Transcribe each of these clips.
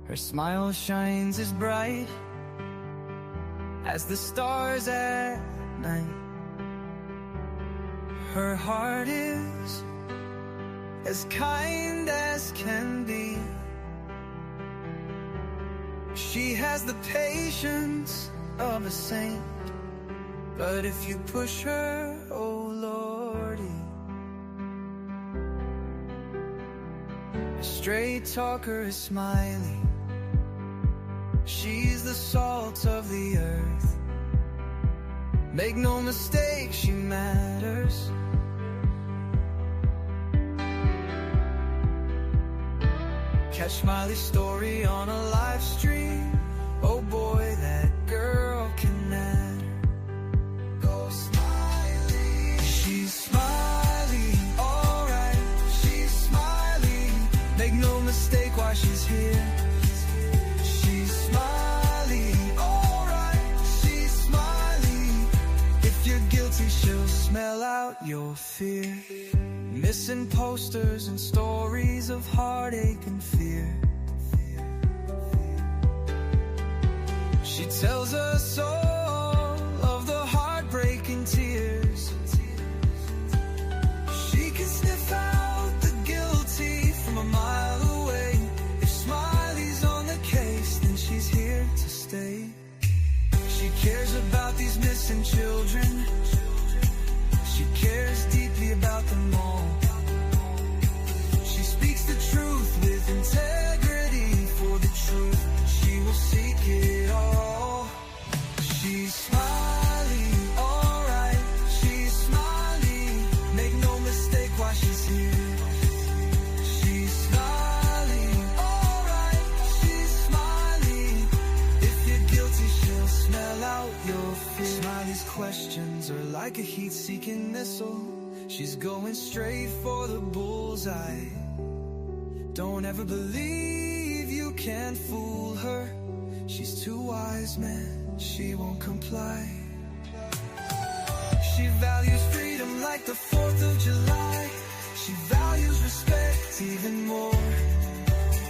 Her smile shines as bright as the stars at night. Her heart is as kind as can be. She has the patience of a saint, but if you push her, oh Lordy. A straight talker is smiley. She's the salt of the earth. Make no mistake, she matters. Catch Smiley's story on a live stream. Oh boy, that girl can matter. Go Smiley. She's Smiley, alright. She's Smiley. Make no mistake why she's here. She's Smiley, alright. She's Smiley. If you're guilty, she'll smell out your fear. Missing posters and stories of heartache and fear. She tells us all of the heartbreaking tears. She can sniff out the guilty from a mile away. If Smiley's on the case, then she's here to stay. She cares about these missing children. She cares deeply about them all. She speaks the truth with integrity. For the truth, she will seek it all. She's Smiley, alright. She's Smiley. Make no mistake why she's here. She's Smiley, alright. She's Smiley. If you're guilty, she'll smell out your fear. Smiley's questions are like a heat-seeking missile. She's going straight for the bullseye. Don't ever believe you can fool her. She's too wise, man, she won't comply. She values freedom like the 4th of July. She values respect even more.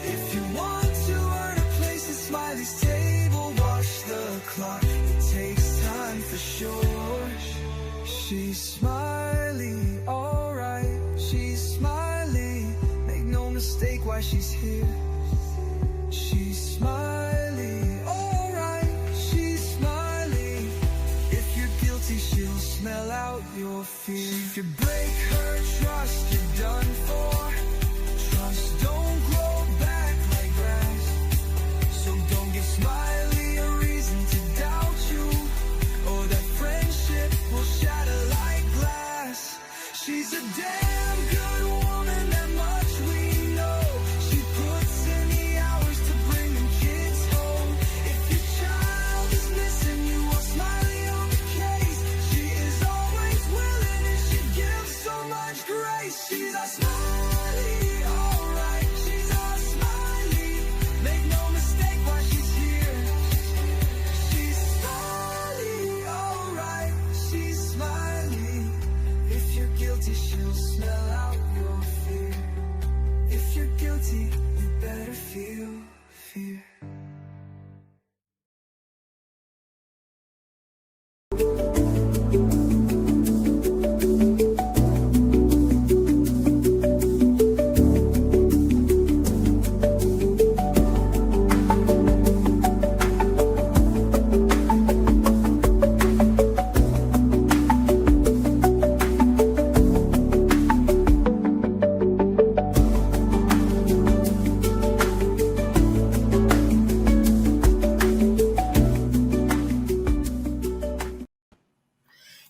If you want to earn a place at Smiley's table, watch the clock, it takes time for sure. She's Smiley, alright. She's Smiley. Make no mistake why she's here. She's Smiley, alright. She's Smiley. If you're guilty, she'll smell out your fear. If you break her trust, you're done for. Trust don't grow back like grass. So don't give Smiley a reason to doubt you, or that friendship will shatter like glass. She's a damn good woman, that much we know. She puts in the hours to bring them kids home. If your child is missing, you want Smiley on the case. She is always willing and she gives so much grace. She's a Smiley, alright. She's a Smiley. Make no mistake why she's here. She's Smiley, alright. She's Smiley. If you're guilty, she'll smell out your fear. If you're guilty, you better feel fear.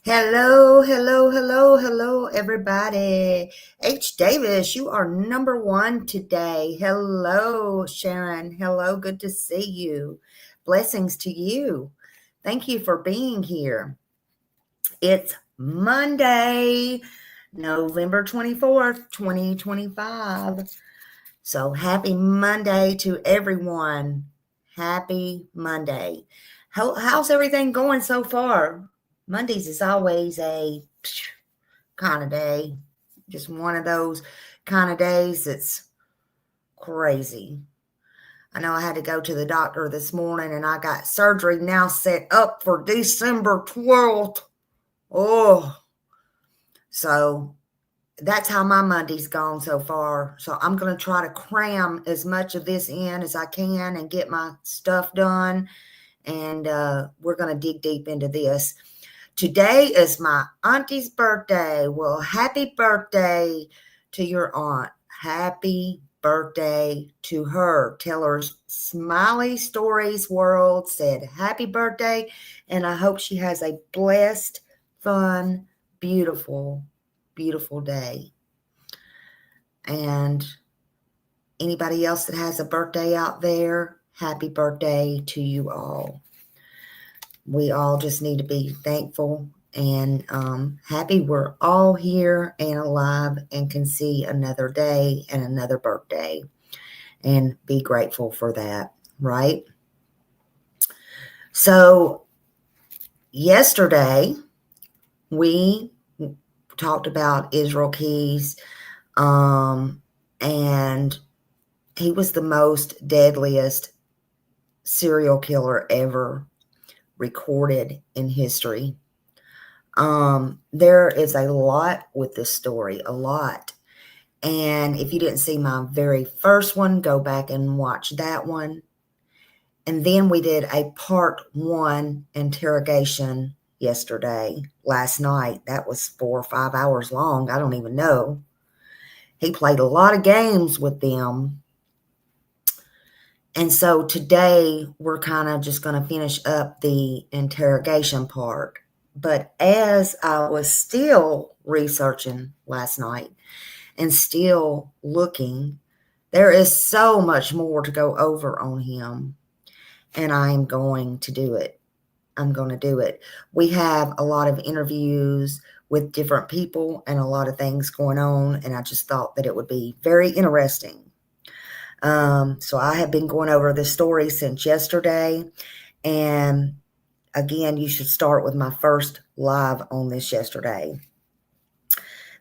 Hello, hello, hello, hello, everybody. H. Davis, you are number one today. Hello, Sharon. Hello, good to see you. Blessings to you. Thank you for being here. It's Monday, November 24th, 2025. So happy Monday to everyone. Happy Monday. How's everything going so far? Mondays is always a kind of day, just one of those kind of days that's crazy. I know I had to go to the doctor this morning, and I got surgery now set up for December 12th. Oh, so that's how my Monday's gone so far. So I'm going to try to cram as much of this in as I can and get my stuff done. And we're going to dig deep into this. Today is my auntie's birthday. Well, happy birthday to your aunt. Happy birthday to her. Tell her Smiley Stories World said happy birthday, and I hope she has a blessed, fun, beautiful, beautiful day. And anybody else that has a birthday out there, happy birthday to you all. We all just need to be thankful and happy we're all here and alive and can see another day and another birthday, and be grateful for that, right? So yesterday we talked about Israel Keys, and he was the most deadliest serial killer ever recorded in history. There is a lot with this story, a lot. And if you didn't see my very first one, go back and watch that one. And then we did a part 1 interrogation last night. That was 4 or 5 hours long. I don't even know. He played a lot of games with them. And so today we're kind of just going to finish up the interrogation part. But as I was still researching last night and still looking, there is so much more to go over on him. And I'm going to do it. I'm going to do it. We have a lot of interviews with different people and a lot of things going on. And I just thought that it would be very interesting. So I have been going over this story since yesterday. And again, you should start with my first live on this yesterday.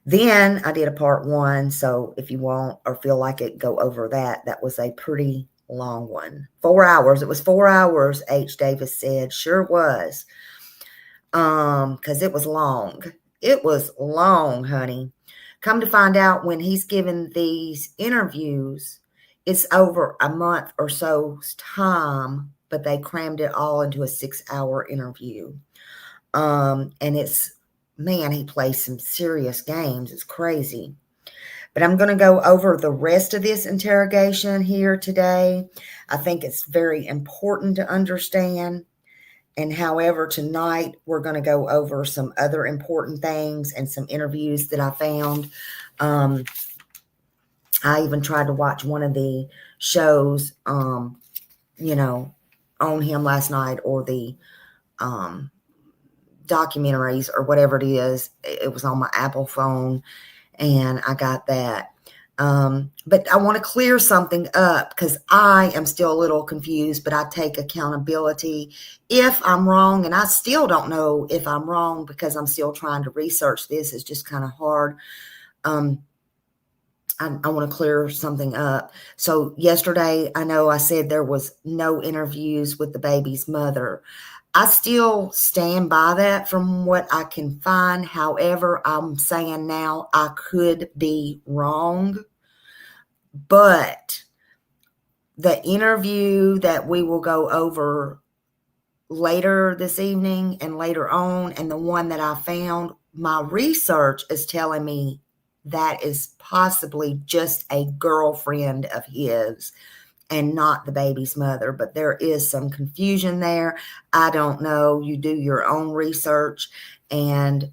Then I did a part 1. So if you want or feel like it, go over that. That was a pretty long one. 4 hours. It was 4 hours, H. Davis said. Sure was. Because it was long. It was long, honey. Come to find out, when he's given these interviews, it's over a month or so's time, but they crammed it all into a 6-hour interview. And it's, man, he plays some serious games. It's crazy. But I'm going to go over the rest of this interrogation here today. I think it's very important to understand. And however, tonight we're going to go over some other important things and some interviews that I found. I even tried to watch one of the shows, on him last night, or the documentaries or whatever it is. It was on my Apple phone, and I got that. But I want to clear something up because I am still a little confused, but I take accountability if I'm wrong. And I still don't know if I'm wrong because I'm still trying to research this. It's just kind of hard. I want to clear something up. So yesterday, I know I said there was no interviews with the baby's mother. I still stand by that from what I can find. However, I'm saying now I could be wrong. But the interview that we will go over later this evening and later on, and the one that I found, my research is telling me that is possibly just a girlfriend of his and not the baby's mother. But there is some confusion there. I don't know. You do your own research and,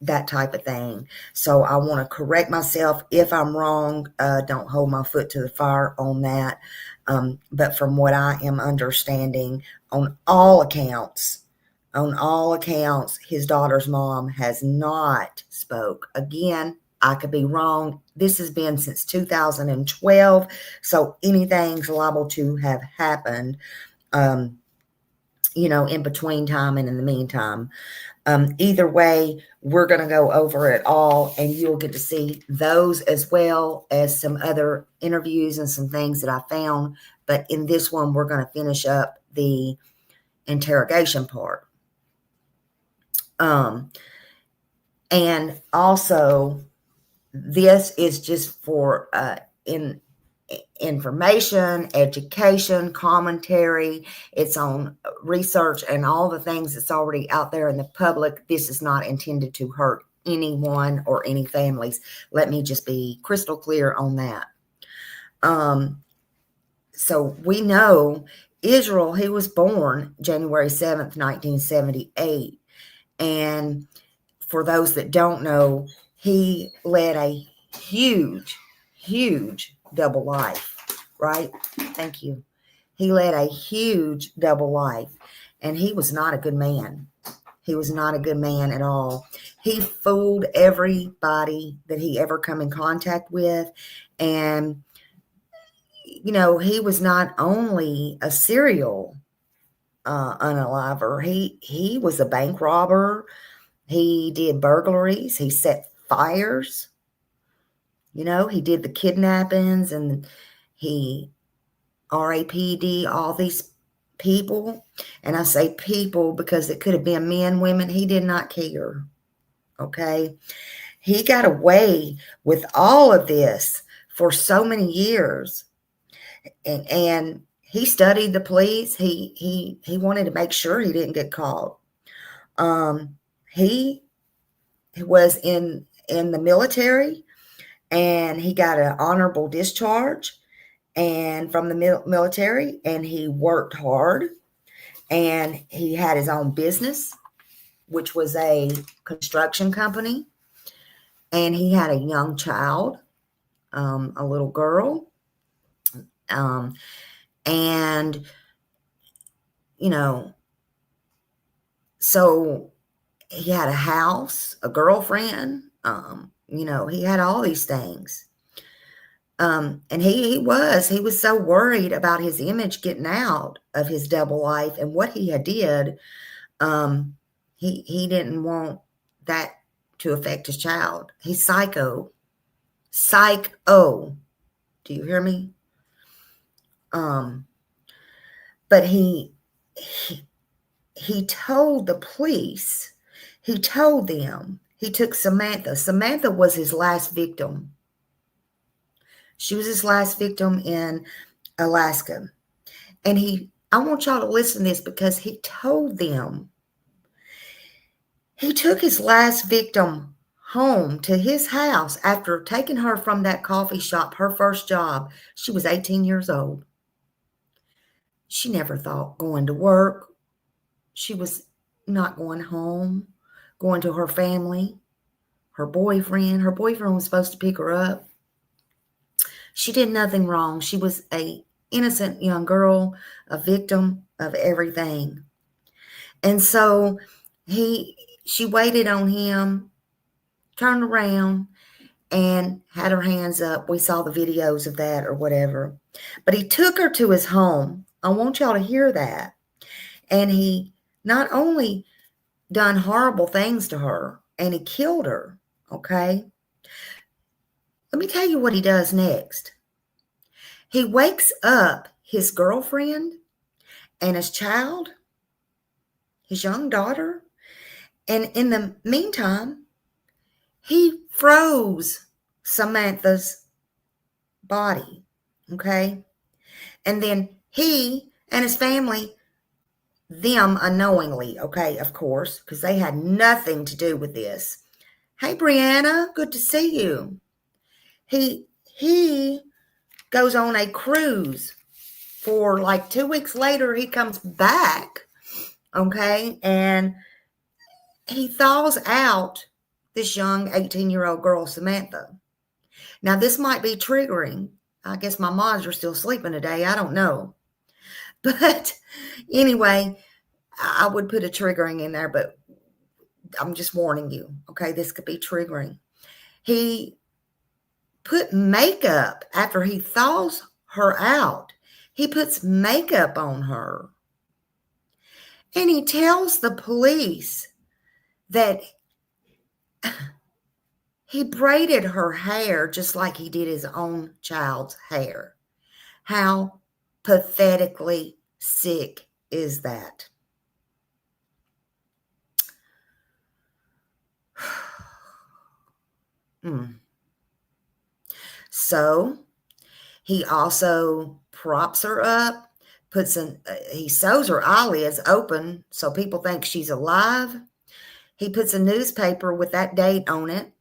that type of thing. So I want to correct myself. If I'm wrong, don't hold my foot to the fire on that. But from what I am understanding, on all accounts, his daughter's mom has not spoke. Again, I could be wrong. This has been since 2012, so anything's liable to have happened. in between time and in the meantime. Either way, we're going to go over it all, and you'll get to see those as well as some other interviews and some things that I found. But in this one, we're going to finish up the interrogation part. And also, this is just for information, education, commentary. It's on research and all the things that's already out there in the public. This is not intended to hurt anyone or any families. Let me just be crystal clear on that. So we know Israel, he was born January 7th, 1978. And for those that don't know, he led a huge, huge double life, right? Thank you. He led a huge double life, and he was not a good man. He was not a good man at all. He fooled everybody that he ever come in contact with. And, he was not only a serial unaliver, he was a bank robber. He did burglaries. He set fires. He did the kidnappings, and he RAPD all these people. And I say people because it could have been men, women. He did not care. Okay. He got away with all of this for so many years. And he studied the police. He wanted to make sure he didn't get caught. He was in the military, and he got an honorable discharge and from the military, and he worked hard, and he had his own business, which was a construction company, and he had a young child, a little girl, and so he had a house, a girlfriend, he had all these things. And he was so worried about his image getting out of his double life and what he had did. He didn't want that to affect his child. He's psycho. Psycho. Do you hear me? But he told the police, he told them, he took Samantha. Samantha was his last victim. She was his last victim in Alaska. And I want y'all to listen to this because he told them, he took his last victim home to his house after taking her from that coffee shop, her first job. She was 18 years old. She never thought going to work. She was not going home, going to her family, her boyfriend. Her boyfriend was supposed to pick her up. She did nothing wrong. She was an innocent young girl, a victim of everything. And so she waited on him, turned around, and had her hands up. We saw the videos of that or whatever. But he took her to his home. I want y'all to hear that. And he not only done horrible things to her, and he killed her, okay? Let me tell you what he does next. He wakes up his girlfriend and his child, his young daughter, and in the meantime, he froze Samantha's body, okay? And then he and his family, them unknowingly, okay, of course, because they had nothing to do with this. Hey, Brianna, good to see you. He goes on a cruise for like 2 weeks later. He comes back, okay, and he thaws out this young 18-year-old girl, Samantha. Now, this might be triggering. I guess my mods are still sleeping today. I don't know. But anyway, I would put a triggering in there, but I'm just warning you, okay? This could be triggering. He put makeup after he thaws her out. He puts makeup on her. And he tells the police that he braided her hair just like he did his own child's hair. How pathetically sick is that? So he also props her up, he sews her eyelids open so people think she's alive. He puts a newspaper with that date on it,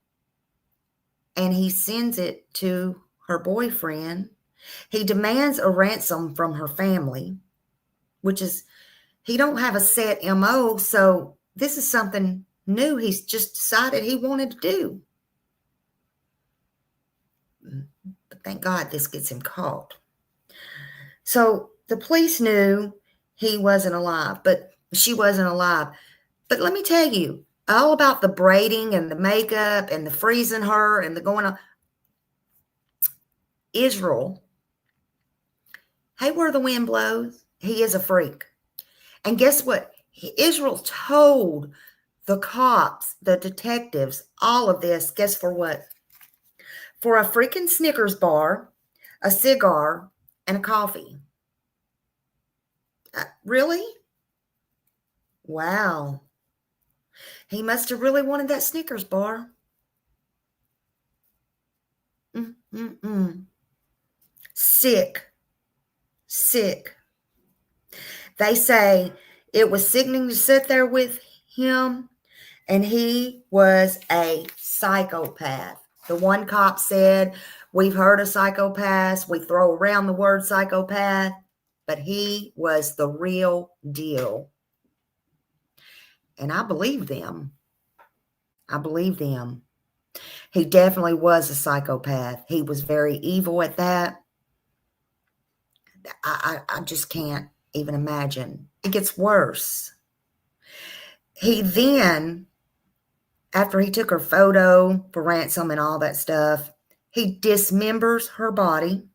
and he sends it to her boyfriend. He demands a ransom from her family, which is, he don't have a set MO, so this is something new he's just decided he wanted to do. But thank God this gets him caught. So the police knew he wasn't alive, but she wasn't alive. But let me tell you, all about the braiding and the makeup and the freezing her and the going on. Israel, hey, where the wind blows, he is a freak. And guess what? Israel told the cops, the detectives, all of this, guess for what? For a freaking Snickers bar, a cigar, and a coffee. Really? Wow. He must have really wanted that Snickers bar. Sick. Sick. They say it was sickening to sit there with him, and he was a psychopath. The one cop said, we've heard of psychopaths. We throw around the word psychopath, but he was the real deal. And I believe them. I believe them. He definitely was a psychopath. He was very evil at that. I just can't even imagine. It gets worse. He then, after he took her photo for ransom and all that stuff, he dismembers her body.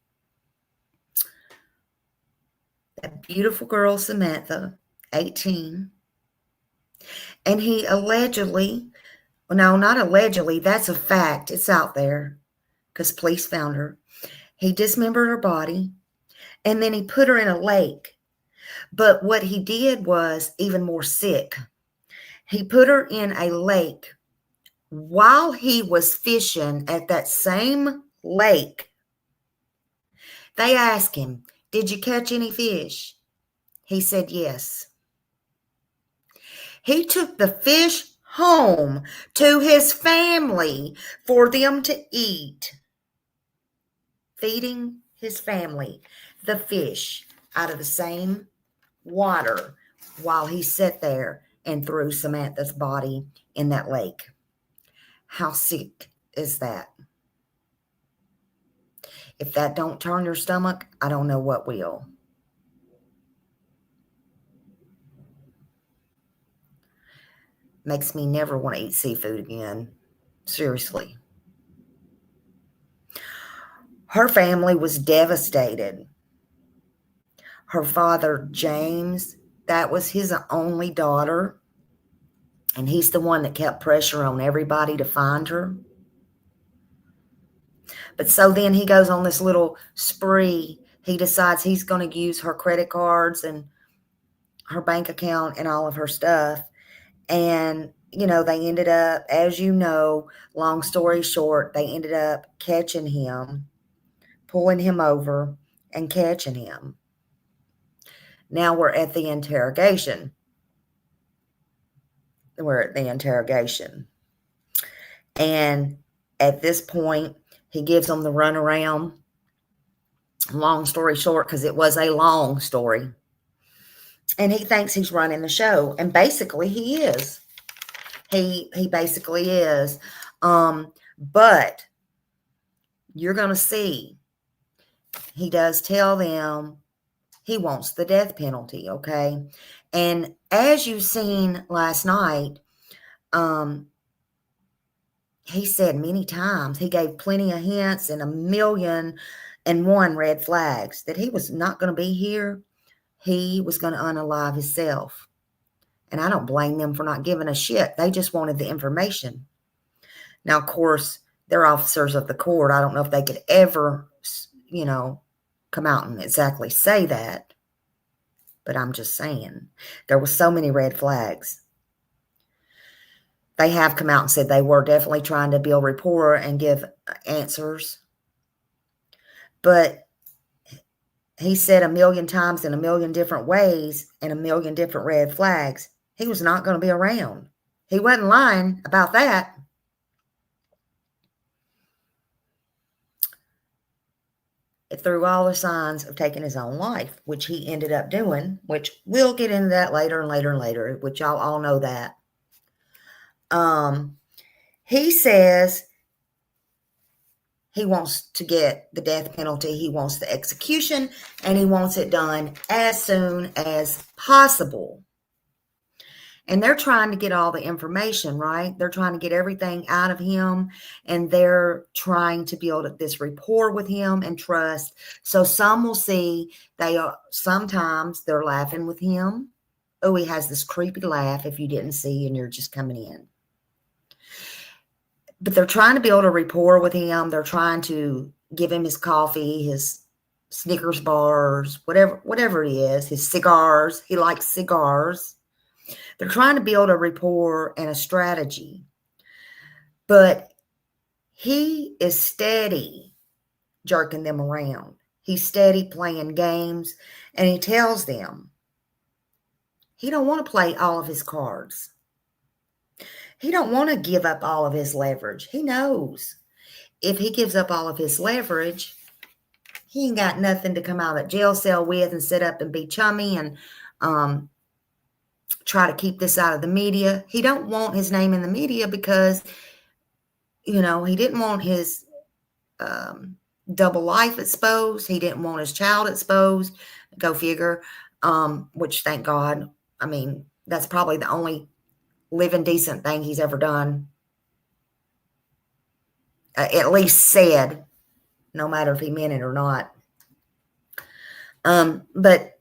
That beautiful girl, Samantha, 18. And he allegedly, no, not allegedly, that's a fact. It's out there because police found her. He dismembered her body, and then he put her in a lake. But what he did was even more sick. He put her in a lake. While he was fishing at that same lake, they asked him, did you catch any fish? He said yes. He took the fish home to his family for them to eat, feeding his family the fish out of the same water while he sat there and threw Samantha's body in that lake. How sick is that? If that don't turn your stomach, I don't know what will. Makes me never want to eat seafood again. Seriously. Her family was devastated. Her father, James, that was his only daughter. And he's the one that kept pressure on everybody to find her. But so then he goes on this little spree. He decides he's going to use her credit cards and her bank account and all of her stuff. And, you know, they ended up, as you know, long story short, they ended up catching him, pulling him over and catching him. Now we're at the interrogation. We're at the interrogation. And at this point, he gives them the runaround. Long story short, because it was a long story. And he thinks he's running the show. And basically he is. He basically is. But you're going to see, he does tell them he wants the death penalty, okay? And as you've seen last night, he said many times, he gave plenty of hints and 1,000,001 red flags that he was not going to be here. He was going to unalive himself. And I don't blame them for not giving a shit. They just wanted the information. Now, of course, they're officers of the court. I don't know if they could ever, come out and exactly say that. But I'm just saying, there were so many red flags. They have come out and said they were definitely trying to build rapport and give answers. But he said a million times in a million different ways and a million different red flags, he was not going to be around. He wasn't lying about that. Through all the signs of taking his own life, which he ended up doing, which we'll get into that later and later and later, which y'all all know that. He says he wants to get the death penalty. He wants the execution, and he wants it done as soon as possible. And they're trying to get all the information, right? They're trying to get everything out of him, and they're trying to build this rapport with him and trust. So some will see sometimes they're laughing with him. Oh, he has this creepy laugh if you didn't see and you're just coming in. But they're trying to build a rapport with him. They're trying to give him his coffee, his Snickers bars, whatever it is, his cigars. He likes cigars. They're trying to build a rapport and a strategy. But he is steady jerking them around. He's steady playing games. And he tells them he don't want to play all of his cards. He don't want to give up all of his leverage. He knows if he gives up all of his leverage, he ain't got nothing to come out of that jail cell with and sit up and be chummy and try to keep this out of the media. He don't want his name in the media because, he didn't want his double life exposed. He didn't want his child exposed. Go figure. Which, thank God. I mean, that's probably the only living decent thing he's ever done. At least said, no matter if he meant it or not. But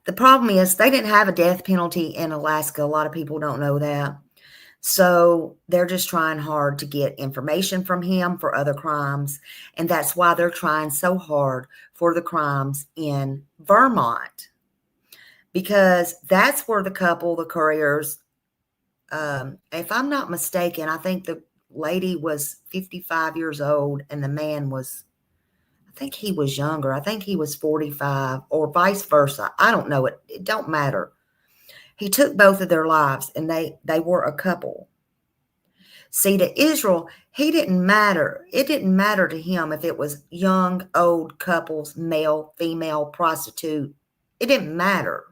the problem is they didn't have a death penalty in Alaska. A lot of people don't know that. So they're just trying hard to get information from him for other crimes. And that's why they're trying so hard for the crimes in Vermont. Because that's where the couriers, if I'm not mistaken, I think the lady was 55 years old and the man was, I think he was younger. I think he was 45 or vice versa. I don't know. It don't matter. He took both of their lives and they were a couple. See, to Israel, he didn't matter. It didn't matter to him if it was young, old couples, male, female, prostitute. It didn't matter.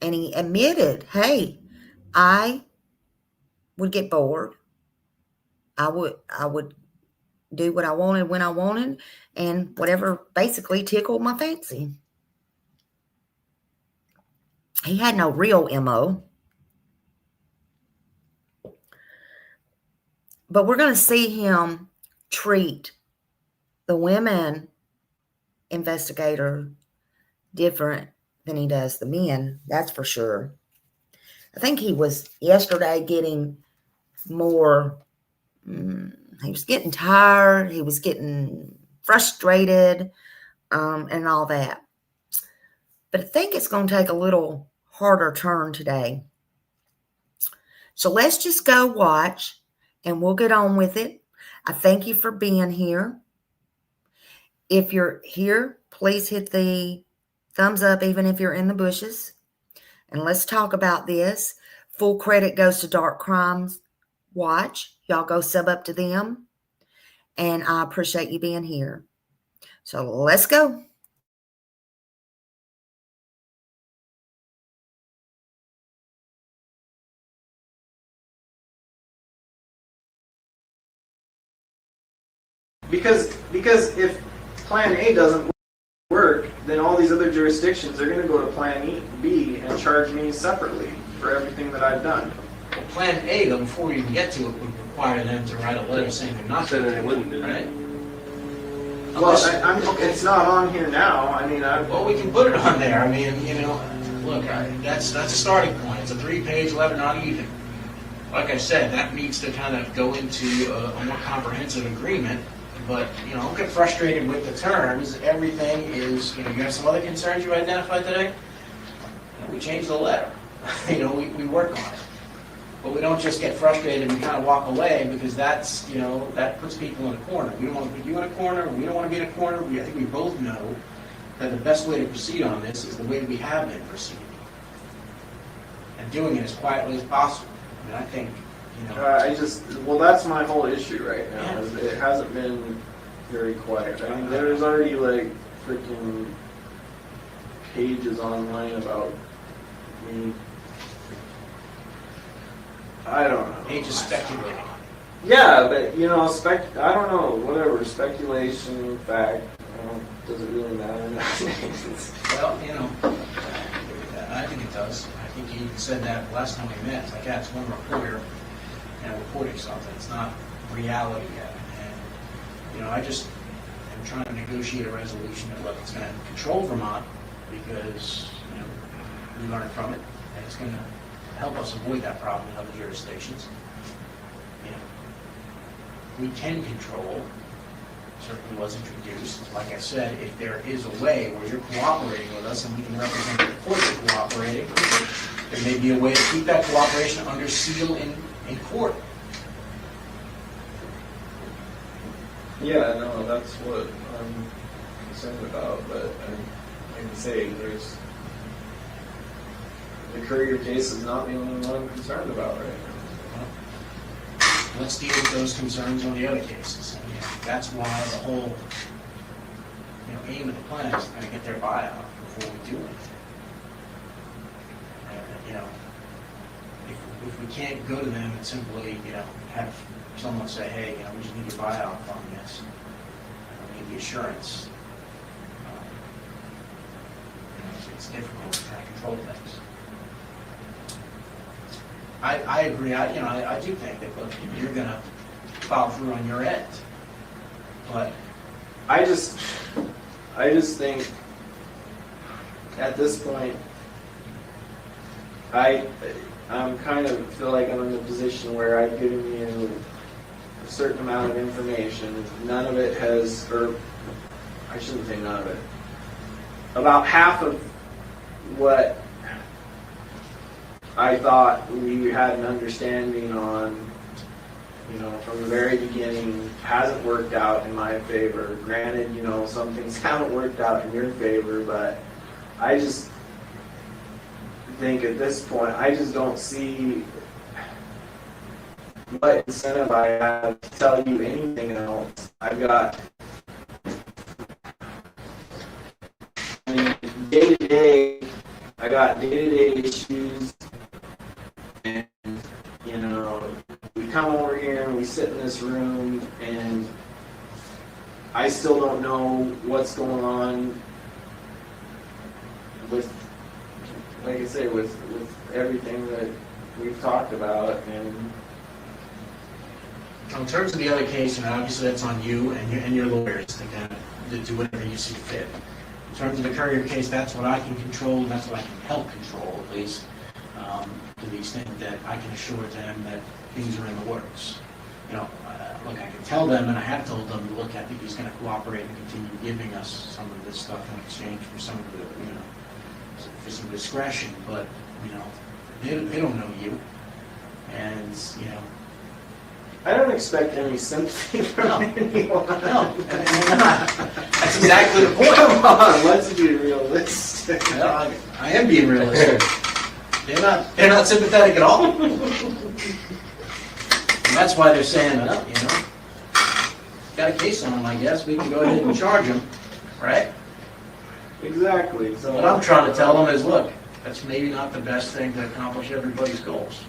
And he admitted, hey, I would get bored. I would do what I wanted when I wanted and whatever basically tickled my fancy. He had no real MO. But we're going to see him treat the women investigator different than he does the men. That's for sure. I think he was yesterday getting more, he was getting tired. He was getting frustrated and all that. But I think it's going to take a little harder turn today. So let's just go watch and we'll get on with it. I thank you for being here. If you're here, please hit the thumbs up, even if you're in the bushes. And let's talk about this. Full credit goes to Dark Crimes Watch. Y'all go sub up to them. And I appreciate you being here. So let's go. Because if Plan A doesn't work, then all these other jurisdictions are going to go to Plan B and charge me separately for everything that I've done. Well, Plan A, though, before we even get to it, would require them to write a letter saying they're not So going they to wouldn't do do it, that. right? Unless- it's not on here now. I mean, Well, we can put it on there. I mean, you know, look, that's a starting point. It's a 3-page letter, not even. Like I said, that needs to kind of go into a more comprehensive agreement. But, you know, don't get frustrated with the terms. Everything is, you know, you have some other concerns you identified today? You know, we changed the letter. You know, we work on it. But we don't just get frustrated and kind of walk away, because that's, you know, that puts people in a corner. We don't want to put you in a corner. We don't want to be in a corner. I think we both know that the best way to proceed on this is the way we have been proceeding. And doing it as quietly as possible. I mean, I think, you know. That's my whole issue right now. Yeah. Is it hasn't been very quiet. I mean, there's already like freaking pages online about me. I don't know. Pages speculating. Yeah, but you know, I don't know, whatever, speculation, fact, does it really matter nowadays? Well, you know, I think it does. I think you even said that last time we met. It's like, yeah, it's one reporter and reporting something. It's not reality yet. And, you know, I just am trying to negotiate a resolution that, look, it's going to control Vermont because, you know, we learned from it, and it's going to help us avoid that problem in other jurisdictions. You know, we can control. Certainly was introduced. Like I said, if there is a way where you're cooperating with us and we can represent the court you're cooperating, there may be a way to keep that cooperation under seal in court. Yeah, no, that's what I'm concerned about, but like I say, there's the Courier case is not the only one I'm concerned about right now. Let's deal with those concerns on the other cases. I mean, that's why the whole, you know, aim of the plan is to get their buyout before we do anything. You know, if we can't go to them and simply, you know, have someone say, hey, you know, we just need your buyout on this, we need the assurance. You know, it's difficult to try to control things. I agree. I do think that, look, you're going to follow through on your end, but I just think at this point, I'm kind of feel like I'm in a position where I've given you a certain amount of information. None of it has, or I shouldn't say none of it. About half of what I thought we had an understanding on, you know, from the very beginning, hasn't worked out in my favor. Granted, you know, some things haven't worked out in your favor, but I just think at this point, I just don't see what incentive I have to tell you anything else. I've got, I mean, day-to-day, I got day-to-day issues. And, you know, we come over here and we sit in this room and I still don't know what's going on with, like I say, with everything that we've talked about. And in terms of the other case, and obviously that's on you and your lawyers to kind of to do whatever you see fit. In terms of the Courier case, that's what I can control, and that's what I can help control, at least, to the extent that I can assure them that things are in the works. You know, look, I can tell them, and I have told them, look, I think he's going to cooperate and continue giving us some of this stuff in exchange for some of the, you know, for some discretion, but, you know, they don't know you, and, you know, I don't expect any sympathy from anyone. No, and not. That's exactly the point. Come on, let's be realistic. Well, I am being realistic. They're not sympathetic at all. And that's why they're saying, well, you know, got a case on them, I guess, we can go ahead and charge them, right? Exactly. So What I'm trying to tell them is, look, that's maybe not the best thing to accomplish everybody's goals.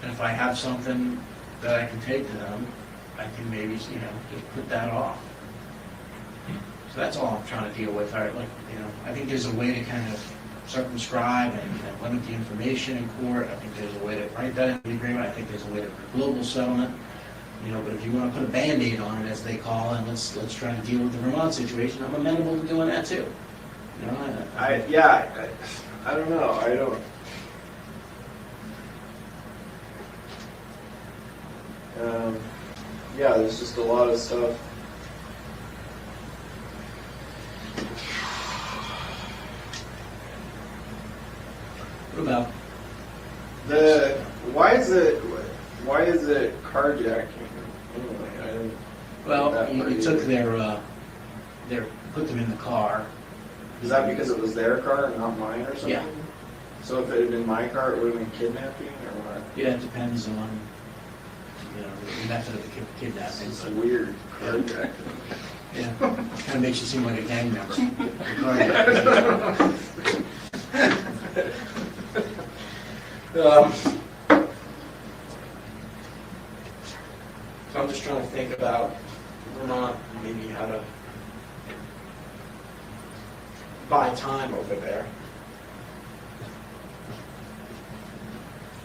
And if I have something that I can take to them, I can maybe, you know, just put that off. So that's all I'm trying to deal with. Like, you know, I think there's a way to kind of circumscribe and limit the information in court. I think there's a way to write that into the agreement. I think there's a way to global settlement. But if you want to put a Band-Aid on it, as they call it, and let's try to deal with the Vermont situation, I'm amenable to doing that too. I don't know. I don't. There's just a lot of stuff. What about why is it carjacking? Anyway, I didn't. well, you took put them in the car. Is that because it was their car and not mine or something? Yeah. So if it had been my car, it would have been kidnapping or what? Yeah, it depends on the method of the kidnapping. It's But, weird. Carjacking. yeah, kind of makes you seem like a gang member. So I'm just trying to think about Vermont, maybe how to buy time over there.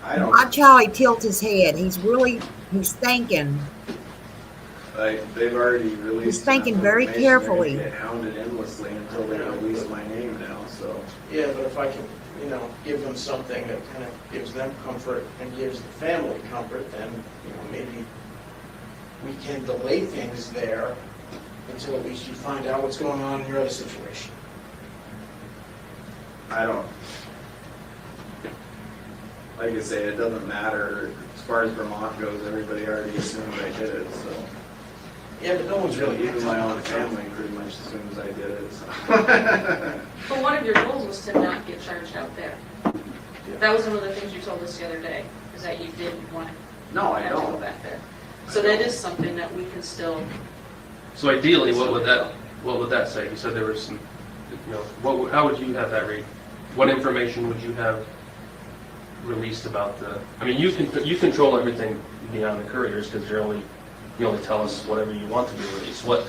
I don't. Watch how he tilts his head. He's thinking. They've already released. He's thinking enough very information. carefully. They're gonna get hounded endlessly until they release my name now. So Yeah, but if I can, give them something that kind of gives them comfort and gives the family comfort, then, maybe we can delay things there until at least you find out what's going on in your other situation. I don't. Like I say, it doesn't matter as far as Vermont goes. Everybody already assumed I did it. So Yeah, but no one's really even my own family pretty much assumes I did it. So. But one of your goals was to not get charged out there. That was one of the things you told us the other day, is that you didn't want No, to I have to go don't. back there. So that is something that we can still. So ideally, what would that say? You said there was some, how would you have that read? What information would you have released about the? I mean, you control everything beyond the couriers because you only tell us whatever you want to be released. What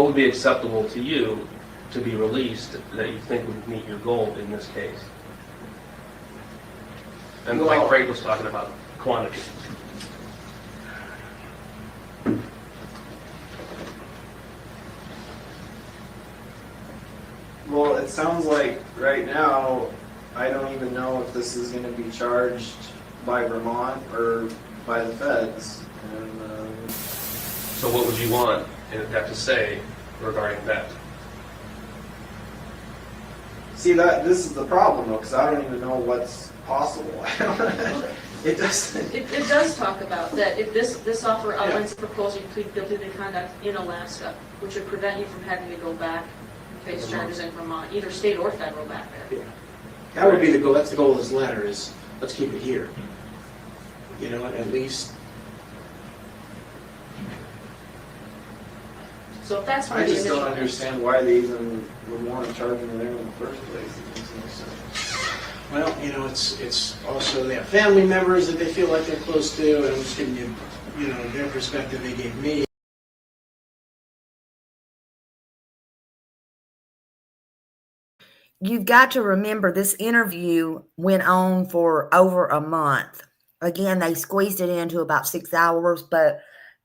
would be acceptable to you to be released that you think would meet your goal in this case? And like Frank was talking about, quantity. Well, it sounds like right now I don't even know if this is going to be charged by Vermont or by the feds. And So what would you want and have to say regarding that? see this is the problem though, because I don't even know what's possible. It doesn't. It does talk about that if this offer outlines a proposal you plead guilty to conduct in Alaska, which would prevent you from having to go back and face charges in Vermont, either state or federal back there. That would be the goal. That's the goal of this letter is, let's keep it here. At least. So if that's I where the just don't initial. understand why they even would want to charge me there in the first place. It makes no sense. Well, it's also they have family members that they feel like they're close to, and I'm just giving you, their perspective they gave me. You've got to remember this interview went on for over a month. Again, they squeezed it into about 6 hours, but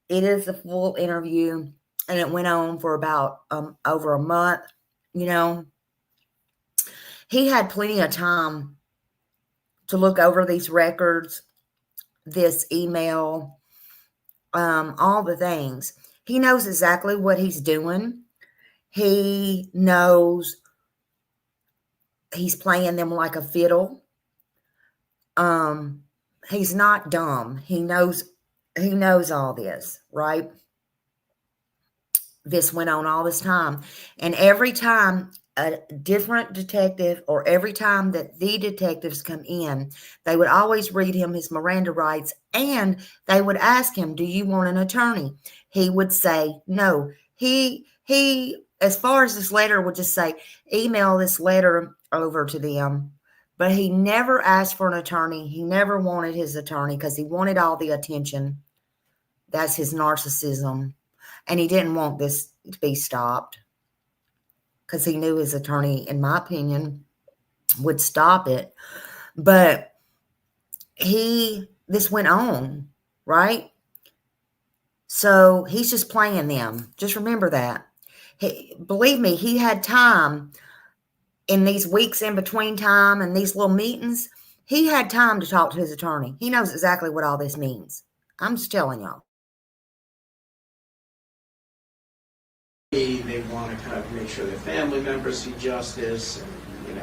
it is a full interview and it went on for about over a month. He had plenty of time to look over these records, this email, all the things. He knows exactly what he's doing. He knows he's playing them like a fiddle. He's not dumb. He knows all this, right? This went on all this time. And every time a different detective, or every time that the detectives come in, they would always read him his Miranda rights, and they would ask him, do you want an attorney? He would say no. He as far as this letter would just say, email this letter over to them. But he never asked for an attorney. He never wanted his attorney because he wanted all the attention. That's his narcissism. And he didn't want this to be stopped. because he knew his attorney, in my opinion, would stop it. But this went on, right? So he's just playing them. Just remember that. Believe me, he had time in these weeks in between time and these little meetings. He had time to talk to his attorney. He knows exactly what all this means. I'm just telling y'all. They want to kind of make sure their family members see justice, and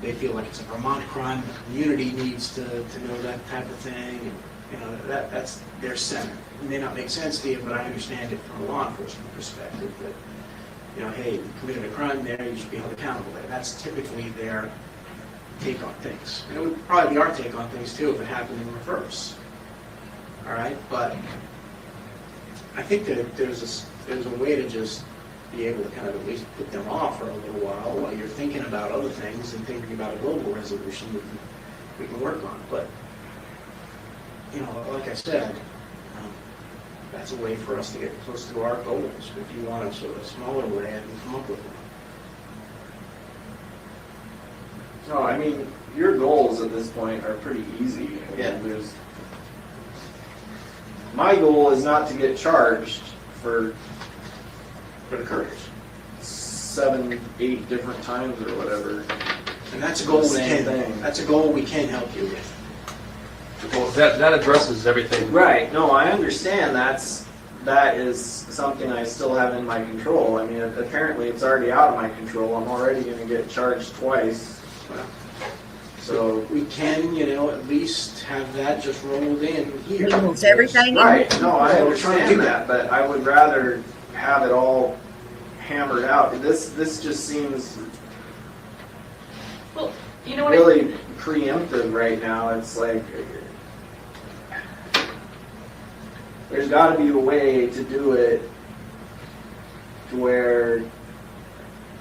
they feel like it's a Vermont crime. The community needs to know that type of thing, and that's their sentiment. It may not make sense to you, but I understand it from a law enforcement perspective that hey, you committed a crime there, you should be held accountable there. That's typically their take on things. And it would probably be our take on things too if it happened in reverse. All right, but I think that there's a way to just be able to kind of at least put them off for a little while you're thinking about other things and thinking about a global resolution we can work on. But, like I said, that's a way for us to get close to our goals. If you want a sort of smaller way, I can come up with one. No, I mean, your goals at this point are pretty easy. I mean, Yeah. My goal is not to get charged for For the courage. 7, 8 different times or whatever. And that's a goal Same thing. That's a goal we can help you with. Well, that addresses everything. Right. No, I understand that is something I still have in my control. I mean, apparently it's already out of my control. I'm already going to get charged twice. Well, So, we can, at least have that just rolled in here. Almost everything. right. No, I Yeah, we're trying to understand do that, but I would rather have it all hammered out. This just seems Well, you know what? really preemptive right now. It's like there's got to be a way to do it to where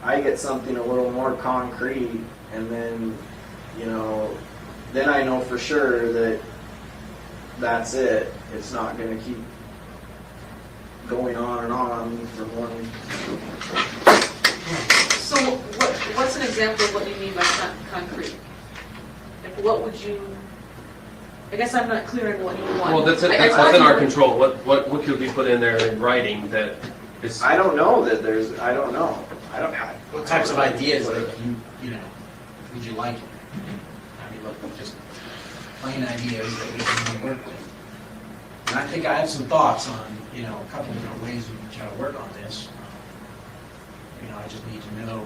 I get something a little more concrete, and then then I know for sure that that's it. It's not going to keep going on and on from one. So what's an example of what you mean by concrete? Like, what would you? I guess I'm not clear on what you want. Well, that's within our control. What could we put in there in writing that is? I don't know that there's. I don't know. I don't have. What types of ideas would you like? I mean, look, just plain ideas that we can work with. And I think I have some thoughts on, a couple of different ways we can try to work on this. I just need to know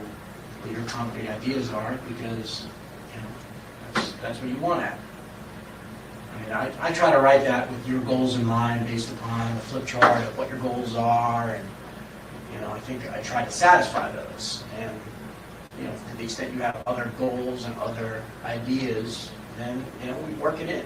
what your concrete ideas are, because, that's what you want at. I mean, I try to write that with your goals in mind, based upon a flip chart of what your goals are, and, I think I try to satisfy those. And, to the extent you have other goals and other ideas, then, we work it in.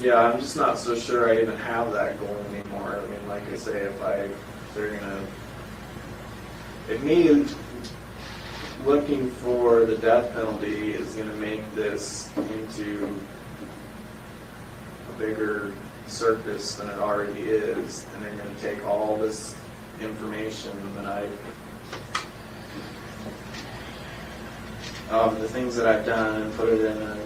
Yeah, I'm just not so sure I even have that goal anymore. I mean, like I say, if me looking for the death penalty is going to make this into a bigger circus than it already is, and they're going to take all this information that the things that I've done and put it in a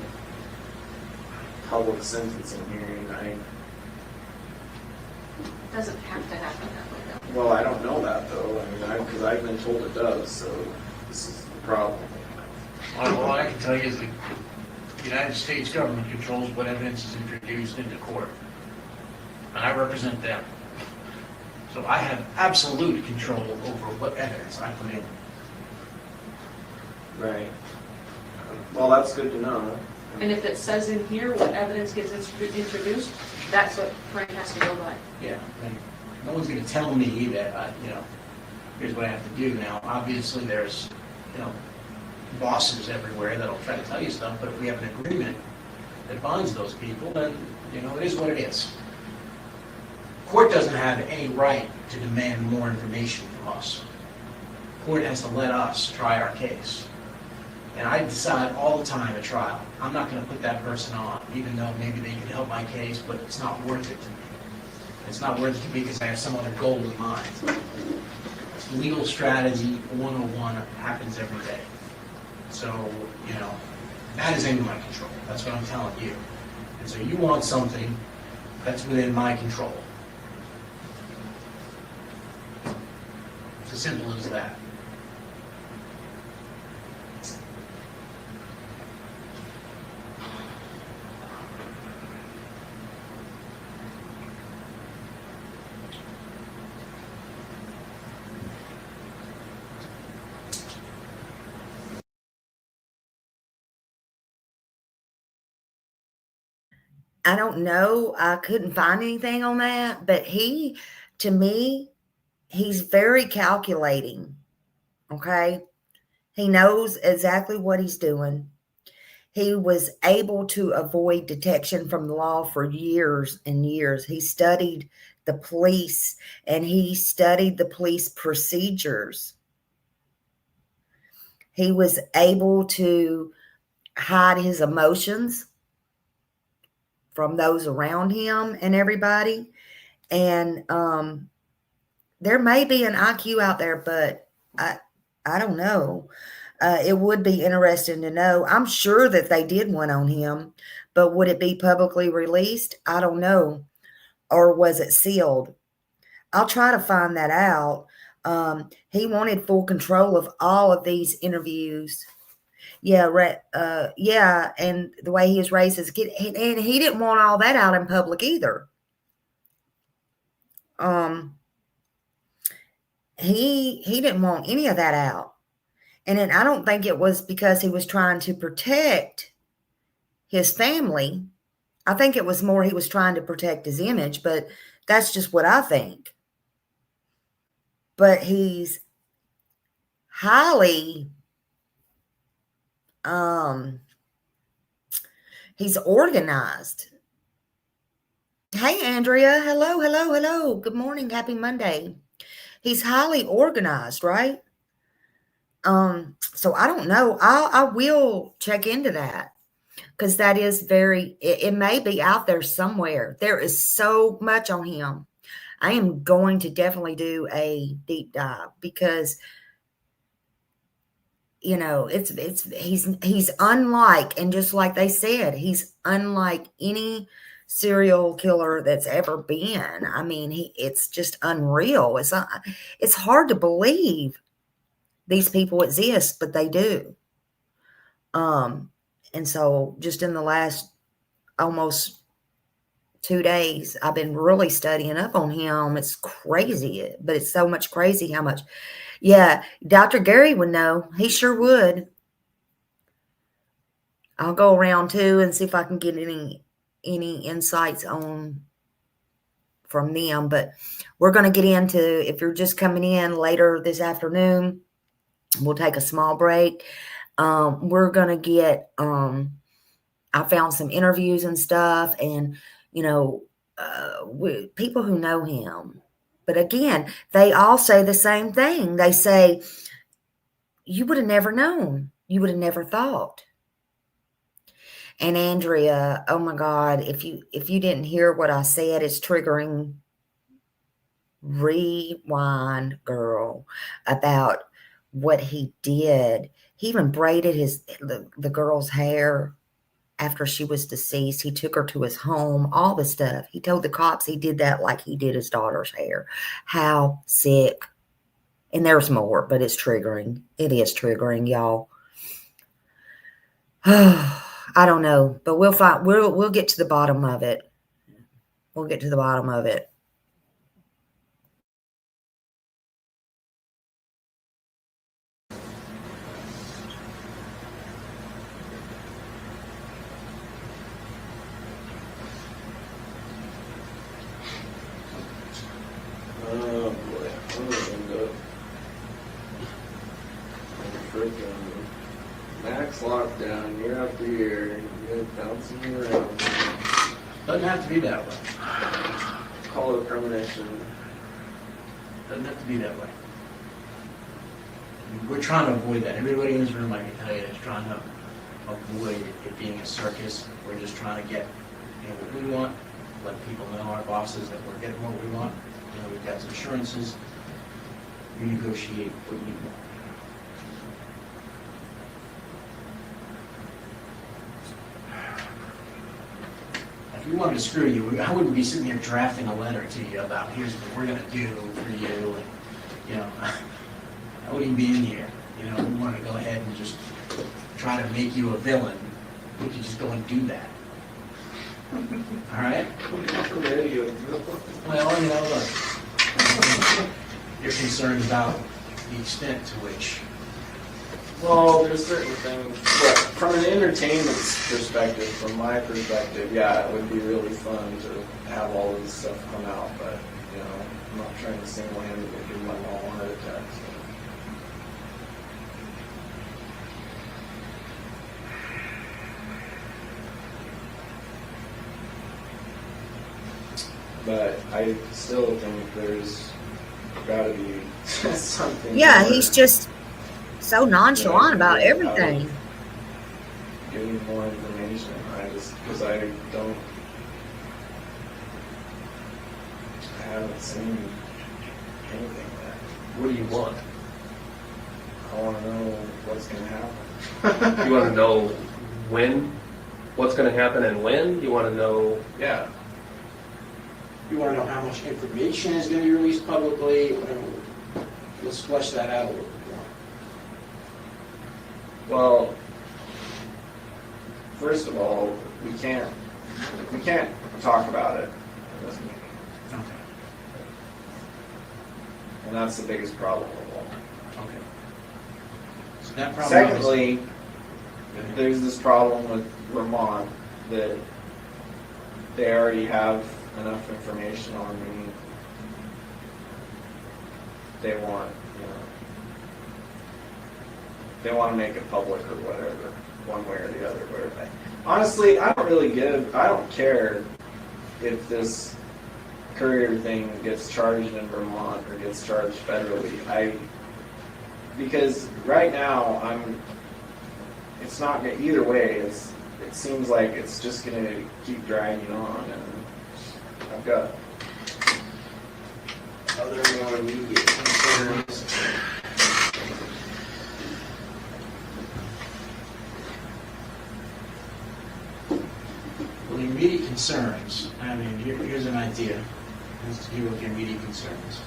public sentencing hearing. It doesn't have to happen that way, though. Well, I don't know that though. I mean, because I've been told it does. So this is the problem. All I can tell you is the United States government controls what evidence is introduced into court, and I represent them. So I have absolute control over what evidence I put in. Right. Well, that's good to know. And if it says in here what evidence gets introduced, that's what Frank has to go by. Yeah, and no one's going to tell me that, here's what I have to do. Now, obviously, there's, bosses everywhere that'll try to tell you stuff, but if we have an agreement that binds those people, then, it is what it is. Court doesn't have any right to demand more information from us. Court has to let us try our case. And I decide all the time at trial, I'm not going to put that person on, even though maybe they could help my case, but it's not worth it to me. It's not worth it to me because I have some other goal in mind. Legal strategy 101 happens every day. So, that is in my control. That's what I'm telling you. And so you want something that's within my control. It's as simple as that. I don't know. I couldn't find anything on that, but to me, he's very calculating. Okay. He knows exactly what he's doing. He was able to avoid detection from the law for years and years. He studied the police and he studied the police procedures. He was able to hide his emotions from those around him and everybody. And there may be an IQ out there, but I don't know. It would be interesting to know. I'm sure that they did one on him, but would it be publicly released? I don't know. Or was it sealed? I'll try to find that out. He wanted full control of all of these interviews. Yeah, yeah, and the way he was raised as a kid, and he didn't want all that out in public either. He didn't want any of that out. And then I don't think it was because he was trying to protect his family. I think it was more he was trying to protect his image, but that's just what I think. But he's highly, he's organized. Hey, Andrea. Hello, hello, hello. Good morning. Happy Monday. He's highly organized, right? So I don't know. I will check into that because that is it may be out there somewhere. There is so much on him. I am going to definitely do a deep dive because, he's unlike, and just like they said, he's unlike any serial killer that's ever been. I mean, it's just unreal. It's hard to believe these people exist, but they do. And so just in the last almost 2 days, I've been really studying up on him. It's crazy, but it's so much crazy how much. Yeah, Dr. Gary would know. He sure would. I'll go around too and see if I can get any insights from them. But we're going to get into, if you're just coming in later this afternoon, we'll take a small break. We're going to get, I found some interviews and stuff, and, people who know him. But again, they all say the same thing. They say, you would have never known. You would have never thought. And Andrea, oh my God, if you didn't hear what I said, it's triggering. Rewind, girl, about what he did. He even braided the girl's hair after she was deceased. He took her to his home, all the stuff. He told the cops he did that like he did his daughter's hair. How sick. And there's more, but it's triggering. It is triggering, y'all. I don't know, but we'll get to the bottom of it. We'll get to the bottom of it. Oh boy, I'm gonna end up freaking max lockdown year after year, bouncing around. Doesn't have to be that way. Call it a premonition. Doesn't have to be that way. we're trying to avoid that. Everybody in this room, I can tell you, is trying to avoid it being a circus. We're just trying to get, what we want, let people know, our bosses, that we're getting what we want. We've got some assurances. You negotiate what you want. If we wanted to screw you, I wouldn't be sitting here drafting a letter to you about here's what we're going to do for you, and I wouldn't even be in here. We want to go ahead and just try to make you a villain. We could just go and do that. All right? Well, look, you're concerned about the extent to which. Well, there's certain things, but from an entertainment perspective, from my perspective, yeah, it would be really fun to have all of this stuff come out, but, I'm not trying to single-handedly give my mom a heart attack, so. But I still think there's gotta be something. Yeah, more. he's just so nonchalant about everything. Getting more information, because I haven't seen anything yet. What do you want? I want to know what's going to happen. You want to know what's going to happen and when? You want to know? Yeah. You want to know how much information is going to be released publicly? Let's flesh that out a little bit more. Well, first of all, we can't talk about it in this meeting. Okay. And that's the biggest problem of all. Okay. So that problem. Secondly, there's this problem with Vermont that they already have enough information on me. They want, they want to make it public or whatever, one way or the other. Honestly, I don't care if this courier thing gets charged in Vermont or gets charged federally. Because right now, it's not gonna, either way, it seems like it's just going to keep dragging on, and I've got other more immediate concerns. Well, the immediate concerns, here's an idea. Let's deal with your immediate concerns.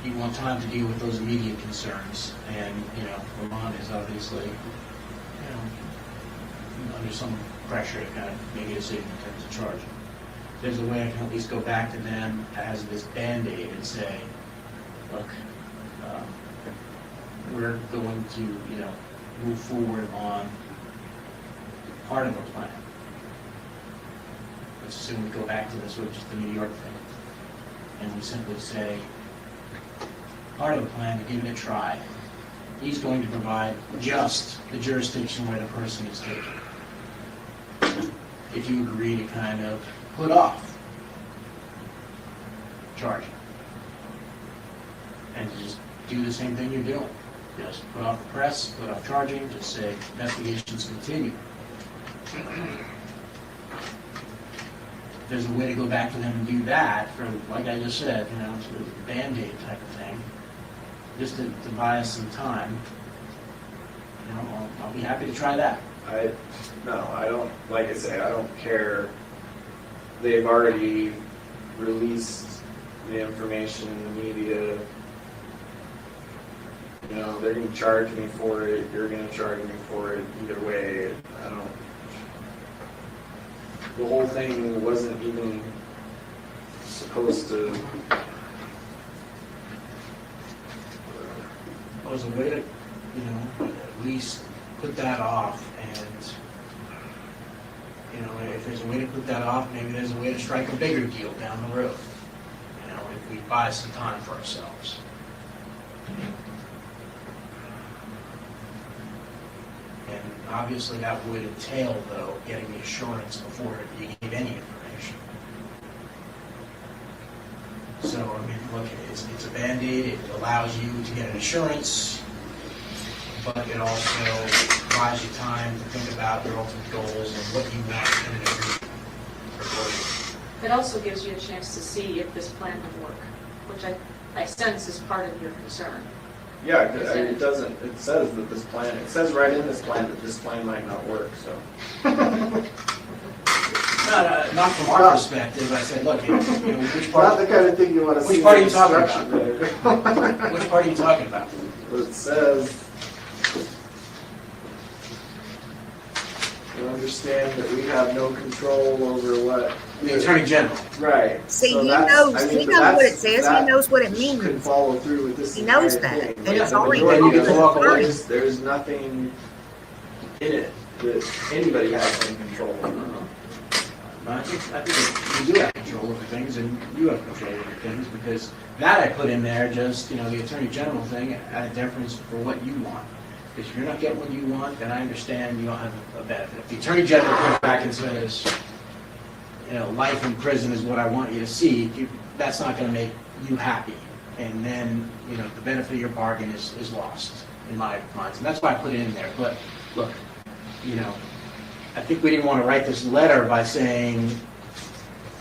You want time to deal with those immediate concerns, and, Vermont is obviously, under some pressure to kind of make a decision in terms of charging. There's a way I can at least go back to them as this Band-Aid and say, look, we're going to, move forward on part of a plan. Let's assume we go back to this with just the New York thing, and we simply say, part of the plan, to give it a try, he's going to provide just the jurisdiction where the person is taken. If you agree to kind of put off charging, and to just do the same thing you're doing. Just put off the press, put off charging, just say investigations continue. There's a way to go back to them and do that for, like I just said, sort of a Band-Aid type of thing, just to buy us some time. I'll be happy to try that. I don't, like I say, I don't care. They've already released the information in the media. They're going to charge me for it. You're going to charge me for it. Either way, the whole thing wasn't even supposed to. There's a way to, at least put that off, and, if there's a way to put that off, maybe there's a way to strike a bigger deal down the road, if we buy some time for ourselves. And obviously that would entail, though, getting the assurance before you gave any information. So, look, it's a Band-Aid, it allows you to get an insurance, but it also buys you time to think about your ultimate goals and what you want in an agreement. It also gives you a chance to see if this plan would work, which I sense is part of your concern. Yeah, it doesn't, it says that this plan, it says right in this plan that this plan might not work, so. Not from our perspective. I said, look, which Not part? the kind of thing you want to see. Which part are you in talking construction, right? Which part are you talking about? But it says, you understand that we have no control over what. The Attorney General. Right. See, So he that's- knows, I mean, he but knows what it that's- says, he that knows what it Could means. follow through with this He knows entire that, thing. and it's The already majority you get of to it, walk away. there's nothing in it that anybody has any control over. I think you do have control over things, and you have control over things, because that I put in there, just, the Attorney General thing, at a deference for what you want. If you're not getting what you want, then I understand you don't have a benefit. If the Attorney General comes back and says, life in prison is what I want you to see, that's not gonna make you happy. And then, the benefit of your bargain is lost, in my mind. And that's why I put it in there. But, look, I think we didn't want to write this letter by saying,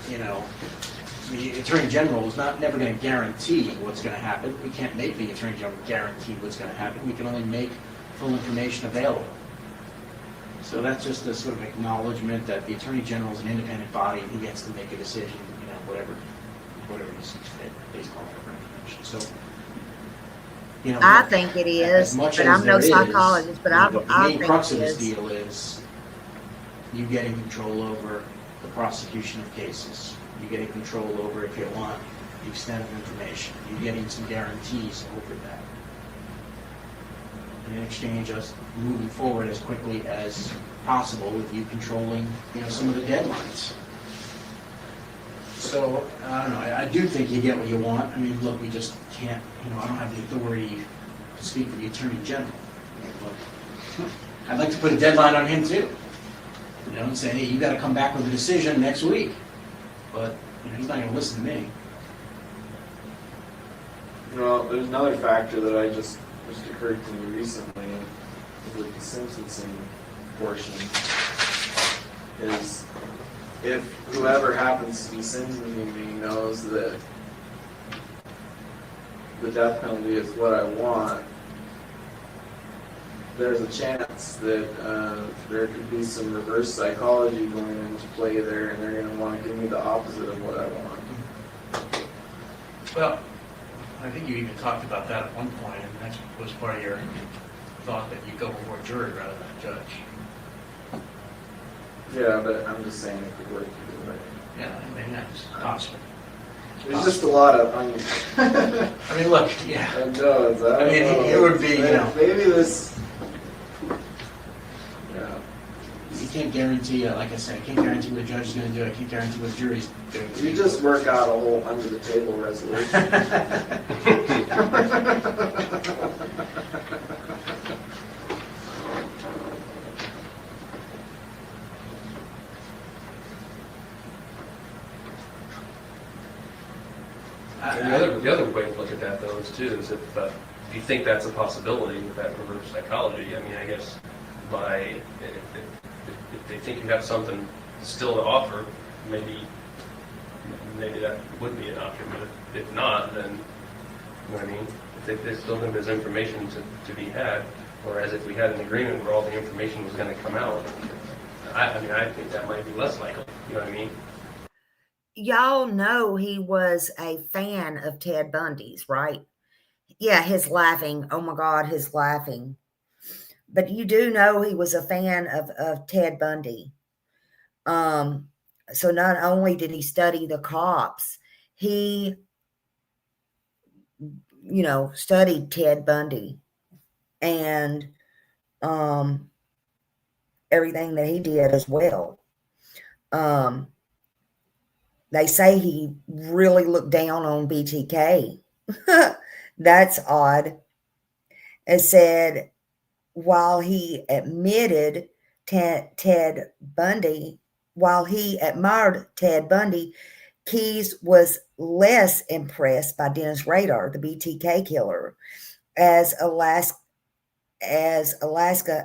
the Attorney General is never going to guarantee what's going to happen. We can't make the Attorney General guarantee what's going to happen. We can only make full information available. So that's just a sort of acknowledgement that the Attorney General is an independent body and he gets to make a decision, whatever he sees fit based on whatever information. So, I think it as is, much but as I'm no there is, psychologist, but I the main think crux of it this is. deal is you getting control over the prosecution of cases. You getting control over, if you want, the extent of information. You getting some guarantees over that. And in exchange, us moving forward as quickly as possible with you controlling, some of the deadlines. So, I don't know, I do think you get what you want. I mean, look, we just can't, I don't have the authority to speak for the Attorney General. Look, I'd like to put a deadline on him too. And say, hey, you gotta come back with a decision next week. But, he's not gonna listen to me. Well, there's another factor that just occurred to me recently with the sentencing portion is if whoever happens to be sentencing me knows that the death penalty is what I want, there's a chance that there could be some reverse psychology going into play there, and they're going to want to give me the opposite of what I want. Well, I think you even talked about that at one point, and that was part of your thought that you go before a jury rather than a judge. Yeah, but I'm just saying it could work either way. Yeah, I mean, that's possible. There's just a lot of, I mean, look, yeah. I know, I mean, it would be, maybe this, yeah. You can't guarantee, like I said, I can't guarantee what the judge is going to do. I can't guarantee what the jury's doing. You just work out a whole under the table resolution. And the other way to look at that, though, is if you think that's a possibility with that reverse psychology, I mean, I guess if they think you have something still to offer, maybe that would be an option. But if not, then, you know what I mean? If they still think there's information to be had, whereas if we had an agreement where all the information was going to come out, I think that might be less likely. You know what I mean? Y'all know he was a fan of Ted Bundy's, right? Yeah, his laughing. Oh my God, his laughing. But you do know he was a fan of Ted Bundy. So not only did he study the cops, he, studied Ted Bundy and everything that he did as well. They say he really looked down on BTK. That's odd. It said while he admitted Ted Bundy, while he admired Ted Bundy, Keyes was less impressed by Dennis Rader, the BTK killer, as Alaska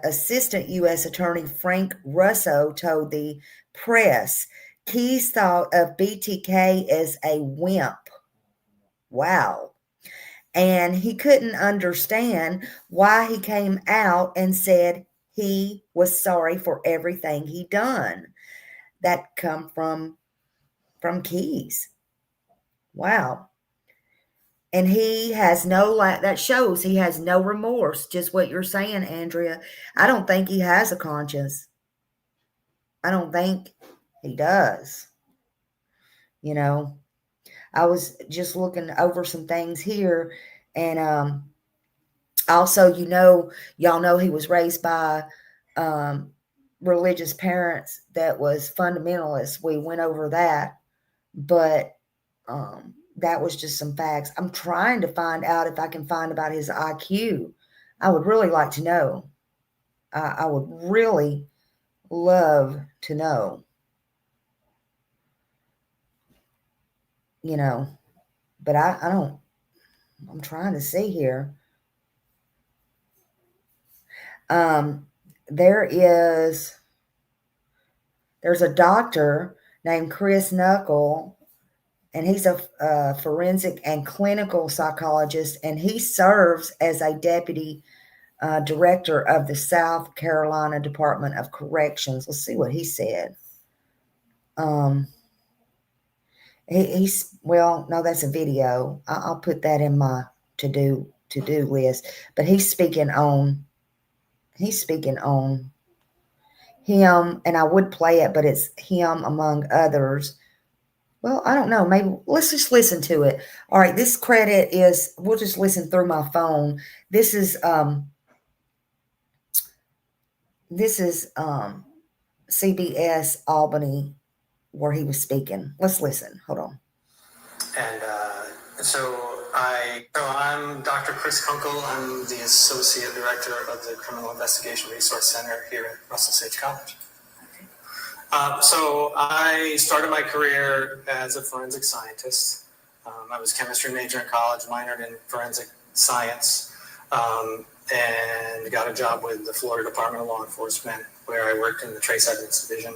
Assistant U.S. Attorney Frank Russo told the press. Keyes thought of BTK as a wimp. Wow. And he couldn't understand why he came out and said he was sorry for everything he done. That come from Keyes. Wow. And he has no, that shows he has no remorse. Just what you're saying, Andrea. I don't think he has a conscience. I don't think he does. You know, I was just looking over some things here, and also, y'all know he was raised by religious parents that was fundamentalists. We went over that, but that was just some facts. I'm trying to find out if I can find about his IQ. I would really like to know. I would really love to know. But I don't. I'm trying to see here. There's a doctor named Chris Knuckle, and he's a forensic and clinical psychologist, and he serves as a deputy director of the South Carolina Department of Corrections. Let's see what he said. No, that's a video. I'll put that in my to-do list. But he's speaking on him, and I would play it, but it's him among others. Well, I don't know. Maybe let's just listen to it. All right, this credit is, we'll just listen through my phone. This is CBS Albany, where he was speaking. Let's listen. Hold on. And I'm Dr. Chris Kunkel. I'm the Associate Director of the Criminal Investigation Resource Center here at Russell Sage College. So I started my career as a forensic scientist. I was a chemistry major in college, minored in forensic science, and got a job with the Florida Department of Law Enforcement, where I worked in the Trace Evidence Division.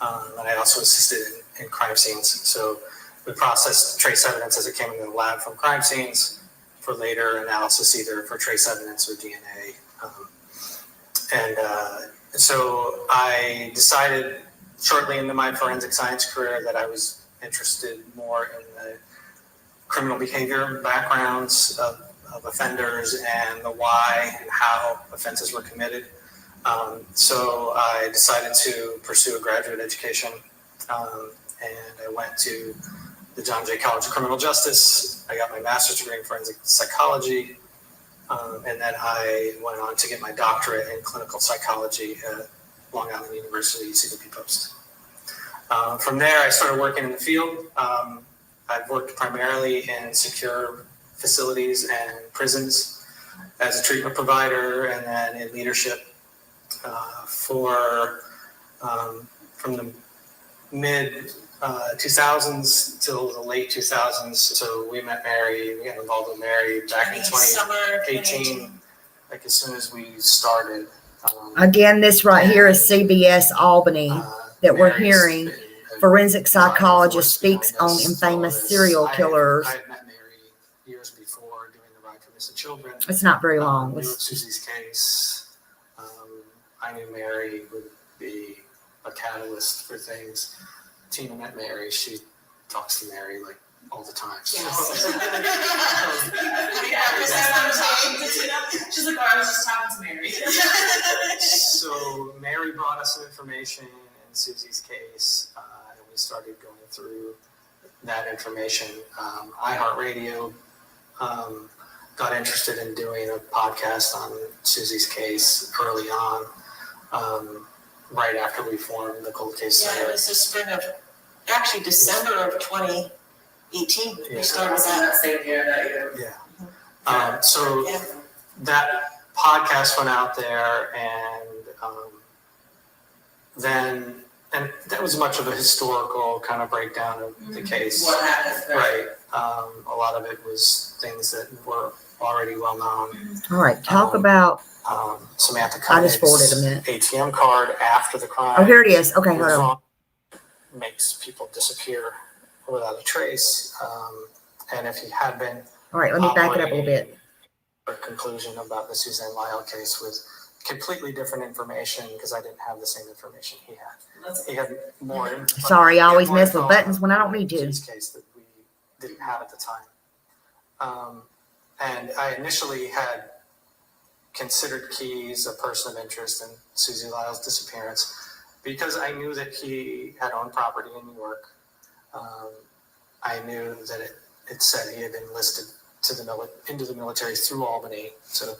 And I also assisted in crime scenes. So we processed trace evidence as it came into the lab from crime scenes for later analysis, either for trace evidence or DNA. So I decided shortly into my forensic science career that I was interested more in the criminal behavior backgrounds of offenders and the why and how offenses were committed. So I decided to pursue a graduate education, and I went to the John Jay College of Criminal Justice. I got my master's degree in forensic psychology, and then I went on to get my doctorate in clinical psychology at Long Island University, CWP Post. From there, I started working in the field. I've worked primarily in secure facilities and prisons as a treatment provider, and then in leadership from the mid 2000s till the late 2000s. So we met Mary, we got involved with Mary back in 2018, like as soon as we started. Again, this right here is CBS Albany that we're hearing. Forensic psychologist speaks on infamous serial killers. I had met Mary years before doing the Ride for Missing Children. It's not very long. We wrote Susie's case. I knew Mary would be a catalyst for things. Tina met Mary. She talks to Mary like all the time. So. Yes. She's like, oh, I was just talking to Mary. So Mary brought us some information in Susie's case, and we started going through that information. iHeartRadio got interested in doing a podcast on Susie's case early on, right after we formed the Cold Case Center. Yeah, it was the spring of, actually December of 2018. Yeah. We started that. Same year that year. Yeah. So Yeah. that podcast went out there, and then and that was much of a historical kind of breakdown of the case. What happened? Right. A lot of it was things that were already well known. All right, talk Um, about, Samantha I just forwarded a Koenig's minute. ATM card after the crime. Oh, here it is. Okay, hold was on. wrong. Makes people disappear without a trace. And if he had been All right, let me back it up a little bit. a conclusion about the Suzanne Lyle case with completely different information because I didn't have the same information he had. He had more. Sorry, I always more mess with info buttons when I don't need to. in his case that we didn't have at the time. And I initially had considered Keyes a person of interest in Susie Lyle's disappearance because I knew that he had owned property in New York. I knew that it said he had been enlisted into the military through Albany, so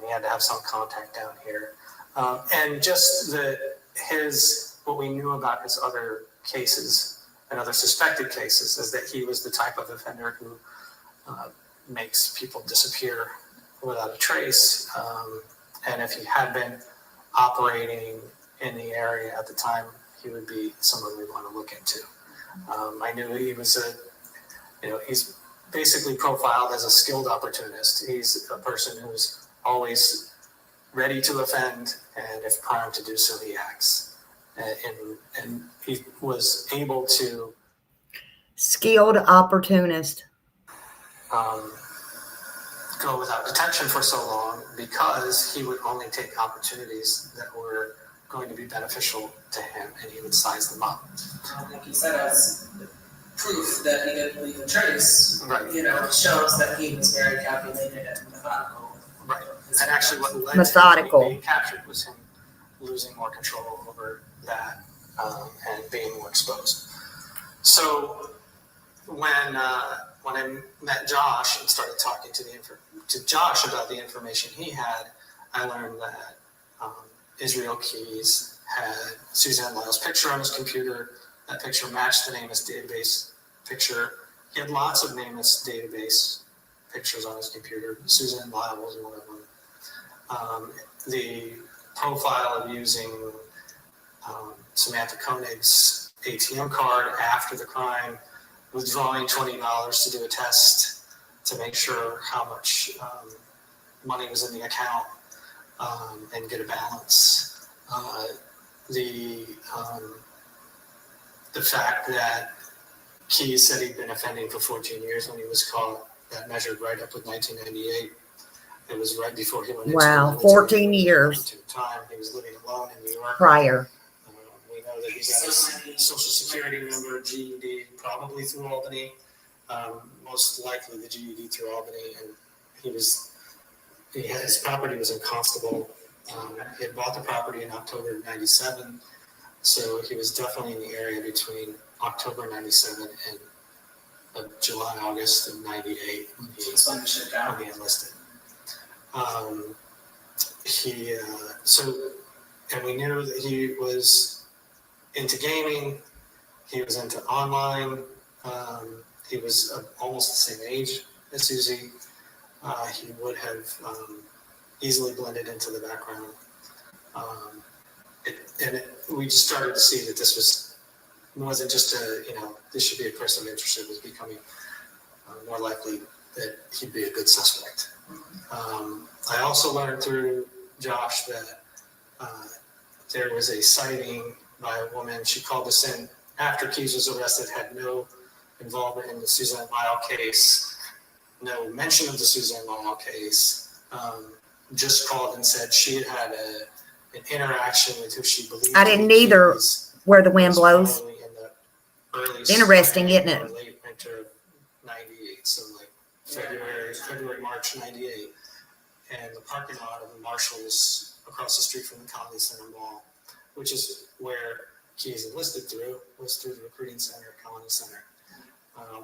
he had to have some contact down here. And just what we knew about his other cases and other suspected cases is that he was the type of offender who makes people disappear without a trace. And if he had been operating in the area at the time, he would be someone we want to look into. I knew he was he's basically profiled as a skilled opportunist. He's a person who's always ready to offend, and if primed to do so, he acts. And he was able to Skilled opportunist. go without detention for so long because he would only take opportunities that were going to be beneficial to him, and he would size them up. Like you said, as proof that he didn't leave a trace, Right. Shows that he was very calculated and methodical. Right. And actually what led Methodical. to him being captured was him losing more control over that and being more exposed. So when I met Josh and started talking to Josh about the information he had, I learned that Israel Keyes had Suzanne Lyle's picture on his computer. That picture matched the NamUs database picture. He had lots of NamUs database pictures on his computer. Suzanne Lyle was one of them. The profile of using Samantha Koenig's ATM card after the crime, withdrawing $20 to do a test to make sure how much money was in the account and get a balance. The fact that Keyes said he'd been offending for 14 years when he was caught, that measured right up with 1998. It was right before he went into Wow, the military. 14 years Time. He was living alone in New York. prior. We know that he got his Social Security number, GED, probably through Albany. Most likely the GED through Albany, and his property was in Constable. He had bought the property in October of '97, so he was definitely in the area between October '97 and July, August of '98 when he enlisted. And we knew that he was into gaming. He was into online. He was almost the same age as Susie. He would have easily blended into the background. We just started to see that this wasn't just this should be a person of interest. It was becoming more likely that he'd be a good suspect. I also learned through Josh that there was a sighting by a woman. She called us in after Keyes was arrested, had no involvement in the Suzanne Lyle case, no mention of the Suzanne Lyle case, just called and said she had had an interaction with who she believed. I didn't either where the wind blows. In the early Interesting, spring isn't it? or late winter of '98, so like February, March '98. And the parking lot of the Marshalls across the street from the Conley Center Mall, which is where Keyes enlisted was through the recruiting center at Conley Center,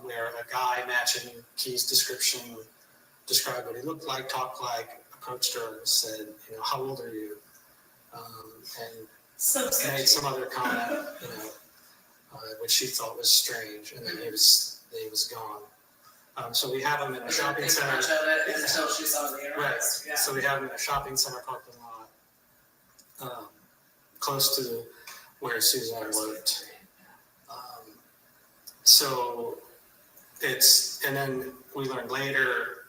where a guy matching Keyes' description described what he looked like, talked like, approached her and said, how old are you? And made some other comment, which she thought was strange, and then he was gone. So we have him in a shopping center. Until she saw the Right. Yeah. So we have him in a shopping center parking lot, close to where Suzanne worked. So and then we learned later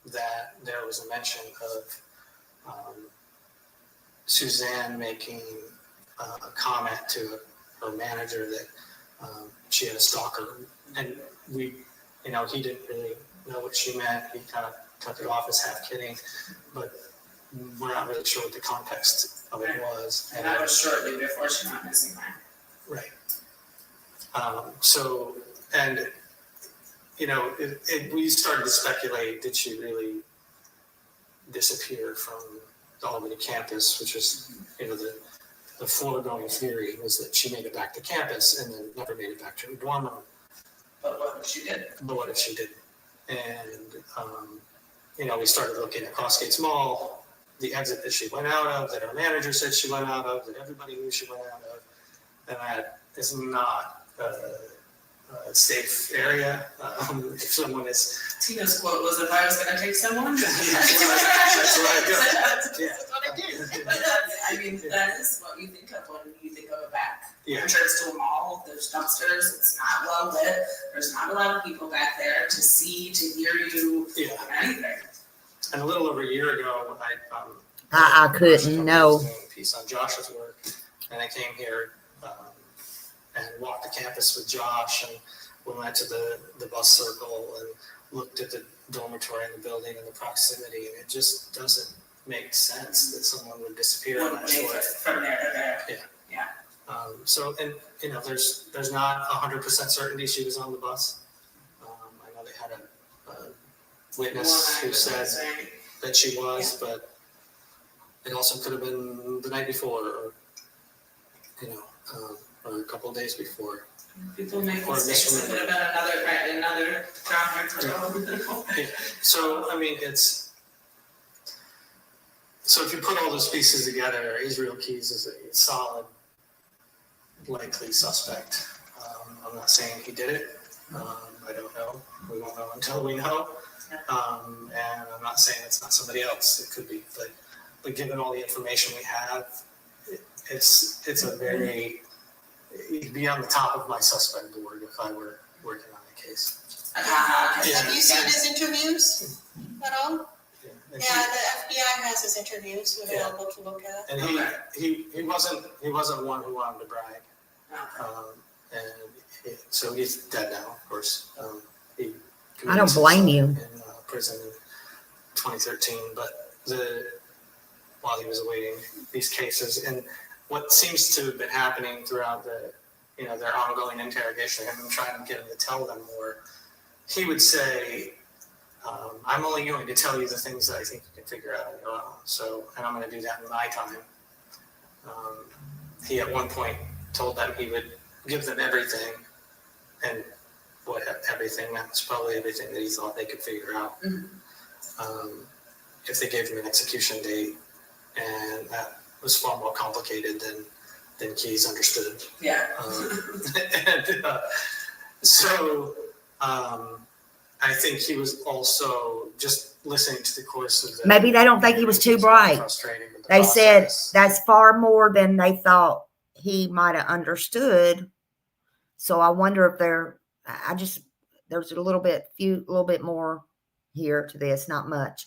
that there was a mention of Suzanne making a comment to her manager that she had a stalker, and he didn't really know what she meant. He kind of took it off as half kidding, but we're not really sure what the context of it was. And that was shortly before she went missing. Right. We started to speculate, did she really disappear from the Albany campus, which is, the foregoing theory was that she made it back to campus and then never made it back to her dorm room. But what if she did? And, we started looking at Crossgates Mall, the exit that she went out of, that her manager said she went out of, that everybody knew she went out of, and that is not a safe area. If someone is... Tina's quote was, if I was going to take someone, That's what I do. That's what I do. I mean, that is what you think of when you think of a back Yeah. entrance to a mall. There's dumpsters. It's not well lit. There's not a lot of people back there to see, to hear you, anything. And a little over a year ago, I couldn't know. doing a piece on Josh's work, and I came here and walked the campus with Josh, and we went to the bus circle and looked at the dormitory in the building and the proximity, and it just doesn't make sense that someone would disappear on that short. From there to there. Yeah. There's not 100% certainty she was on the bus. I know they had a witness who said that she was, but it also could have been the night before, or or a couple of days before. People make mistakes. It could have been another groundwork for people. So so if you put all those pieces together, Israel Keys is a solid, likely suspect. I'm not saying he did it. I don't know. We won't know until we know. And I'm not saying it's not somebody else. It could be, but given all the information we have, it's a very... He'd be on the top of my suspect board if I were working on a case. Have you seen his interviews at all? Yeah. Yeah, the FBI has his interviews available to look at. And he wasn't one who wanted to brag. So he's dead now, of course. He I don't blame you. In prison in 2013, but while he was awaiting these cases, and what seems to have been happening throughout their ongoing interrogation, and trying to get him to tell them more, he would say, I'm only going to tell you the things that I think you can figure out on your own. So, and I'm going to do that in my time. He at one point told them he would give them everything, and what everything, that was probably everything that he thought they could figure out. If they gave him an execution date, and that was far more complicated than Keys understood. Yeah. I think he was also just listening to the course of the... Maybe they don't think he was too bright. Frustrating with the They said process. that's far more than they thought he might have understood. So I wonder if there's a little bit more here to this, not much,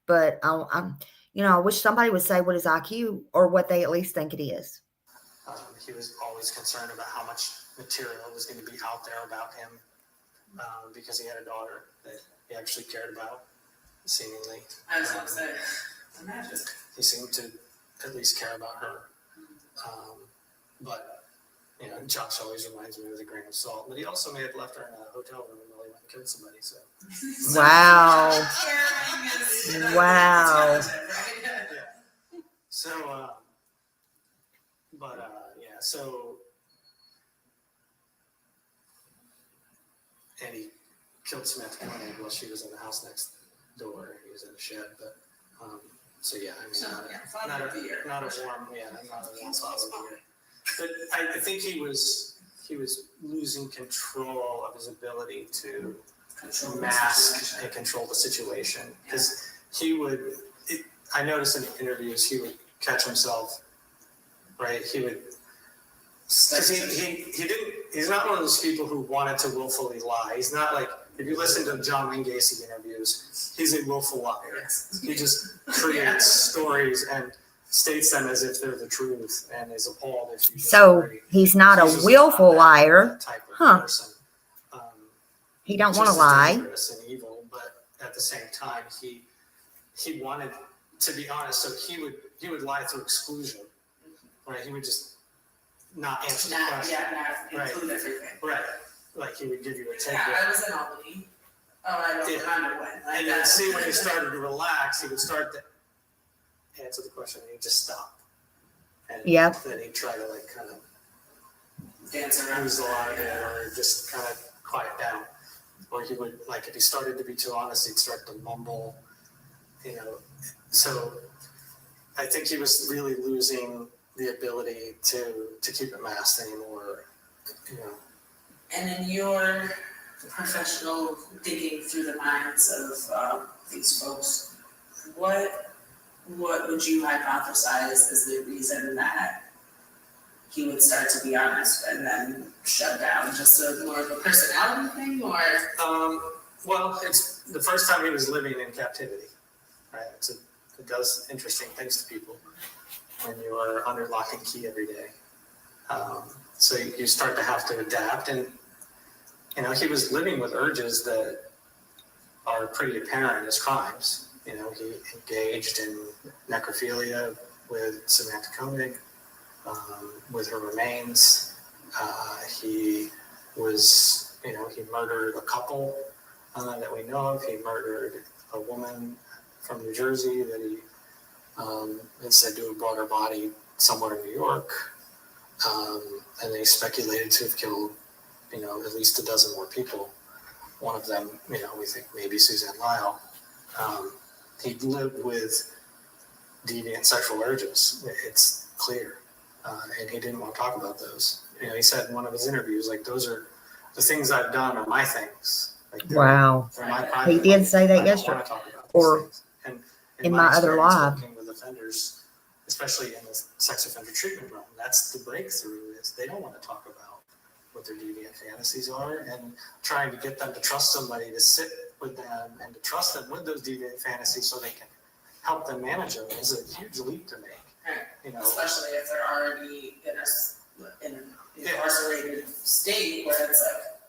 but I wish somebody would say what his IQ or what they at least think it is. He was always concerned about how much material was going to be out there about him, because he had a daughter that he actually cared about, seemingly. I was going to say, imagine. He seemed to at least care about her. But Josh always reminds me with a grain of salt. But he also may have left her in a hotel room while he went and killed somebody. So. Wow. Wow. So, and he killed Samantha Koenig while she was in the house next door. He was in a shed, but, not a warm solid year. But I think he was losing control of his ability to mask and control the situation, because I noticed in the interviews he would catch himself, right? He would Because he's not one of those people who wanted to willfully lie. He's not like, if you listen to John Wayne Gacy interviews, he's a willful liar. Yes. He just creates stories and states them as if they're the truth and is appalled if you So disagree. he's not He's a just willful not liar. that type of Huh. person. He don't want to Just as lie. dangerous and evil, but at the same time, he wanted to be honest. So he would lie through exclusion, right? He would just not answer the question. Not include everything. Right. Like he would give you a tidbit. Yeah, I was in Albany. Oh, I don't remember when. And then see when he started to relax, he would start to answer the question and he'd just stop. And Yep. then he'd try to like kind of Dance around. lose the line or just kind of quiet down. Or he would, like, if he started to be too honest, he'd start to mumble, you know. So I think he was really losing the ability to keep it masked anymore, you know. And in your professional digging through the minds of these folks, what would you hypothesize is the reason that he would start to be honest and then shut down? Just more of a personality thing, or? Well, it's the first time he was living in captivity, right? It does interesting things to people when you are under lock and key every day. So you start to have to adapt, and you know, he was living with urges that are pretty apparent as crimes. You know, he engaged in necrophilia with Samantha Koenig, with her remains. He was, you know, he murdered a couple that we know of. He murdered a woman from New Jersey that he is said to have brought her body somewhere in New York. And they speculated to have killed, you know, at least a dozen more people. One of them, you know, we think maybe Suzanne Lyle. He lived with deviant sexual urges. It's clear. And he didn't want to talk about those. You know, he said in one of his interviews, like, those are the things I've done are my things. Like, Wow. they're my private He did life. say that I don't yesterday. want to talk about these Or things. And in my other experience live. working with offenders, especially in the sex offender treatment realm, that's the breakthrough, is they don't want to talk about what their deviant fantasies are, and trying to get them to trust somebody to sit with them and to trust them with those deviant fantasies so they can help them manage them is a huge leap to make. Right. You know, Especially if they're already in an incarcerated state where it's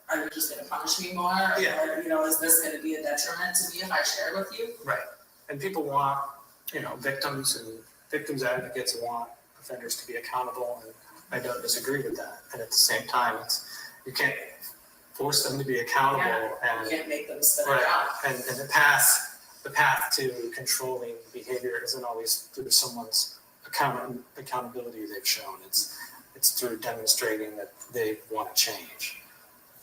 like, are you just gonna punish me more? Yeah. Or, you know, is this gonna be a detriment to me if I share with you? right. And people want, you know, victims advocates want offenders to be accountable, and I don't disagree with that. And at the same time, you can't force them to be accountable. Yeah. And You can't make them spit it right. out. And the path to controlling behavior isn't always through someone's accountability they've shown. It's through demonstrating that they want to change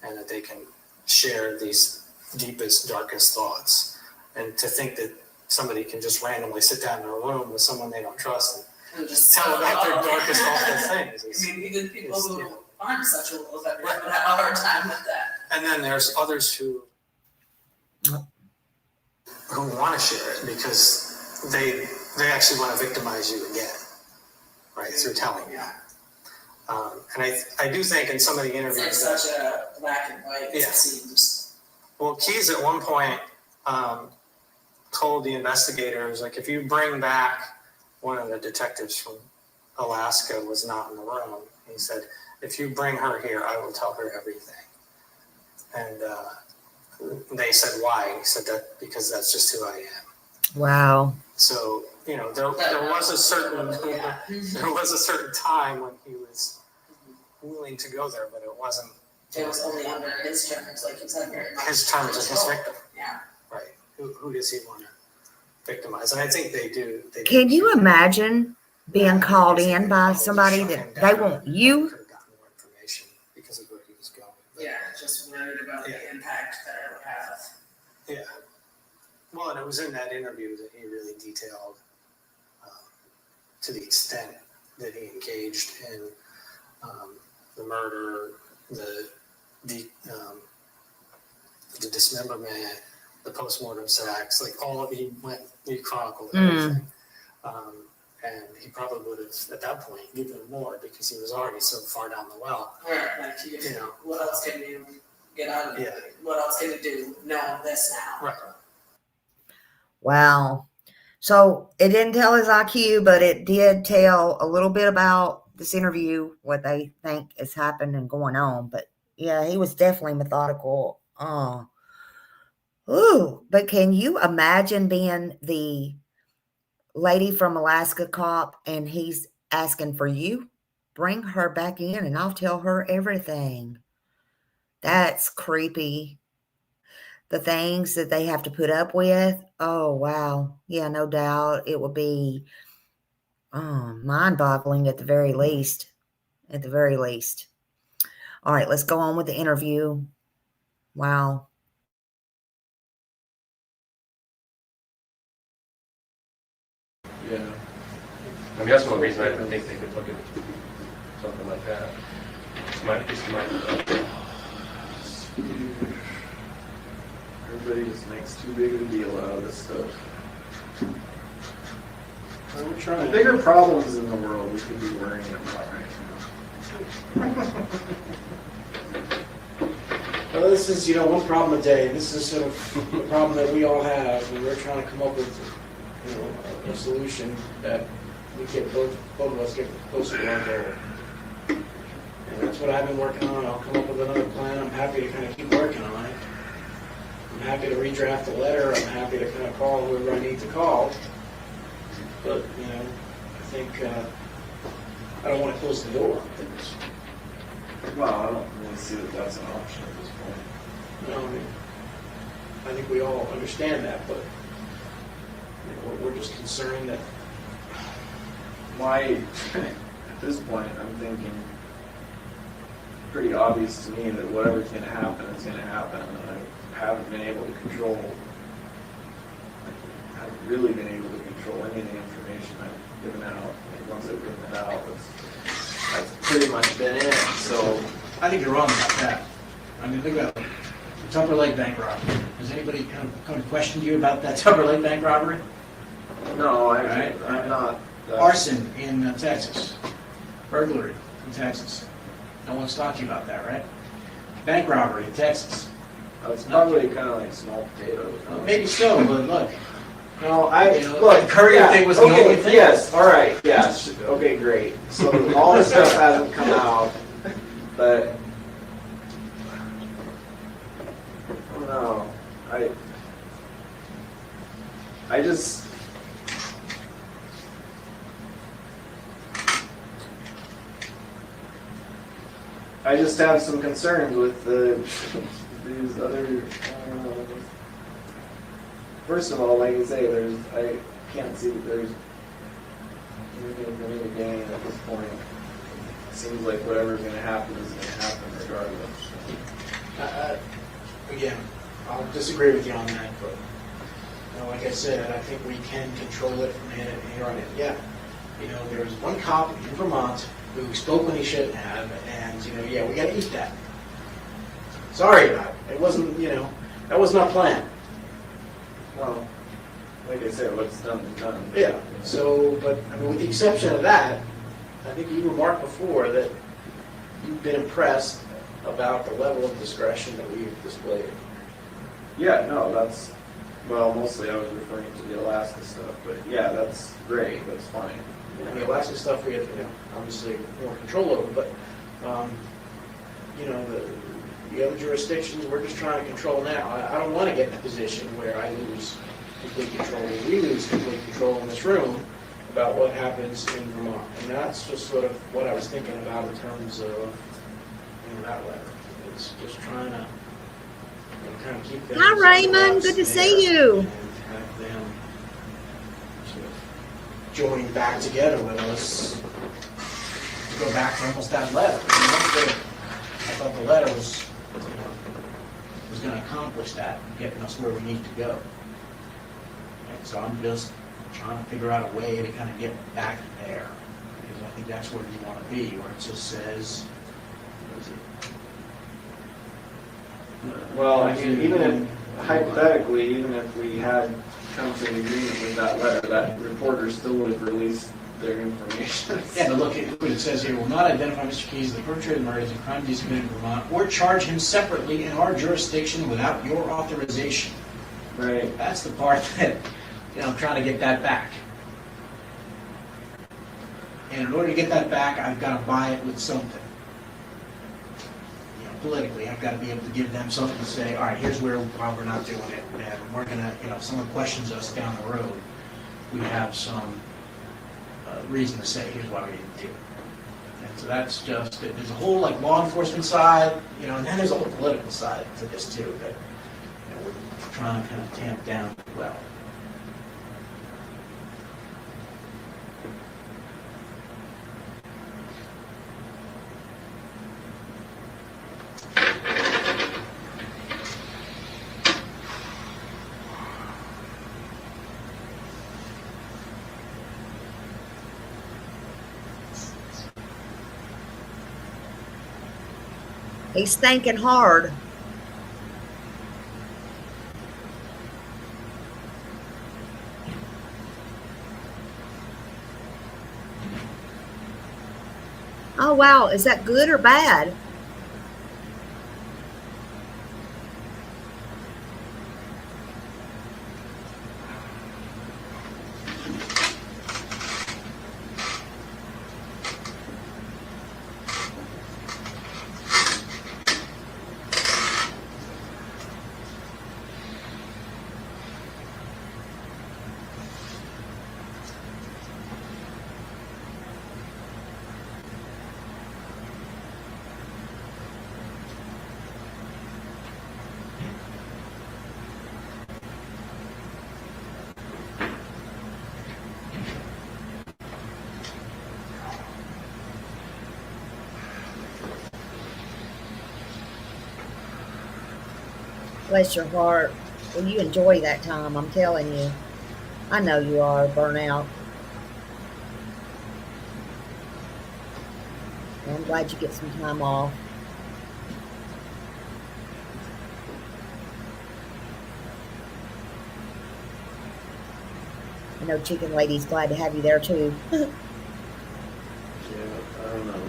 and that they can share these deepest, darkest thoughts. And to think that somebody can just randomly sit down in a room with someone they don't trust And just and tell about their darkest, awful things. I mean, even people It's, who you know. aren't sexual offenders would have a hard time with that. And then there's others who want to share it because they actually want to victimize you again, right, through telling you. And I do think in some of the interviews It's like such a black and white, Yeah. it seems. well, Keyes at one point told the investigators, like, if you bring back one of the detectives from Alaska was not in the room, he said, if you bring her here, I will tell her everything. And they said, why? He said, that because that's just who I am. Wow. So, you know, there was a certain Yeah. there was a certain time when he was willing to go there, but it wasn't It was only under his terms, like you said, very much. his terms as his victim. Yeah. Right. Who does he want to victimize? And I think they do. Can you imagine being called in by somebody that they want you? Could have gotten more information because of where he was going. But, Yeah, just worried about the impact that it would have. yeah. Well, and it was in that interview that he really detailed to the extent that he engaged in the murder, the dismemberment, the postmortem sex, like all of he chronicled everything. And he probably would have, at that point, given him more because he was already so far down the well. Right, like You know. what else can you get out of it? Yeah. What else can you do knowing this now? Right. Wow. So it didn't tell his IQ, but it did tell a little bit about this interview, what they think has happened and going on. But yeah, he was definitely methodical. Ooh, but can you imagine being the lady from Alaska cop and he's asking for you? Bring her back in and I'll tell her everything. That's creepy. The things that they have to put up with. Oh, wow. Yeah, no doubt it would be mind-boggling at the very least. At the very least. All right, let's go on with the interview. Wow. Yeah. I mean, that's one reason I think they could look at something like that. Everybody just makes too big of a deal out of this stuff. We're trying. The bigger problems in the world we could be worrying about right now. Well, this is, one problem a day. This is sort of a problem that we all have, and we're trying to come up with, a solution that we get both of us get closer to our goal. And that's what I've been working on. I'll come up with another plan. I'm happy to kind of keep working on it. I'm happy to redraft the letter. I'm happy to kind of call whoever I need to call. But, I think I don't want to close the door on things. Well, I don't really see that that's an option at this point. No, I think we all understand that, but we're just concerned that. At this point, I'm thinking pretty obvious to me that whatever's going to happen is going to happen, and I haven't been able to control. I haven't really been able to control any of the information I've given out. Like, once I've given it out, that's pretty much been it. So I think you're wrong about that. I mean, think about it. The Tupper Lake bank robbery. Has anybody come to question you about that Tupper Lake bank robbery? no, Right. I'm not. Arson in Texas. Burglary in Texas. No one's talked to you about that, right? Bank robbery in Texas. It's probably kind of like small potatoes. Maybe so, but look. No, Look, the courier thing was the only thing. Yes, all right, yes. Okay, great. So all this stuff hasn't come out, but I don't know. I just have some concerns with these other. First of all, like I say, I can't see that there's anything for me to gain at this point. It seems like whatever's going to happen is going to happen regardless. Again, I'll disagree with you on that, but like I said, I think we can control it from here on in. Yeah, there was one cop in Vermont who spoke when he shouldn't have, and yeah, we got to eat that. Sorry about it. It wasn't, that was not planned. Well, like I said, what's done is done. Yeah. So, but I mean, with the exception of that, I think you remarked before that you've been impressed about the level of discretion that we've displayed. Yeah, no, mostly I was referring to the Alaska stuff, but yeah, that's great, that's fine. And the Alaska stuff we have, obviously more control over, but, the other jurisdictions, we're just trying to control now. I don't want to get in a position where I lose complete control, or we lose complete control in this room about what happens in Vermont. And that's just sort of what I was thinking about in terms of, that letter. It's just trying to kind of keep them. Hi, Raymond. Good to see you. And have them sort of join back together with us to go back to almost that letter. I thought the letter was going to accomplish that, getting us where we need to go. And so I'm just trying to figure out a way to kind of get back there, because I think that's where you want to be, where it just says, Well, I mean, hypothetically, even if we had come to an agreement with that letter, that reporter still would have released their information. Yeah, but look at what it says here, will not identify Mr. Keys as the perpetrator of the murder as a crime he's committed in Vermont, or charge him separately in our jurisdiction without your authorization. Right. That's the part that, I'm trying to get that back. And in order to get that back, I've got to buy it with something. Politically, I've got to be able to give them something to say, all right, here's why we're not doing it. And we're going to, if someone questions us down the road, we have some reason to say, here's why we didn't do it. And so that's just it. There's a whole law enforcement side, and then there's a whole political side to this too that we're trying to kind of tamp down as well. He's thinking hard. Oh, wow. Is that good or bad? Bless your heart. Well, you enjoy that time, I'm telling you. I know you are burnout. And I'm glad you get some time off. I know Chicken Lady's glad to have you there too. Yeah, I don't know.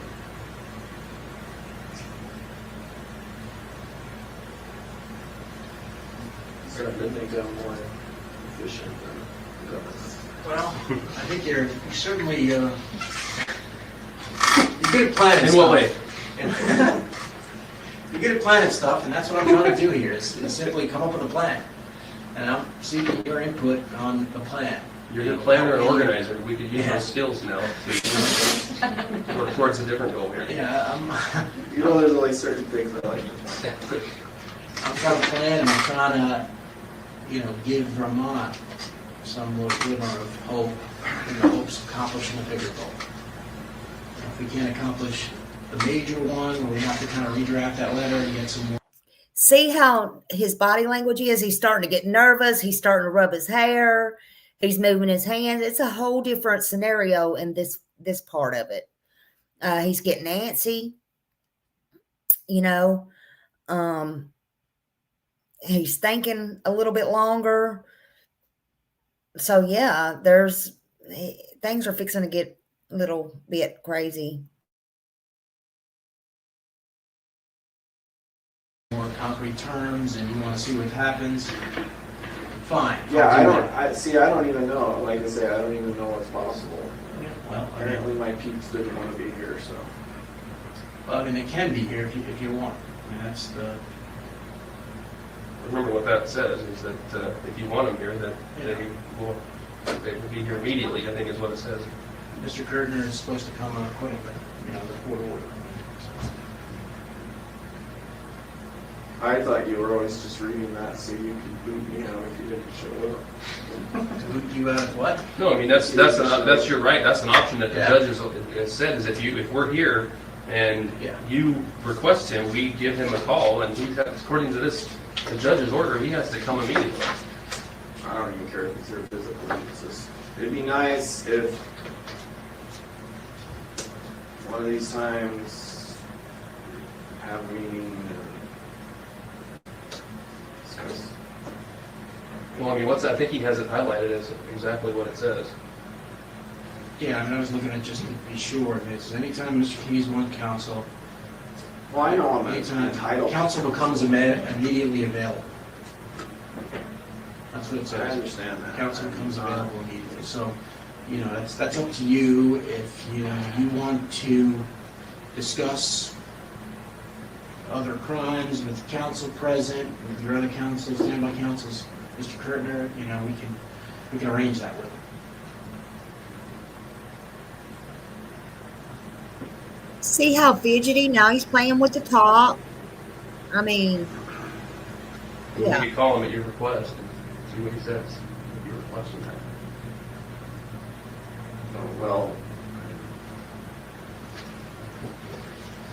Certainly make them more efficient than government. Well, I think you're certainly you're good at planning In stuff. what way? You're good at planning stuff, and that's what I'm trying to do here, is simply come up with a plan. And I'm seeking your input on the plan. You're the planner and organizer. We could use those skills now to work towards a different goal here. Yeah, There's only certain things I like to plan. I'm trying to plan, and I'm trying to, give Vermont some little glimmer of hope in the hopes of accomplishing a bigger goal. If we can't accomplish the major one, where we have to kind of redraft that letter and get some more. See how his body language is? He's starting to get nervous. He's starting to rub his hair. He's moving his hands. It's a whole different scenario in this part of it. He's getting antsy. He's thinking a little bit longer. So yeah, things are fixing to get a little bit crazy. More concrete terms, and you want to see what happens. Fine. Yeah, I'll I do don't. that. I don't even know. Like I say, I don't even know what's possible. Yeah, well, Apparently, my peeps didn't want to be here, so. it can be here if you want. That's the. Remember what that says is that if you want them here, that they will be here immediately, I think is what it says. Mr. Gertner is supposed to come according to, the court order. I thought you were always just reading that so you could boot me out if you didn't show up. To boot you out of what? No, I mean that's your right. That's an option that the judges have said is if we're here and you request him, we give him a call, and according to the judge's order, he has to come immediately. I don't even care if it's here physically. It'd be nice if one of these times have a meeting and discuss. Well, I mean, I think he has it highlighted as exactly what it says. Yeah, I mean, I was looking at just to be sure, it's anytime Mr. Keyes on council, Well, I know I'm anytime entitled. council becomes immediately available. That's what it I says. understand that. Council becomes available immediately. So, you know, that's up to you. If you want to discuss other crimes with the council present, with your other councils, standby councils, Mr. Kurtner, you know, we can arrange that with him. See how fidgety? Now he's playing with the top. I mean, You yeah. could call him at your request and see what he says. If you're requesting that. Oh, well,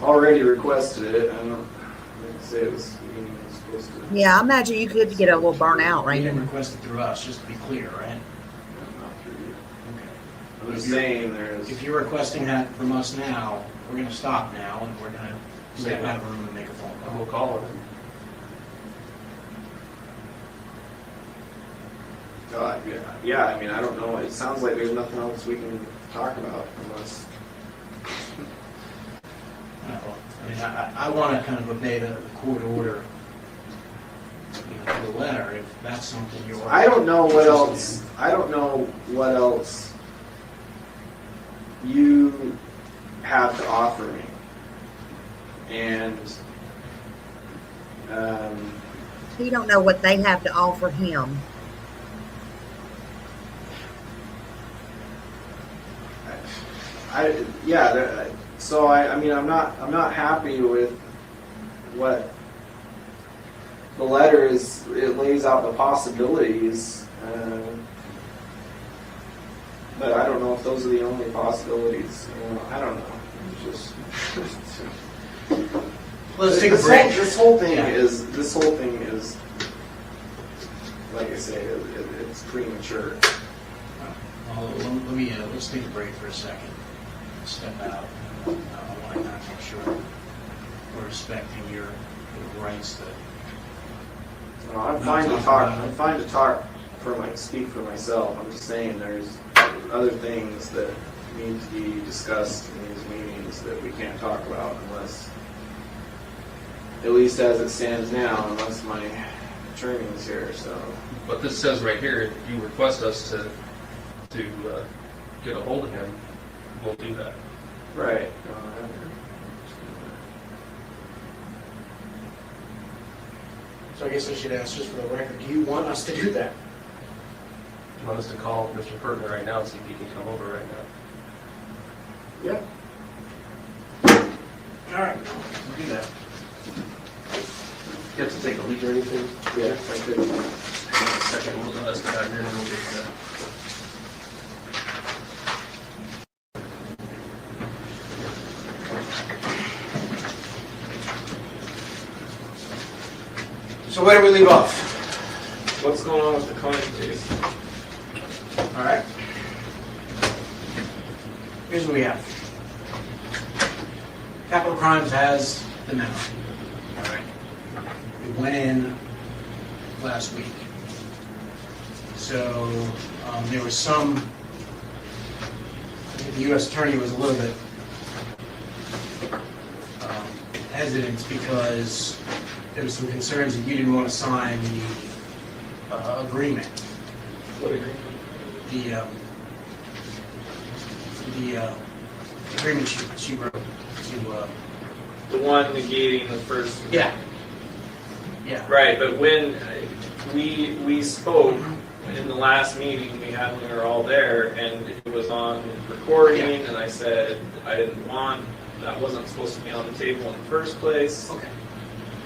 already requested it. I don't, like I say, it was, you know, it was supposed to. Yeah, I imagine you could get a little burnout, You right? didn't request it through us, just to be clear, right? Not through you. Okay. I'm just saying there's. If you're requesting that from us now, we're gonna stop now, and we're gonna step out of the room and make a phone And call. we'll call him. God, yeah, I mean, I don't know. It sounds like there's nothing else we can talk about unless. I mean, I want to kind of obey the court order, you know, to the letter, if that's something you're. I don't know what else. I don't know what else you have to offer me, and He don't know what they have to offer him. So I mean, I'm not happy with what the letter is. It lays out the possibilities, but I don't know if those are the only possibilities. I don't know. It's just. Let's take a break. This whole thing Yeah. is, like I say, it's premature. Well, let me, let's take a break for a second. Step out. I want to kind of make sure we're respecting your rights that. I'm fine to talk. I'm fine to talk speak for myself. I'm just saying there's other things that need to be discussed in these meetings that we can't talk about unless, at least as it stands now, unless my attorney is here. So. But this says right here, if you request us to get a hold of him, we'll do that. Right. So I guess I should ask just for the record, do you want us to do that? You want us to call Mr. Kurtner right now and see if he can come over right now? Yeah. All right, we'll do that. You have to take a leak or anything? Yeah, I could. Second, we'll let us get out here and we'll get that. So where do we leave off? What's going on with the coin case? All right. Here's what we have. Capital Crimes has the memo. All right. It went in last week. So there was some, I think the U.S. Attorney was a little bit hesitant because there was some concerns that you didn't want to sign the agreement. What agreement? The agreement she wrote to. The one negating the first. Yeah. Yeah. Right, but when we spoke in the last meeting we had when we were all there, and it was on recording, and I said I didn't want, that wasn't supposed to be on the table in the first place. Okay.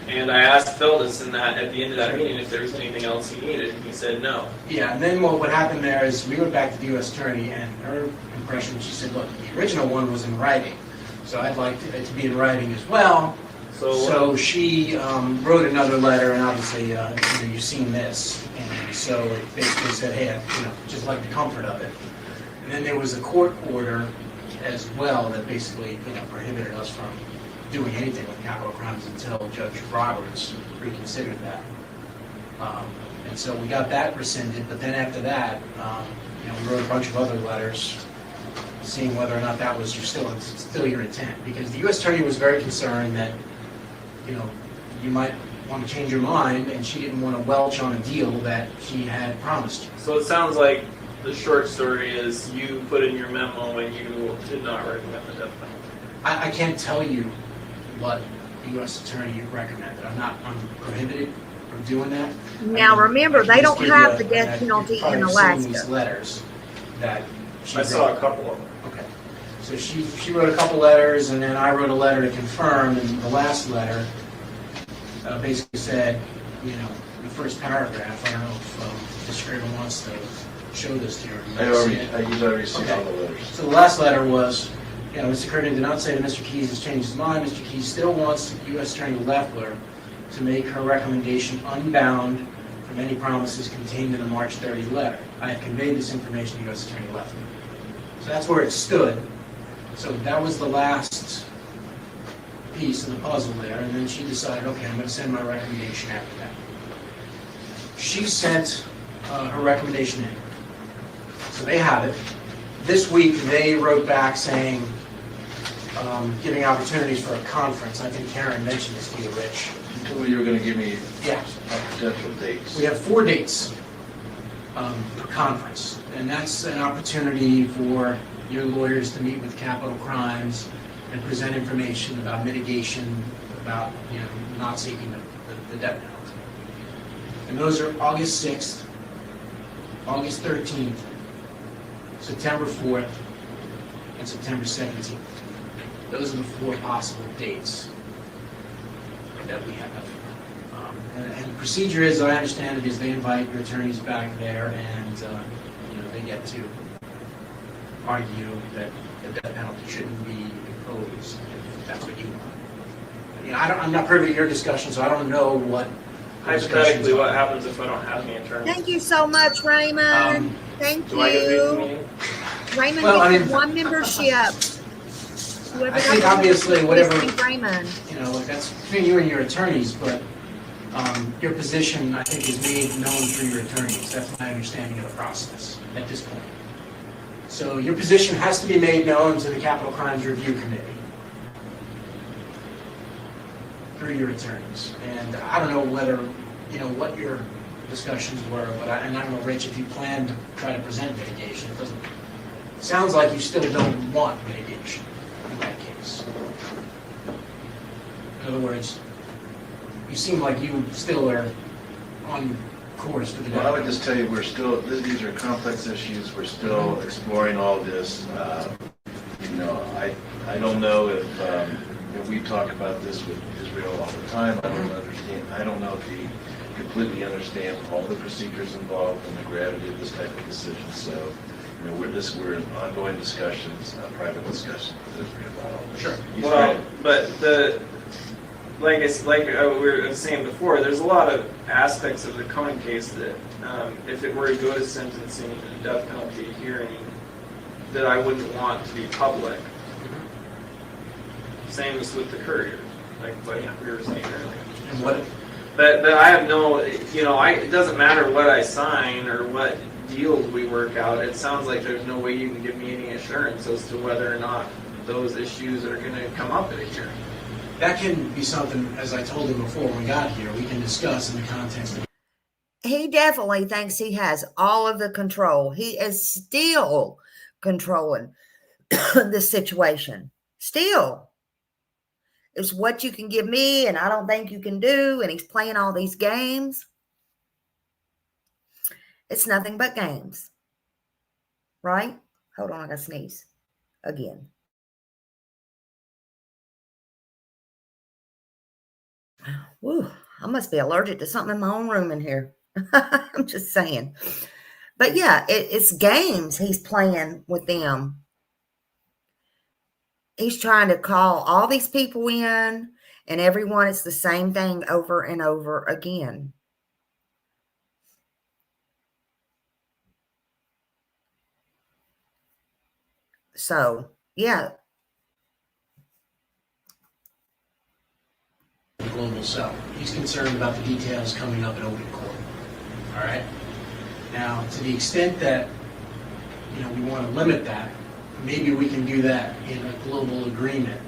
And I asked Feldes in that at the end of that meeting if there was anything else he needed, and he said no. Yeah, and then what happened there is we went back to the U.S. Attorney, and her impression, she said, look, the original one was in writing, so I'd like it to be in writing as well. So she wrote another letter, and obviously, you've seen this, and so it basically said, hey, just like the comfort of it. And then there was a court order as well that basically, prohibited us from doing anything with capital crimes until Judge Roberts reconsidered that. And so we got that rescinded, but then after that, we wrote a bunch of other letters seeing whether or not that was still your intent. Because the U.S. Attorney was very concerned that, you might want to change your mind, and she didn't want to welch on a deal that she had promised you. So it sounds like the short story is you put in your memo and you did not recommend the death penalty. I can't tell you what the U.S. Attorney recommended. I'm prohibited from doing that. Now, remember, they don't have the death penalty in These Alaska. letters that she I saw wrote. a couple of them. Okay. So she wrote a couple letters, and then I wrote a letter to confirm, and the last letter basically said, the first paragraph, I don't know if Mr. Craven wants to show this to you. You've already seen all the letters. So the last letter was, Mr. Craven did not say that Mr. Keys has changed his mind. Mr. Keys still wants U.S. Attorney Leffler to make her recommendation unbound from any promises contained in the March 30 letter. I have conveyed this information to U.S. Attorney Leffler. So that's where it stood. So that was the last piece of the puzzle there, and then she decided, okay, I'm going to send my recommendation after that. She sent her recommendation in. So they have it. This week they wrote back saying, giving opportunities for a conference. I think Karen mentioned this to you, Rich. You told me you were going to give me Yeah. potential dates. We have 4 dates per conference, and that's an opportunity for your lawyers to meet with capital crimes and present information about mitigation, about not seeking the death penalty. And those are August 6th, August 13th, September 4th, and September 17th. Those are the 4 possible dates that we have. And the procedure is, I understand it, is they invite your attorneys back there, and they get to argue that the death penalty shouldn't be imposed, if that's what you want. I'm not privy to your discussion, so I don't know what. Hypothetically, what happens if I don't have any attorney? Thank you so much, Raymond. Thank Do I get to be at the you. meeting? Raymond Well, gets one membership. Whoever I think got the obviously membership, whatever- please thank Raymond. That's between you and your attorneys, but your position, I think, is made known through your attorneys. That's my understanding of the process at this point. So your position has to be made known to the Capital Crimes Review Committee through your attorneys. And I don't know whether, what your discussions were, but I don't know, Rich, if you plan to try to present mitigation. It sounds like you still don't want mitigation in that case. In other words, you seem like you still are on course for the death Well, I would penalty. just tell you, these are complex issues. We're still exploring all this. I don't know if we talk about this with Israel all the time. I don't know if he completely understands all the procedures involved and the gravity of this type of decision. So, we're in ongoing discussions, private discussions with Israel about all this. Sure. He's Well, trying- but like we were saying before, there's a lot of aspects of the Cohen case that, if it were to go to sentencing and death penalty hearing, that I wouldn't want to be public. Same as with the Courier, like we were saying earlier. And what, But I have no, it doesn't matter what I sign or what deals we work out. It sounds like there's no way you can give me any assurance as to whether or not those issues are going to come up at a hearing. that can be something, as I told him before when we got here, we can discuss in the context of. He definitely thinks he has all of the control. He is still controlling the situation. Still. It's what you can give me, and I don't think you can do. And he's playing all these games. It's nothing but games. Right? Hold on, I gotta sneeze again. Woo, I must be allergic to something in my own room in here. I'm just saying. But yeah, it's games he's playing with them. He's trying to call all these people in, and everyone, it's the same thing over and over again. So, yeah. Global South. He's concerned about the details coming up in open court. All right? Now, to the extent that, we want to limit that, maybe we can do that in a global agreement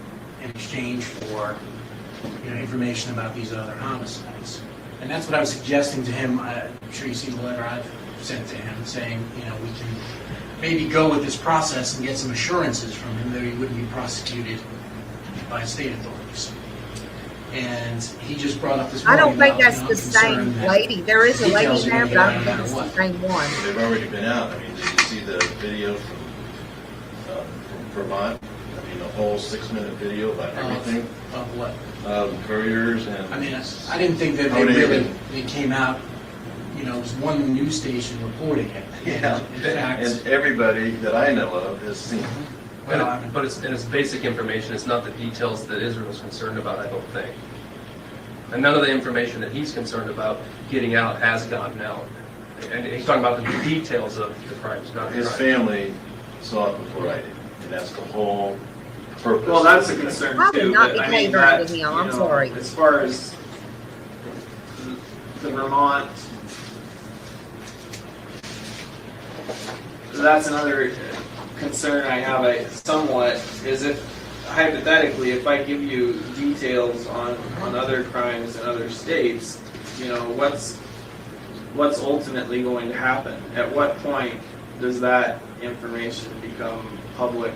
in exchange for, information about these other homicides. And that's what I was suggesting to him. I'm sure you see the letter I've sent to him saying, we can maybe go with this process and get some assurances from him that he wouldn't be prosecuted by state authorities. And he just brought up this I morning don't think about, that's I'm the concerned same that lady. There is a lady details in are there, gonna but I get don't out no think matter it's the what. same one. They've already been out. I mean, did you see the video from Vermont? I mean, a whole 6-minute video about everything, Of what? couriers and. I mean, I didn't think that they came out, it was one news station reporting it. Yeah, In fact, and everybody that I know of has seen it. But it's basic information. It's not the details that Israel's concerned about, I don't think. And none of the information that he's concerned about getting out has gotten out. And he's talking about the details of the crimes, not the His crimes. family saw it before I did, and that's the whole purpose. Well, that's a concern I would too, not but be I mean, catering that, to him. you I'm know, sorry. as far as the Vermont, that's another concern I have, somewhat, is if, hypothetically, if I give you details on other crimes in other states, what's ultimately going to happen? At what point does that information become public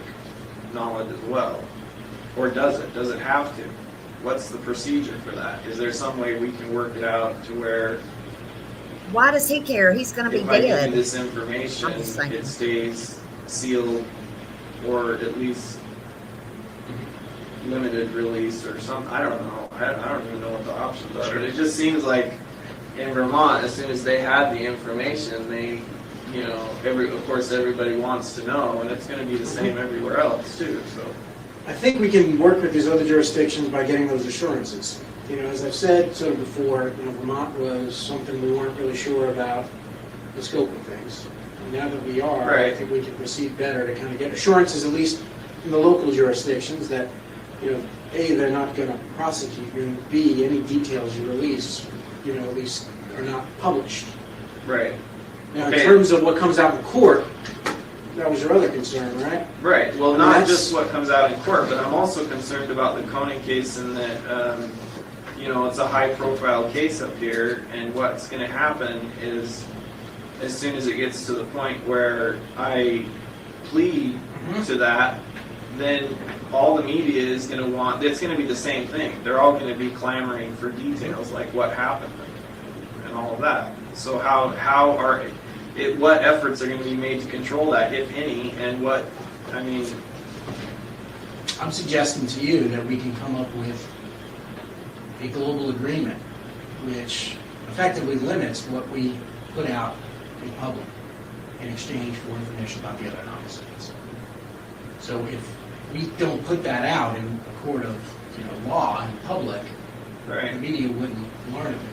knowledge as well? Or does it? Does it have to? What's the procedure for that? Is there some way we can work it out to where Why does he care? He's going to be if I give you dead. this information, I'm just saying. it stays sealed or at least limited release or something? I don't know. I don't even know what the options are. But it just seems like in Vermont, as soon as they had the information, they, of course everybody wants to know, and it's going to be the same everywhere else too. So I think we can work with these other jurisdictions by getting those assurances. As I've said sort of before, Vermont was something we weren't really sure about the scope of things. And now that we are, I Right. think we can proceed better to kind of get assurances, at least in the local jurisdictions, that, A, they're not going to prosecute you, and B, any details you release, at least are not published. right. Now, Okay. in terms of what comes out in court, that was your other concern, right? Right. Well, I mean, not that's- just what comes out in court, but I'm also concerned about the Koenig case and that, it's a high-profile case up here, and what's going to happen is, as soon as it gets to the point where I plead to that, then all the media is going to want, it's going to be the same thing. They're all going to be clamoring for details, like what happened and all of that. So what efforts are going to be made to control that, if any, and I'm suggesting to you that we can come up with a global agreement which effectively limits what we put out in public in exchange for information about the other homicides. So if we don't put that out in a court of law in public, the right. media wouldn't learn of it.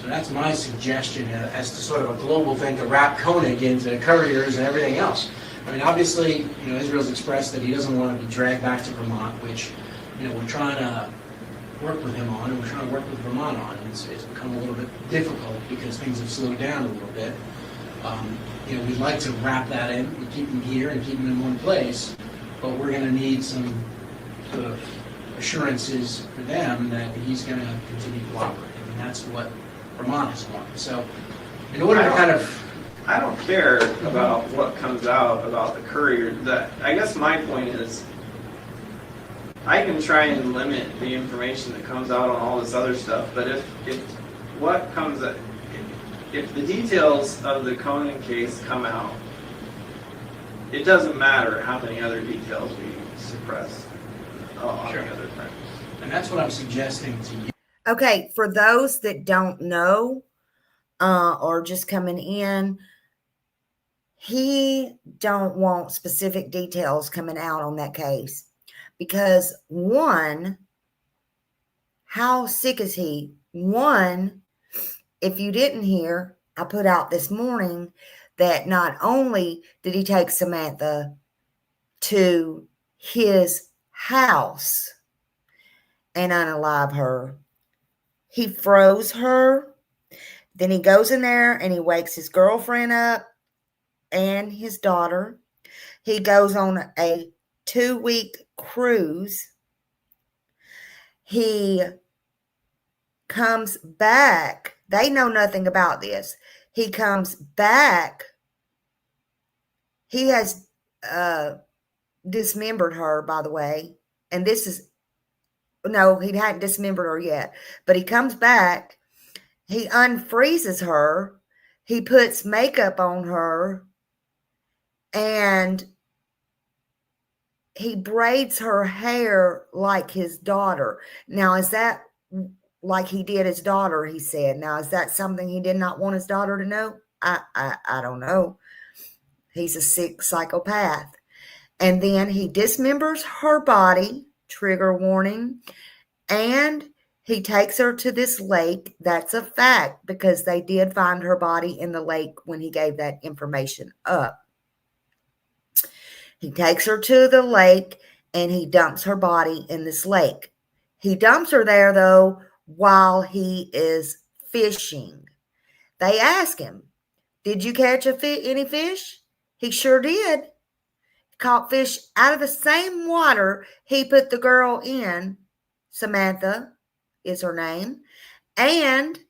So that's my suggestion as to sort of a global thing to wrap Koenig into couriers and everything else. I mean, obviously, Israel's expressed that he doesn't want to be dragged back to Vermont, which, we're trying to work with him on, and we're trying to work with Vermont on. It's become a little bit difficult because things have slowed down a little bit. We'd like to wrap that in and keep him here and keep him in one place, but we're going to need some sort of assurances for them that he's going to continue cooperating, and that's what Vermont is wanting. So, in order to kind of I don't care about what comes out about the courier. I guess my point is, I can try and limit the information that comes out on all this other stuff, but if the details of the Koenig case come out, it doesn't matter how many other details we suppress on the other crimes. And that's what I'm suggesting to you. Okay, for those that don't know or just coming in, he don't want specific details coming out on that case because one, how sick is he? One, if you didn't hear, I put out this morning that not only did he take Samantha to his house and unalive her, he froze her. Then he goes in there and he wakes his girlfriend up and his daughter. He goes on a 2-week cruise. He comes back. They know nothing about this. He comes back. He has dismembered her, by the way. And this is, no, he hadn't dismembered her yet. But he comes back. He unfreezes her. He puts makeup on her. And he braids her hair like his daughter. Now, is that like he did his daughter, he said. Now, is that something he did not want his daughter to know? I don't know. He's a sick psychopath. And then he dismembers her body, trigger warning, and he takes her to this lake. That's a fact because they did find her body in the lake when he gave that information up. He takes her to the lake and he dumps her body in this lake. He dumps her there, though, while he is fishing. They ask him, did you catch any fish? He sure did. Caught fish out of the same water he put the girl in. Samantha is her name. And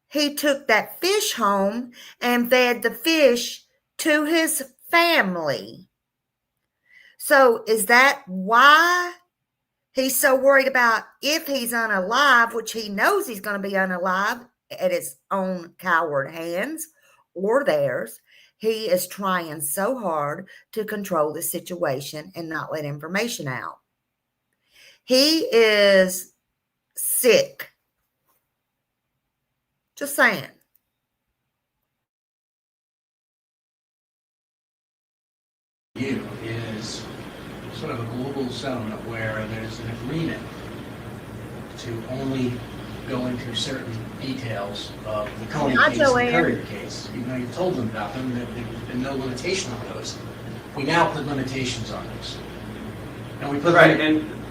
he took that fish home and fed the fish to his family. So is that why he's so worried about if he's unalive, which he knows he's going to be unalive at his own coward hands or theirs? He is trying so hard to control the situation and not let information out. He is sick. Just saying. You is sort of a global settlement where there's an agreement to only go into certain details of the Coney case and the Courier case. Even though you've told them about them, there's been no limitation on those. We now put limitations on those. And we put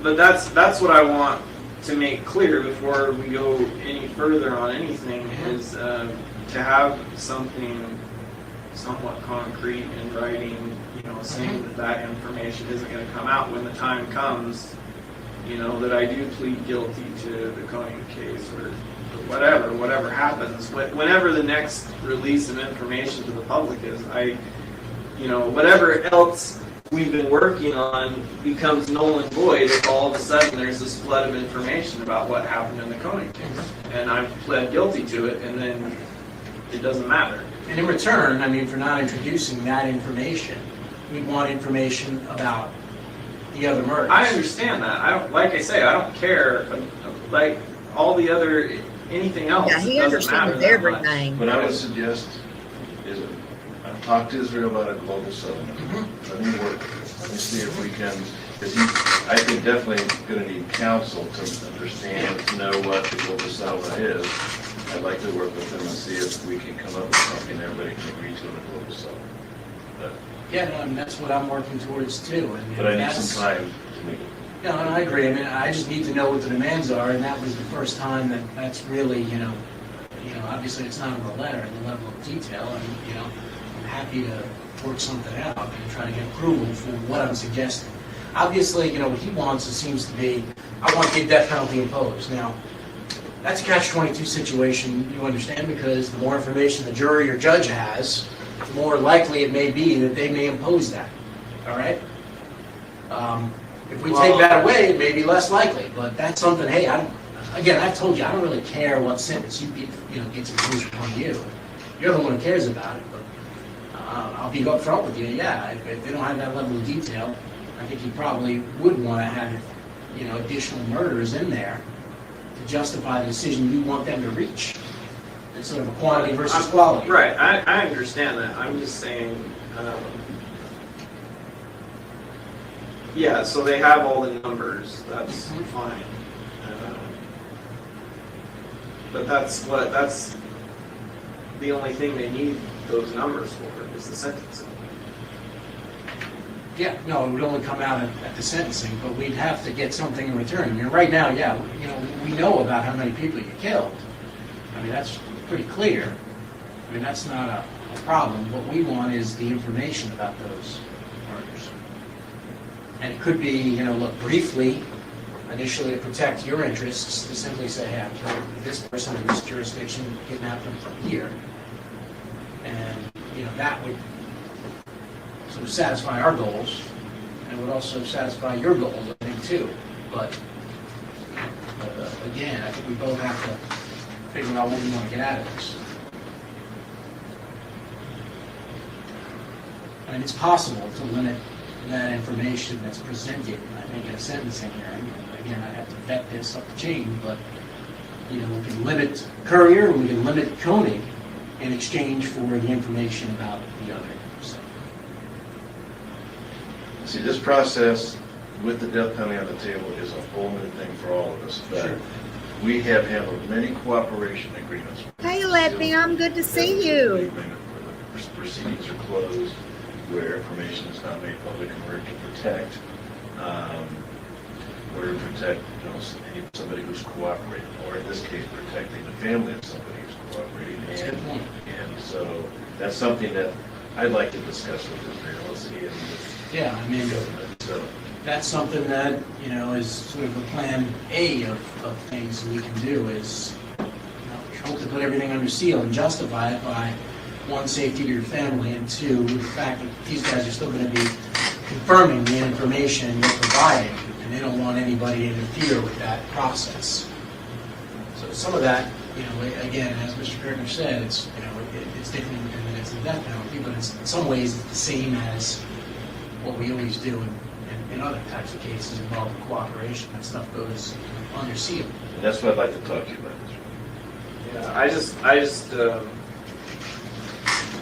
but that's what I want to make clear before we go any further on anything is to have something somewhat concrete in writing, saying that information isn't going to come out when the time comes, that I do plead guilty to the Coney case or whatever happens. Whenever the next release of information to the public is, whatever else we've been working on becomes null and void if all of a sudden there's this flood of information about what happened in the Coney case. And I've pled guilty to it, and then it doesn't matter. And in return, for not introducing that information, we want information about the other murders. I understand that. Like I say, I don't care. Like all the other, anything else. Yeah, he doesn't matter understands that much. everything. What I would suggest is, talk to Israel about a global settlement. Let me work. Let me see if we can, because I think definitely going to need counsel to understand, to know what the global settlement is. I'd like to work with them and see if we can come up with something everybody can agree to in a global settlement. That's what I'm working towards too. But I need some time to make it. No, I agree. I just need to know what the demands are, and that was the first time that's really, obviously it's not in the letter and the level of detail, and, I'm happy to work something out and try to get approval for what I'm suggesting. Obviously, what he wants, it seems to be, I want the death penalty imposed. Now, that's a catch-22 situation, you understand, because the more information the jury or judge has, the more likely it may be that they may impose that, all right? If we take that away, it may be less likely, but that's something, hey, I've told you, I don't really care what sentence you get, gets imposed upon you. You're the one who cares about it, but I'll be upfront with you, if they don't have that level of detail, I think you probably would want to have, additional murders in there to justify the decision you want them to reach. It's sort of a quantity versus quality. Right, I understand that. I'm just saying, so they have all the numbers. That's fine. But that's the only thing they need those numbers for is the sentencing. Yeah, no, it would only come out at the sentencing, but we'd have to get something in return. Right now, we know about how many people you killed. That's pretty clear. That's not a a problem. What we want is the information about those murders. And it could be, look, briefly, initially to protect your interests, to simply say, hey, I'm killing this person in this jurisdiction, kidnap them from here. And, that would sort of satisfy our goals, and it would also satisfy your goals, I think, too. But, again, I think we both have to figure out what we want to get out of this. I mean, it's possible to limit that information that's presented, I think, in a sentencing hearing. Again, I have to vet this up the chain, but, we can limit Courier and we can limit Koenig in exchange for the information about the other. So. See, this process with the death penalty on the table is a whole new thing for all of us. Sure. We have handled many cooperation agreements. Hey, Letty, good to see you. Where the proceedings are closed, where information is not made public in order to protect, somebody who's cooperating, or in this case, protecting the family of somebody who's cooperating. That's a good point. And so that's something that I'd like to discuss with Israel. Yeah, I mean, So that's something that, is sort of the plan A of things we can do is, hope to put everything under seal and justify it by, one, safety to your family, and two, the fact that these guys are still going to be confirming the information you're providing, and they don't want anybody to interfere with that process. So some of that, again, as Mr. Kirchner said, it's, it's different than it's a death penalty, but it's, in some ways it's the same as what we always do in other types of cases involving cooperation. That stuff goes under seal. and that's what I'd like to talk to you about. Yeah, I just,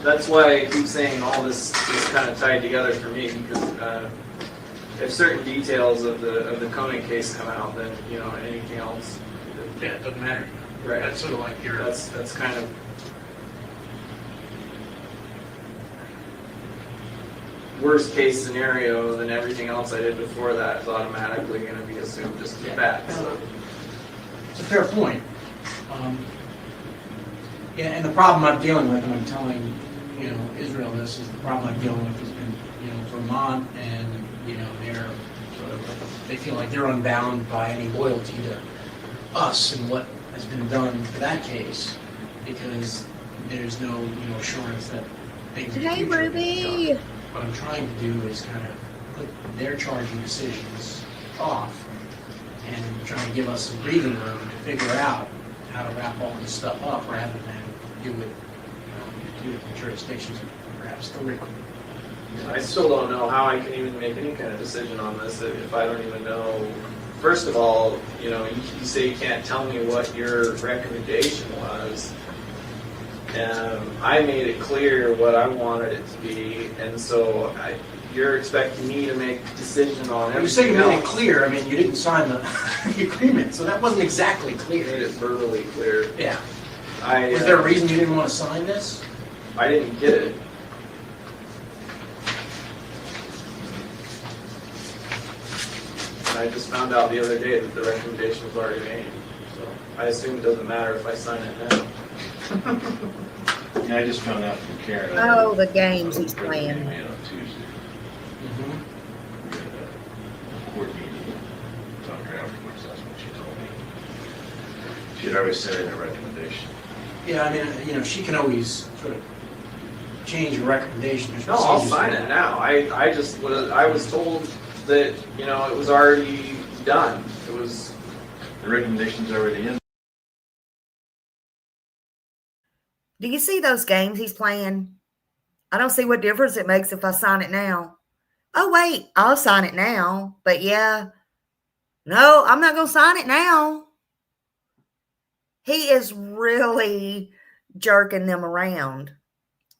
that's why I keep saying all this is kind of tied together for me, because if certain details of the Koenig case come out, then, anything else. Yeah, it doesn't matter. Right. That's sort of like your... That's kind of worst case scenario, then everything else I did before that is automatically going to be assumed just as bad. So. It's a fair point. Yeah, and the problem I'm dealing with, and I'm telling, Israel this, is the problem I'm dealing with has been, Vermont, and, they're sort of, they feel like they're unbound by any loyalty to us and what has been done for that case, because there's no, assurance that things in the Hey, future will be Ruby. done. What I'm trying to do is kind of put their charging decisions off and trying to give us some breathing room to figure out how to wrap all this stuff up rather than do it, do it in jurisdictions perhaps three. I still don't know how I can even make any kind of decision on this if I don't even know. First of all, you say you can't tell me what your recommendation was. I made it clear what I wanted it to be, and so you're expecting me to make a decision on everything You say you made it else. clear, I mean, you didn't sign the agreement, so that wasn't exactly I clear. made it verbally clear. Yeah. I, Was there a reason you didn't want to sign this? I didn't get it. And I just found out the other day that the recommendation was already made. So I assume it doesn't matter if I sign it now. Yeah, I just found out from Karen. Oh, the games he's playing. On Tuesday. We had a court meeting. Talked to her afterwards, that's what she told me. She had already sent in a recommendation. Yeah, I mean, she can always sort of change your recommendation. There's No, I'll procedures sign for it that. now. I was told that, it was already done. It was, The recommendation's already in. Do you see those games he's playing? I don't see what difference it makes if I sign it now. Oh, wait, I'll sign it now. But yeah, no, I'm not going to sign it now. He is really jerking them around.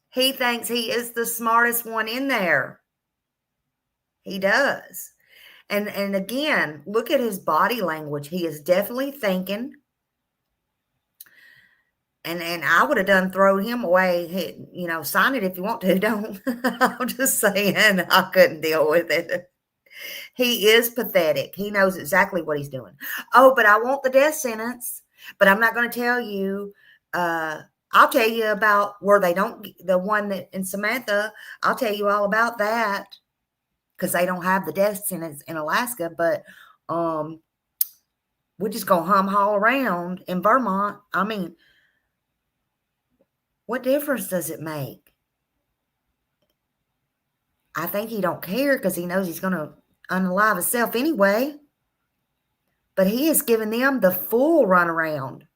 He thinks he is the smartest one in there. He does. And again, look at his body language. He is definitely thinking. And I would have done thrown him away. Hey, sign it if you want to. Don't. I'm just saying I couldn't deal with it. He is pathetic. He knows exactly what he's doing. Oh, but I want the death sentence. But I'm not going to tell you. I'll tell you about where they don't, the one that in Samantha, I'll tell you all about that because they don't have the deaths in Alaska, but we're just going to haul around in Vermont. I mean, what difference does it make? I think he don't care because he knows he's going to unalive himself anyway. But he has given them the full runaround.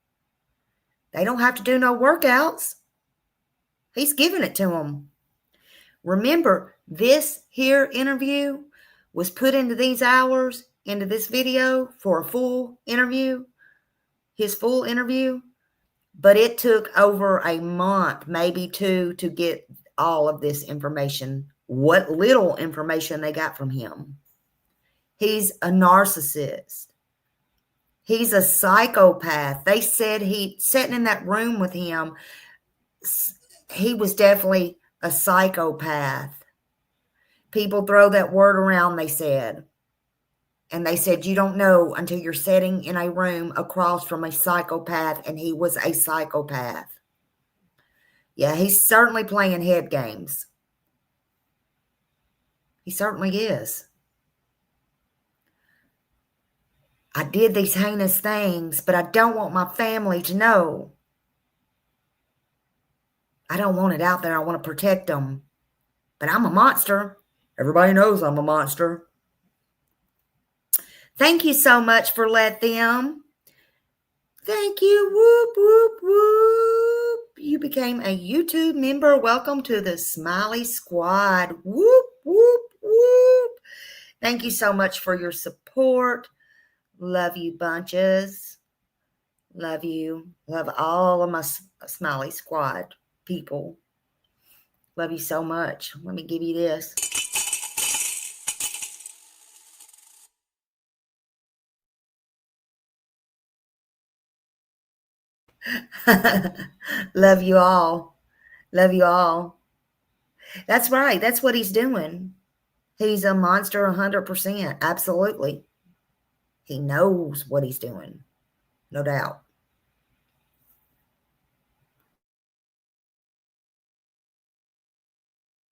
They don't have to do no workouts. He's giving it to them. Remember, this here interview was put into these hours, into this video for a full interview, his full interview, but it took over a month, maybe two, to get all of this information, what little information they got from him. He's a narcissist. He's a psychopath. They said sitting in that room with him, he was definitely a psychopath. People throw that word around, they said. And they said, you don't know until you're sitting in a room across from a psychopath, and he was a psychopath. Yeah, he's certainly playing head games. He certainly is. I did these heinous things, but I don't want my family to know. I don't want it out there. I want to protect them. But I'm a monster. Everybody knows I'm a monster. Thank you so much for Let Them. Thank you. Whoop, whoop, whoop. You became a YouTube member. Welcome to the Smiley Squad. Whoop, whoop, whoop. Thank you so much for your support. Love you bunches. Love you. Love all of my Smiley Squad people. Love you so much. Let me give you this. Love you all. Love you all. That's right. That's what he's doing. He's a monster 100%. Absolutely. He knows what he's doing. No doubt.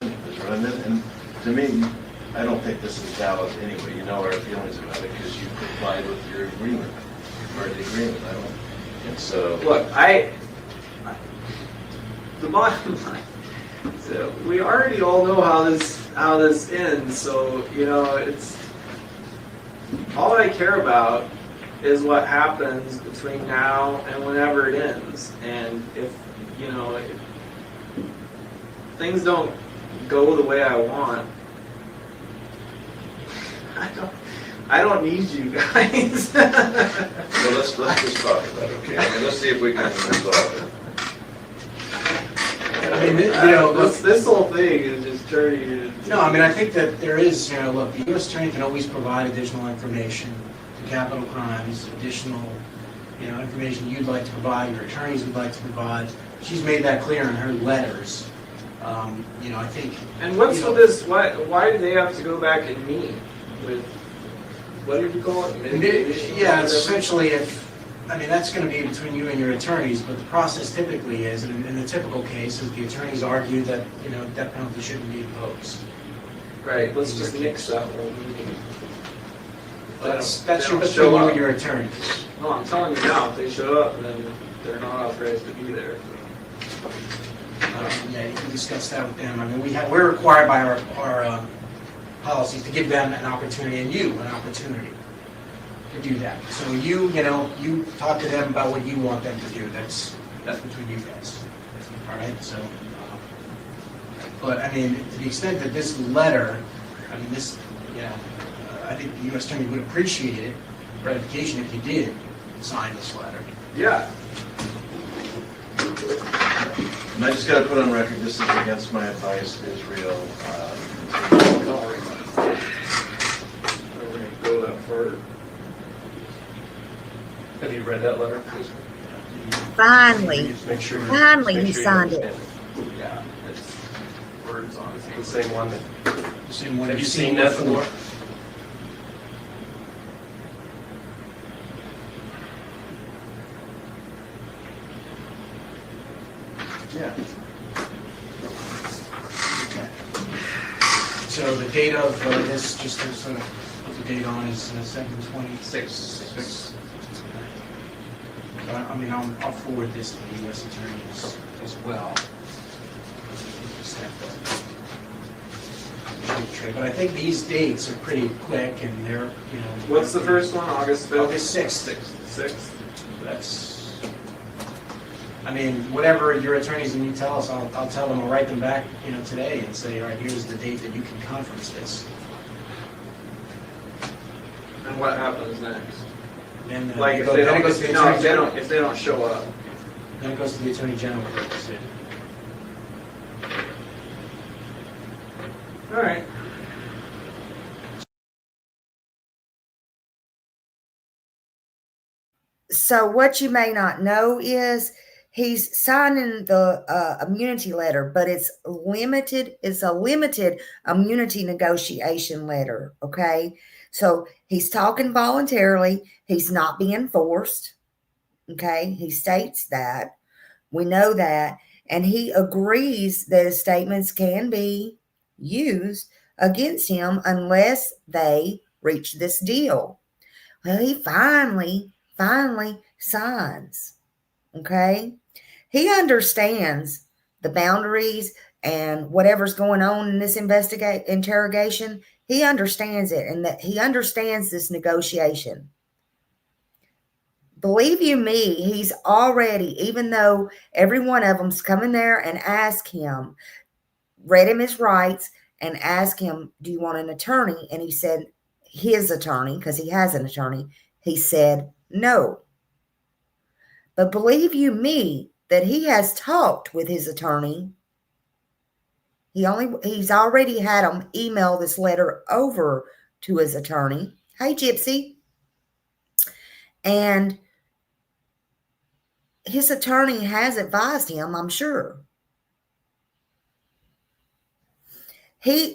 And to me, I don't think this is valid anyway. You know our feelings about it because you complied with your agreement, part of the agreement. I don't. And so Look, the bottom line. So we already all know how this ends. So it's all I care about is what happens between now and whenever it ends. And if things don't go the way I want, I don't need you guys. So let's just talk about it, okay? I mean, let's see if we can resolve it. I mean, this whole thing is just turning into... No, I mean, I think that there is, look, the U.S. Attorney can always provide additional information to capital crimes, additional, information you'd like to provide, your attorneys would like to provide. She's made that clear in her letters. I think... And what's with this, why do they have to go back and meet with, what did you call it? Mitigation? Yeah, it's essentially that's going to be between you and your attorneys, but the process typically is, and in the typical case, is the attorneys argue that, death penalty shouldn't be imposed. Right, let's just nix that whole meeting. That's They your don't between show you up. and your attorneys. No, I'm telling you now, if they show up, then they're not authorized to be there. Yeah, you can discuss that with them. I mean, we're required by our policies to give them an opportunity, and you an opportunity to do that. So you talk to them about what you want them to do. That's between you guys. All right. So, but I mean, to the extent that this letter, I think the U.S. Attorney would appreciate it, ratification, if you did sign this letter. Yeah. And I just got to put on record, this is against my advice to Israel. We're going to go that far. Have you read that letter? Finally. Just make sure Finally, make he sure you signed it. understand Yeah, it's words on The same one. The same one Have you you've seen that before. before? Yeah. So the date of this, just to sort of put the date on, is 7/26. I mean, I'll forward this to the U.S. attorneys as well. Just have to- But I think these dates are pretty quick, and they're, you know. What's the first one, August 5th? August 6th. 6th? That's, I mean, whatever your attorneys need to tell us, I'll tell them, I'll write them back, you know, today and say, all right, here's the date that you can conference this. And what happens next? Then, Like, if then they it don't, goes to the no, Attorney if they General. don't, if they don't show up. Then it goes to the Attorney General for a decision. All right. So what you may not know is he's signing the immunity letter, but it's limited. It's a limited immunity negotiation letter. Okay. So he's talking voluntarily. He's not being forced. Okay. He states that. We know that. And he agrees that his statements can be used against him unless they reach this deal. Well, he finally signs. Okay. He understands the boundaries and whatever's going on in this interrogation. He understands it, and that he understands this negotiation. Believe you me, he's already, even though every one of them's coming there and ask him, read him his rights and ask him, do you want an attorney? And he said his attorney, because he has an attorney. He said no. But believe you me, that he has talked with his attorney. He's already had him email this letter over to his attorney. Hey, Gypsy. And his attorney has advised him, I'm sure.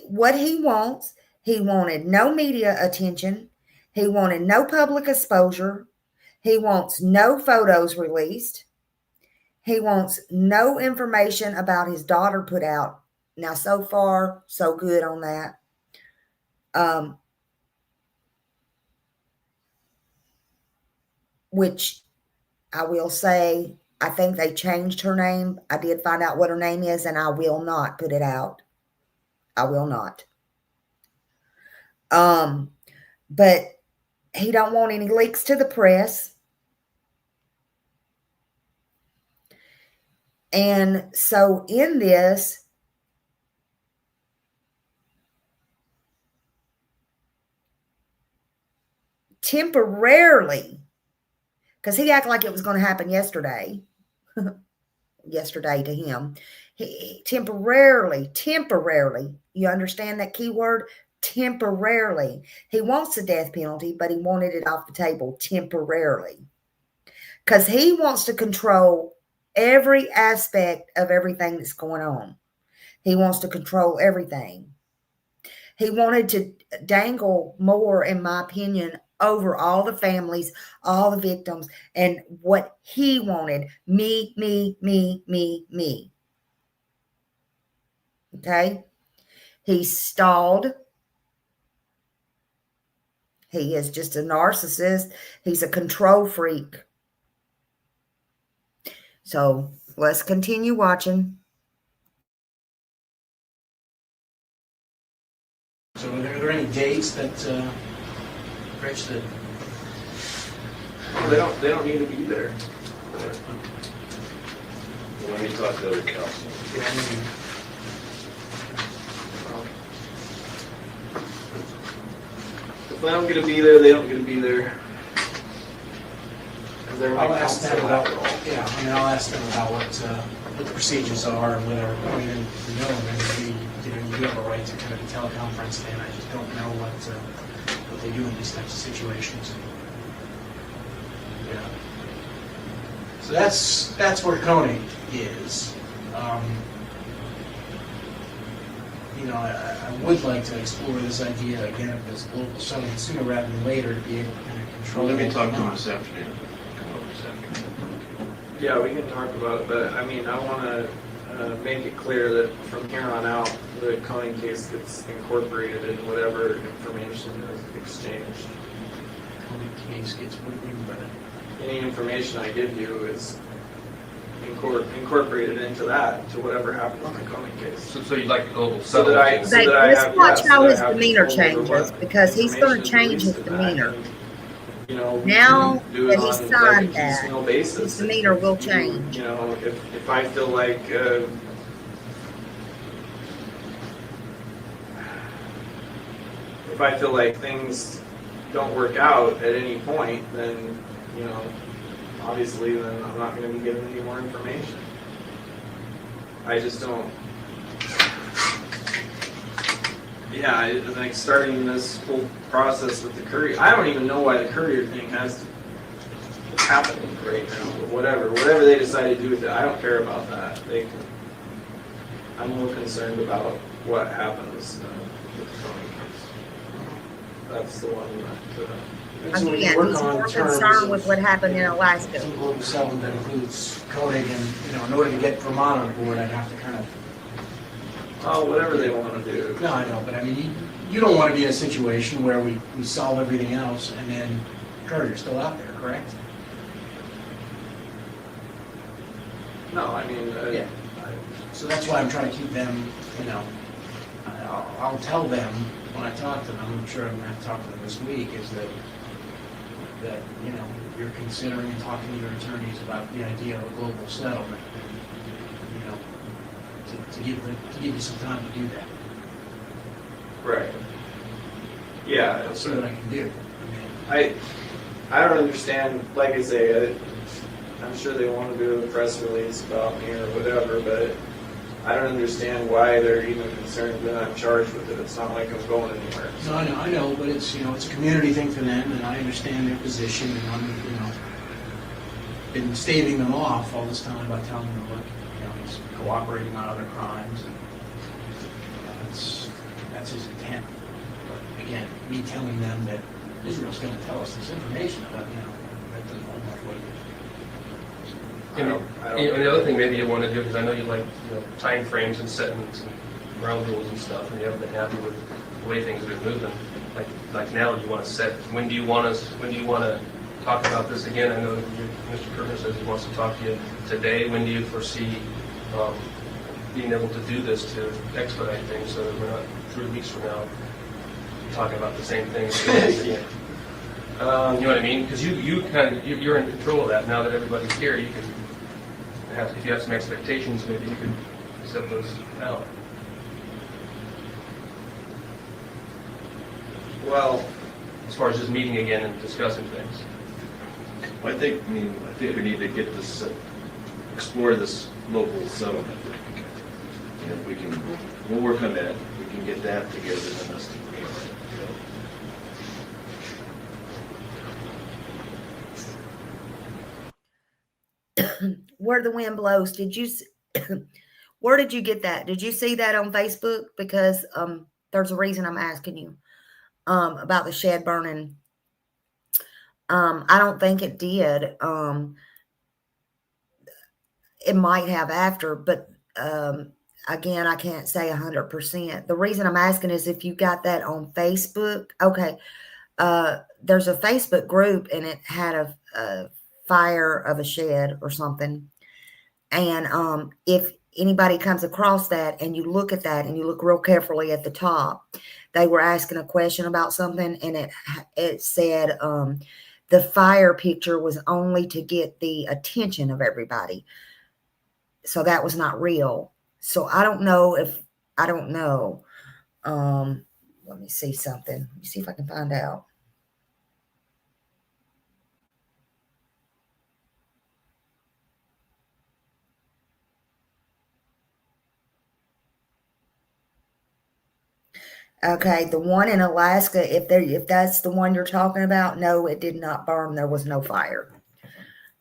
What he wants, he wanted no media attention. He wanted no public exposure. He wants no photos released. He wants no information about his daughter put out. Now, so far, so good on that. Which I will say, I think they changed her name. I did find out what her name is, and I will not put it out. I will not. But he don't want any leaks to the press. And so in this, temporarily, because he acted like it was going to happen yesterday, yesterday to him, he temporarily, you understand that key word? Temporarily. He wants the death penalty, but he wanted it off the table temporarily. Because he wants to control every aspect of everything that's going on. He wants to control everything. He wanted to dangle more, in my opinion, over all the families, all the victims, and what he wanted. Me. Okay? He stalled. He is just a narcissist. He's a control freak. So let's continue watching. So are there any dates that, Rich, that? Well, they don't need to be there. Let me talk to other counsel. Yeah, I mean, If they don't get to be there, they don't get to be there. I'll ask them about, I'll ask them about what the procedures are and whether, I mean, you know, maybe, you do have a right to kind of a teleconference, and I just don't know what they do in these types of situations. Yeah. So that's where Coney is. I would like to explore this idea again of this local settlement sooner rather than later to be able to kind of control. Let me talk to him them. this afternoon. Come over this afternoon. Yeah, we can talk about it, but I mean, I want to make it clear that from here on out, the Cohen case gets incorporated in whatever information is exchanged. County case gets, what do you mean by that? Any information I give you is incorporated into that, to whatever happens in the Cohen case. So you'd like the global So that I, settlement? so that I Let's have, watch yeah, how so that his I have demeanor control over changes, what because he's going information to is change his released in that, demeanor. and, you know, we Now can do that it he on like a signed that, piecemeal basis. his demeanor will If you- change. You know, if I feel like, if I feel like things don't work out at any point, then, you know, obviously then I'm not gonna be given any more information. I just don't. Yeah, like starting this whole process with the courier, I don't even know why the courier thing has happening right now, but whatever they decide to do with it, I don't care about that. They can, I'm more concerned about what happens with the Cohen case. That's the one that, And so we Again, work he's on more terms concerned of, with what happened in Alaska. some global settlement that includes Koenig, and, you know, in order to get Vermont on board, I'd have to kind of, oh, whatever they want to do. no, I know, but I mean, you don't want to be in a situation where we solve everything else and then Courier's still out there, correct? No, I mean, Yeah. So that's why I'm trying to keep them, you know, I'll tell them when I talk to them, I'm sure I'm gonna have to talk to them this week, is that, you know, you're considering talking to your attorneys about the idea of a global settlement, and, you know, to give you some time to do that. right. Yeah, That's what I can do. I mean, I don't understand, like I say, I'm sure they want to do a press release about me or whatever, but I don't understand why they're even concerned that I'm charged with it. It's not like I'm going anywhere. No, I know, but it's, you know, it's a community thing for them, and I understand their position, and I'm, you know, been staving them off all this time by telling them, look, you know, he's cooperating on other crimes, and that's his intent. But again, me telling them that Israel's going to tell us this information about, you know, that doesn't hold much weight. You know, and the other thing maybe you want to do, because I know you like, you know, time frames and setting some ground rules and stuff, and you haven't been happy with the way things have been moving. Like now, you want to set, when do you want to talk about this again? I know Mr. Kirchner says he wants to talk to you today. When do you foresee being able to do this to expedite things so that we're not 3 weeks from now talking about the same thing again? You know what I mean? Because you're in control of that now that everybody's here. You can have, if you have some expectations, maybe you can set those out. Well, As far as just meeting again and discussing things. I think we need to get this, explore this local settlement. And if we can, we'll work on that. We can get that together and us, you know. Where the wind blows, where did you get that? Did you see that on Facebook? Because there's a reason I'm asking you about the shed burning. I don't think it did. It might have after, but again, I can't say 100%. The reason I'm asking is if you got that on Facebook. Okay, there's a Facebook group, and it had a fire of a shed or something. And if anybody comes across that and you look at that and you look real carefully at the top, they were asking a question about something, and it said the fire picture was only to get the attention of everybody. So that was not real. So I don't know. Let me see something. Let me see if I can find out. Okay, the one in Alaska, if that's the one you're talking about, no, it did not burn. There was no fire.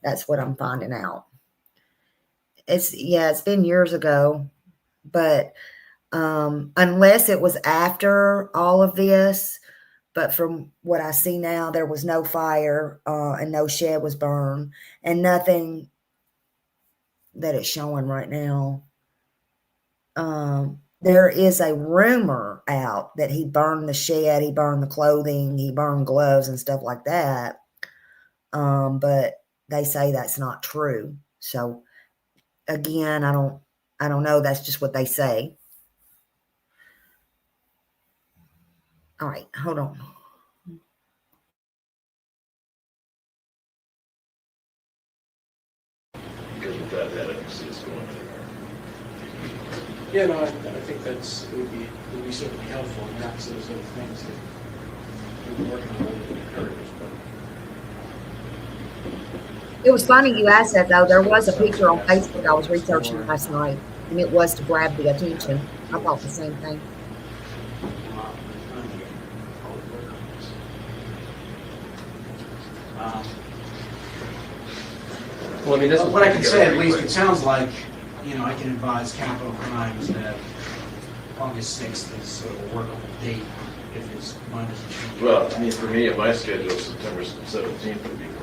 That's what I'm finding out. It's been years ago, but unless it was after all of this, but from what I see now, there was no fire and no shed was burned, and nothing that it's showing right now. There is a rumor out that he burned the shed, he burned the clothing, he burned gloves and stuff like that. But they say that's not true. So again, I don't know. That's just what they say. All right, hold on. Because without that, I don't see us going anywhere. Yeah, no, I think it would be certainly helpful, and that's those other things that we're working on with the encouragers, but. It was funny you asked that, though. There was a picture on Facebook I was researching last night, and it was to grab the attention. I thought the same thing. Well, I mean, this is What I can say, at least, it sounds like, I can advise capital crimes that August 6th is sort of a workable date if his mind doesn't change. Well, I mean, for me, at my schedule, September 17th would be work.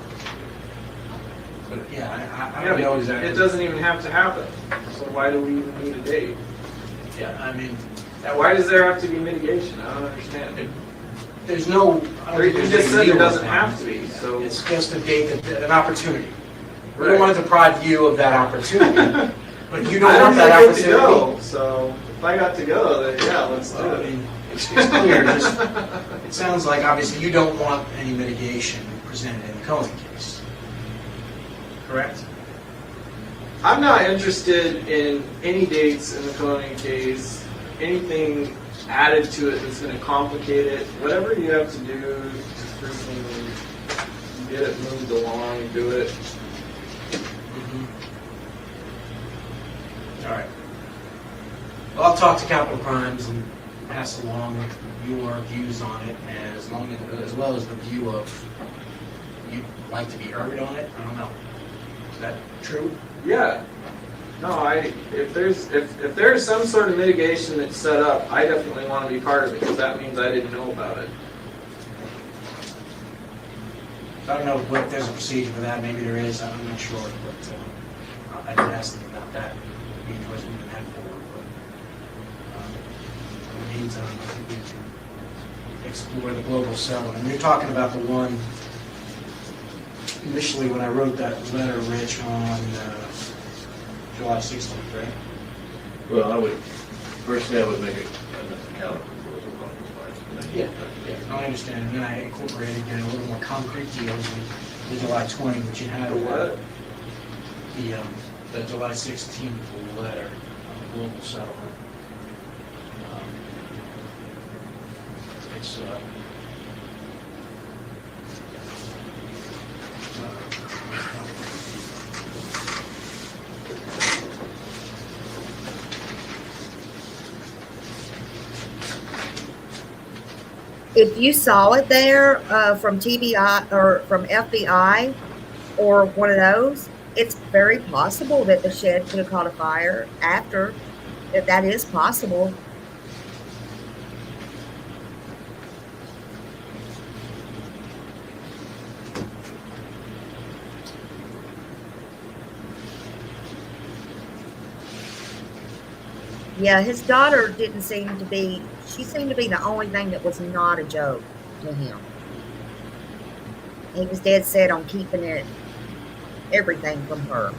But yeah, I Yeah, don't know but exactly. it doesn't even have to happen. So why do we even need a date? Yeah, I mean, Now, why does there have to be mitigation? I don't understand. there's no. I don't think You there's just any said there legal doesn't requirement. have to be, so. It's just a date, an opportunity. We Right. don't want to deprive you of that opportunity, but you I don't don't want that get to opportunity. go, so if I got to go, then yeah, let's do I it. mean, it's clear, it sounds like obviously you don't want any mitigation presented in the Cohen case. Correct? I'm not interested in any dates in the Koenig case, anything added to it that's going to complicate it. Whatever you have to do to freaking get it moved along and do it. All right. Well, I'll talk to Capital Crimes and pass along your views on it, as well as the view of you'd like to be heard on it. I don't know. Is that true? Yeah. No, if there's some sort of mitigation that's set up, I definitely want to be part of it because that means I didn't know about it. I don't know if there's a procedure for that. Maybe there is. I'm not sure, but I did ask them about that. Being towards moving that forward, but in the meantime, I think we can explore the global settlement. And you're talking about the one initially when I wrote that letter, Rich, on July 16th, right? Well, I would make a counter proposal along those lines. Yeah, I understand. And then I incorporated a little more concrete deals in the July 20, which you had. The what? The July 16th letter on the global settlement. It's If you saw it there from TBI or from FBI or one of those, it's very possible that the shed could have caught a fire after. That is possible. Yeah, his daughter didn't seem to be, she seemed to be the only thing that was not a joke to him. He was dead set on keeping everything from her.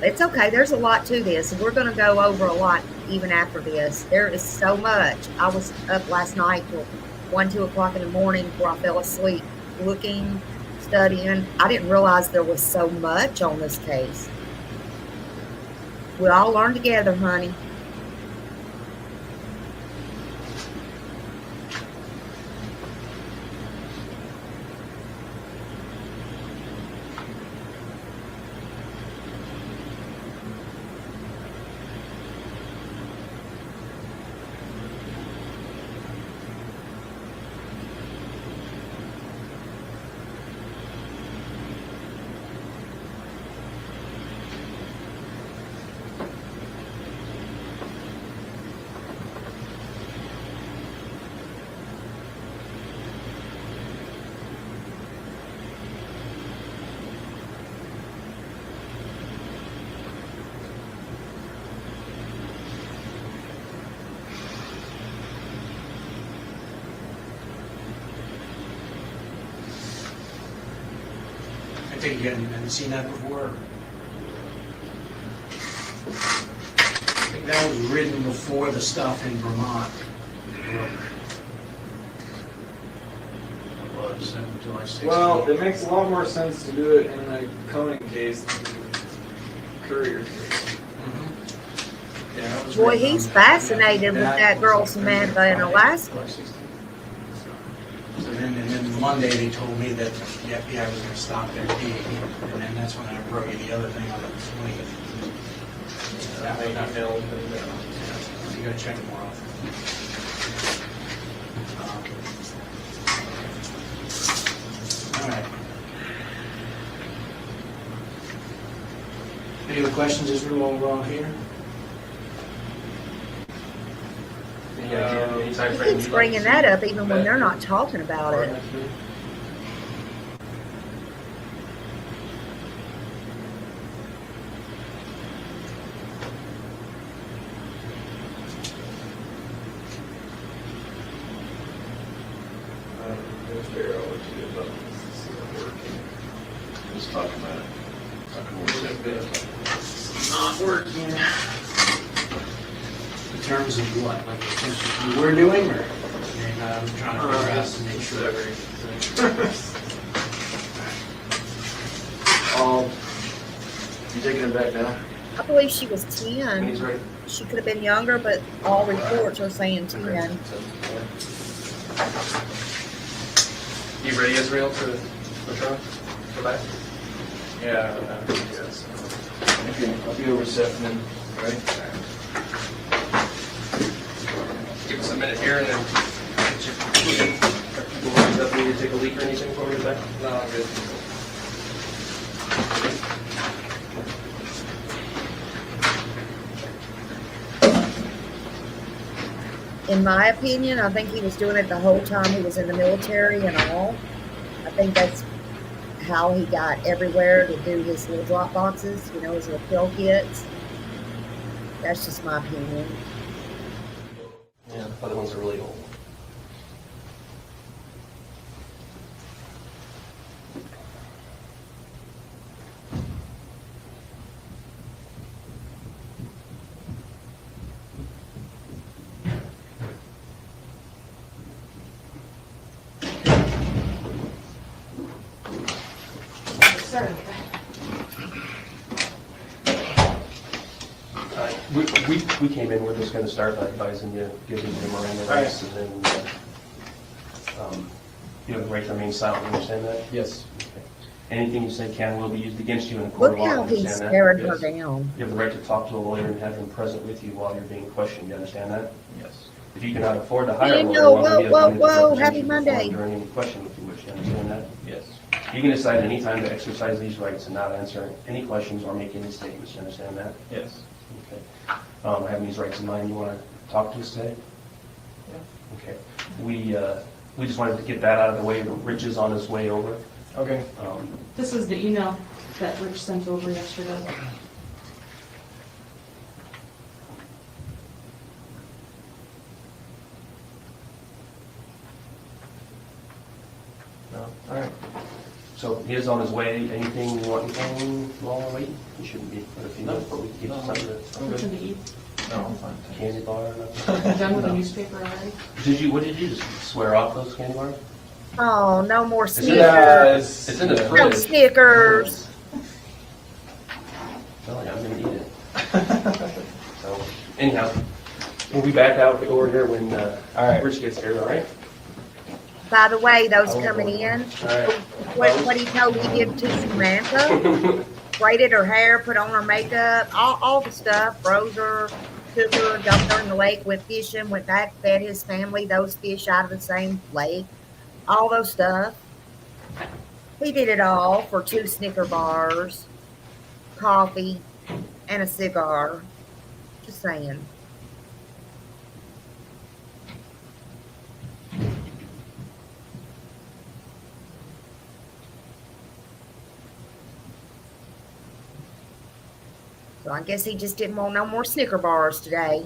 It's okay. There's a lot to this. We're going to go over a lot even after this. There is so much. I was up last night till 1, 2 o'clock in the morning before I fell asleep, looking, studying. I didn't realize there was so much on this case. We all learn together, honey. think you haven't seen that before. I think that was written before the stuff in Vermont. It was July 16th. Well, it makes a lot more sense to do it in a Conan case than Courier case. Yeah, that was Boy, written he's on- fascinated with that girl was Samantha in Alaska. July 16th. And then Monday they told me that the FBI was going to stop their dig, and then that's when I wrote you the other thing on the 20th. That may not know. Yeah, you got to check it more often. All right. Any other questions as we roll along here? Any time He frame keeps you'd like bringing to that see? up even when they're not talking about Or it. next week? There's Darryl, what you did, but this isn't working. Let's talk about it. It's not working. In terms of what? Like in terms of what we're doing, or? And I'm trying to figure out to make sure. You taking it back now? I believe she was When 10. he's ready. She could have been younger, but all reports are saying 10. You ready, Israel, to return? Go back? Yeah, yes. Okay, I'll be over 7 then, right? Give us a minute here and then get you. People lined up, need to take a leak or anything before we get back? No, I'm good. In my opinion, I think he was doing it the whole time he was in the military and all. I think that's how he got everywhere to do his little drop boxes, his little pill kits. That's just my opinion. Yeah, the other ones are really old. We came in, we're just going to start by advising you, giving you Miranda rights, and then you have the right to remain silent, you understand that? Yes. Okay. Anything you say can will be used against you in a court Look of law, how you he's understand that? staring her Yes. down. You have the right to talk to a lawyer and have him present with you while you're being questioned, you understand that? Yes. If you cannot afford to hire a Daniel, lawyer, welcome to whoa, appointed whoa, to represent happy you before Monday. and during any question if you wish, you understand that? Yes. You can decide any time to exercise these rights and not answer any questions or make any statements, you understand that? Yes. Okay. Having these rights in mind, you want to talk to us today? Yeah. Okay. We just wanted to get that out of the way. Rich is on his way over. Okay. This is the email that Rich sent over yesterday. No? All right. So he is on his way. Anything you want anything while we're waiting? You shouldn't be for a few minutes, but we can give you something Something to eat. No, I'm fine. candy bar or nothing. You done with the newspaper already? What did you just swear off those candy bars? Oh, no more It's in Snickers. Yeah, It's in the No fridge. Snickers. Well, yeah, I'm gonna eat it. So anyhow, we'll be back out over here when All right. Rich gets here, all right? By the way, those coming in, All right. what he told me he did to Samantha, braided her hair, put on her makeup, all the stuff, froze her, took her, dumped her in the lake, went fishing, went back, fed his family those fish out of the same lake, all those stuff. He did it all for 2 Snicker bars, coffee, and a cigar. Just saying. So I guess he just didn't want no more Snicker bars today.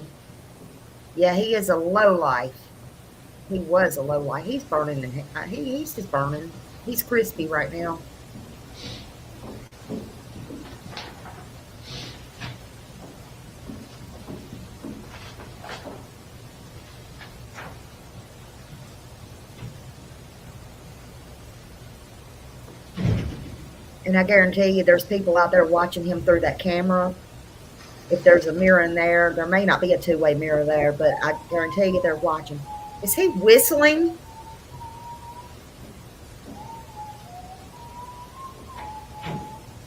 Yeah, he is a lowlife. He was a lowlife. He's burning. He's just burning. He's crispy right now. And I guarantee you there's people out there watching him through that camera. If there's a mirror in there, there may not be a two-way mirror there, but I guarantee you they're watching. Is he whistling?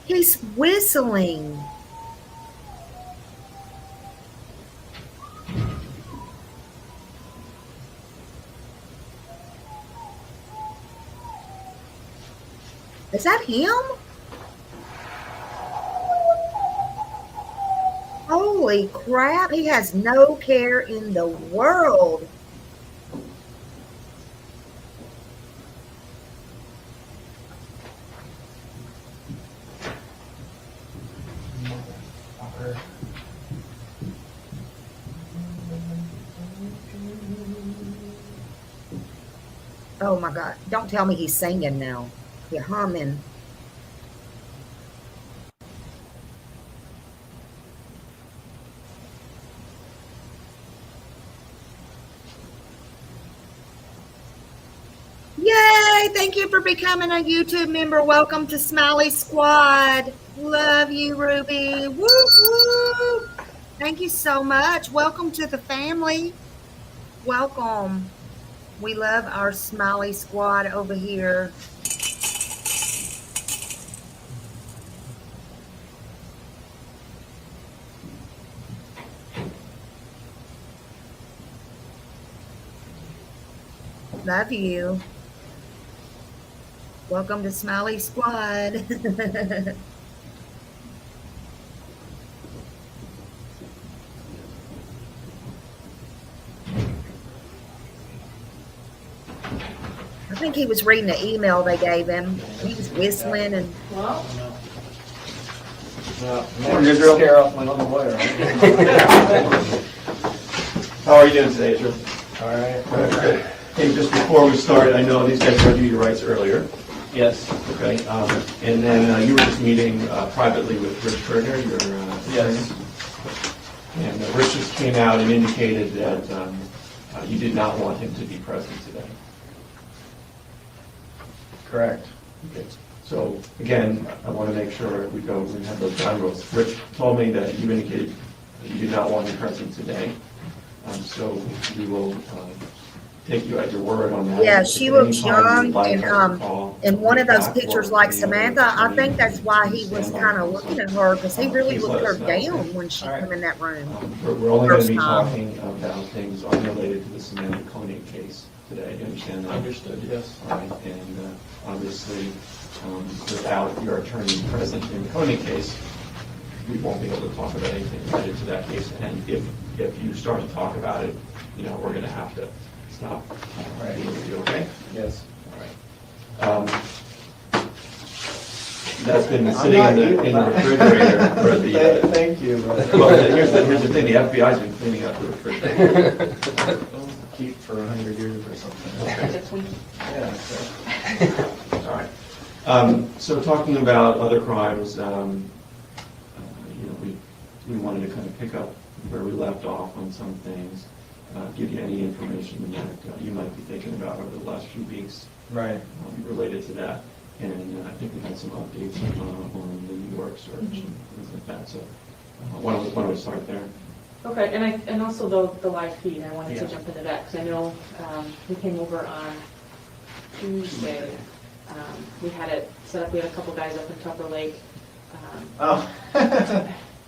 He's whistling. Is that him? Holy crap, he has no care in the world. Oh my God, don't tell me he's singing now. You're humming. Yay! Thank you for becoming a YouTube member. Welcome to Smiley Squad. Love you, Ruby. Woo woo! Thank you so much. Welcome to the family. Welcome. We love our Smiley Squad over here. Love you. Welcome to Smiley Squad. I think he was reading the email they gave him. He was whistling and Well, Scare off my little boy, right? How are you doing today, Israel? All right. Hey, just before we start, I know these guys read you your rights earlier. Yes. Okay. And then you were just meeting privately with Rich Turner, your Yes. attorney. And Rich just came out and indicated that you did not want him to be present today. Correct. Okay. So again, I want to make sure we have those ground rules. Rich told me that you indicated that you did not want him present today. So we will take you at your word on that. yeah, If she at looks any time young you'd like and us to call in one of those back pictures or like any other Samantha, I attorney, think that's why he please was stand by kind of counsel. looking at her because he really Please looked let her us know. down when she All right. came in that room. We're only going to be First time. talking about things unrelated to the Samantha Koenig case today. You understand that? Understood, yes. All right, and obviously, without your attorney present in the Koenig case, we won't be able to talk about anything related to that case. And if you start to talk about it, we're going to have to stop. All right. You okay? Yes. All right. That's been sitting in the refrigerator for the. Thank you. Well, here's the thing, the FBI's been cleaning up the refrigerator. Keep for 100 years or something. Yeah. All right. So talking about other crimes, we wanted to kind of pick up where we left off on some things, give you any information that you might be thinking about over the last few weeks Right. related to that. And I think we had some updates on the New York search and things like that. So why don't we start there? okay, and also the live feed, I wanted to jump into that, because I know we came over on Tuesday. We had it set up, we had a couple guys up in Tupper Lake. Oh.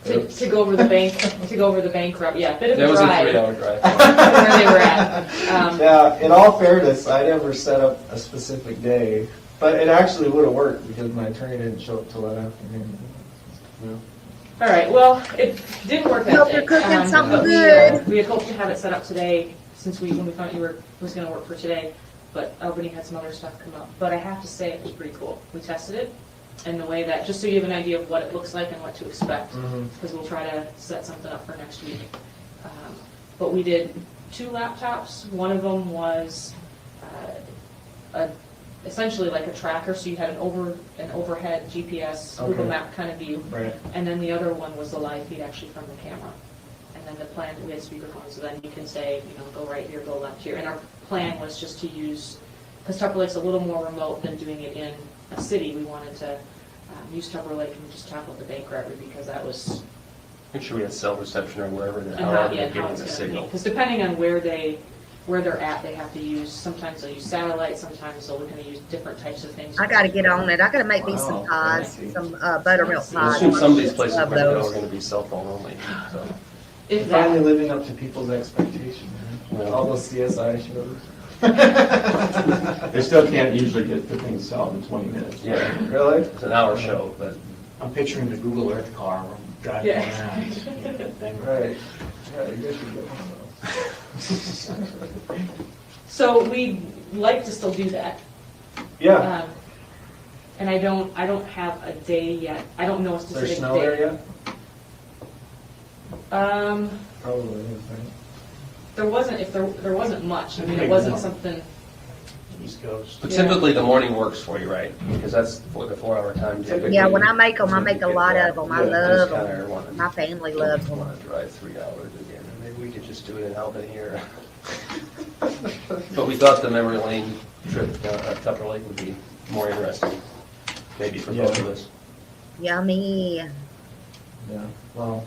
To go over the bank route, yeah, bit of That a was a drive. 3-hour drive. Where they were at. Yeah, in all fairness, I never set up a specific day, but it actually would have worked because my attorney didn't show up till that afternoon. All right, well, it didn't work that Hope day. you're cooking something but good. We had hoped to have it set up today, since when we found it was gonna work for today, but Albany had some other stuff come up. But I have to say, it was pretty cool. We tested it, and the way that, just so you have an idea of what it looks like and what to expect, because we'll try to set something up for next week. But we did 2 laptops. One of them was essentially like a tracker, so you had an overhead GPS, Google Okay. Map kind of view. Right. And then the other one was the live feed actually from the camera. And then the plan, we had speakerphones, so then you can say, go right here, go left here. And our plan was just to use, because Tupper Lake's a little more remote than doing it in a city, we wanted to used Tupper Lake and we just tackled the bank robbery because that was, Make sure we had cell reception or wherever, and however how, they're yeah, how getting it's the gonna be. signal. Because depending on where they're at, they have to use, sometimes they'll use satellite, sometimes they're gonna use different types of things. I gotta get on it. I gotta make me some pies, some buttermilk I pies. I assume some of these places we're Love gonna go those. are gonna be cell phone only, so. If Finally that, living up to people's expectations, man. Yeah. All those CSI shows. They still can't usually get the thing solved in 20 minutes. Yeah, Really? it's an hour show, but I'm picturing the Google Earth car when driving Yeah. around. Right. Yeah, you guys should get one of those. so we'd like to still do that. Yeah. And I don't have a day yet. I don't know a Is there specific snow there day. yet? Um, Probably is, right? there wasn't much. I mean, it wasn't something, East Coast. but Yeah. typically the morning works for you, right? Because that's for the 4-hour time. Typically. Yeah, when I make them, I make a lot of them. I love Just them. kinda wanna- My family loves them. Want to drive 3 hours again, and maybe we could just do it in Albany here. But we thought the memory lane trip at Tupper Lake would be more interesting, maybe for both of us. Yummy. Yeah, well,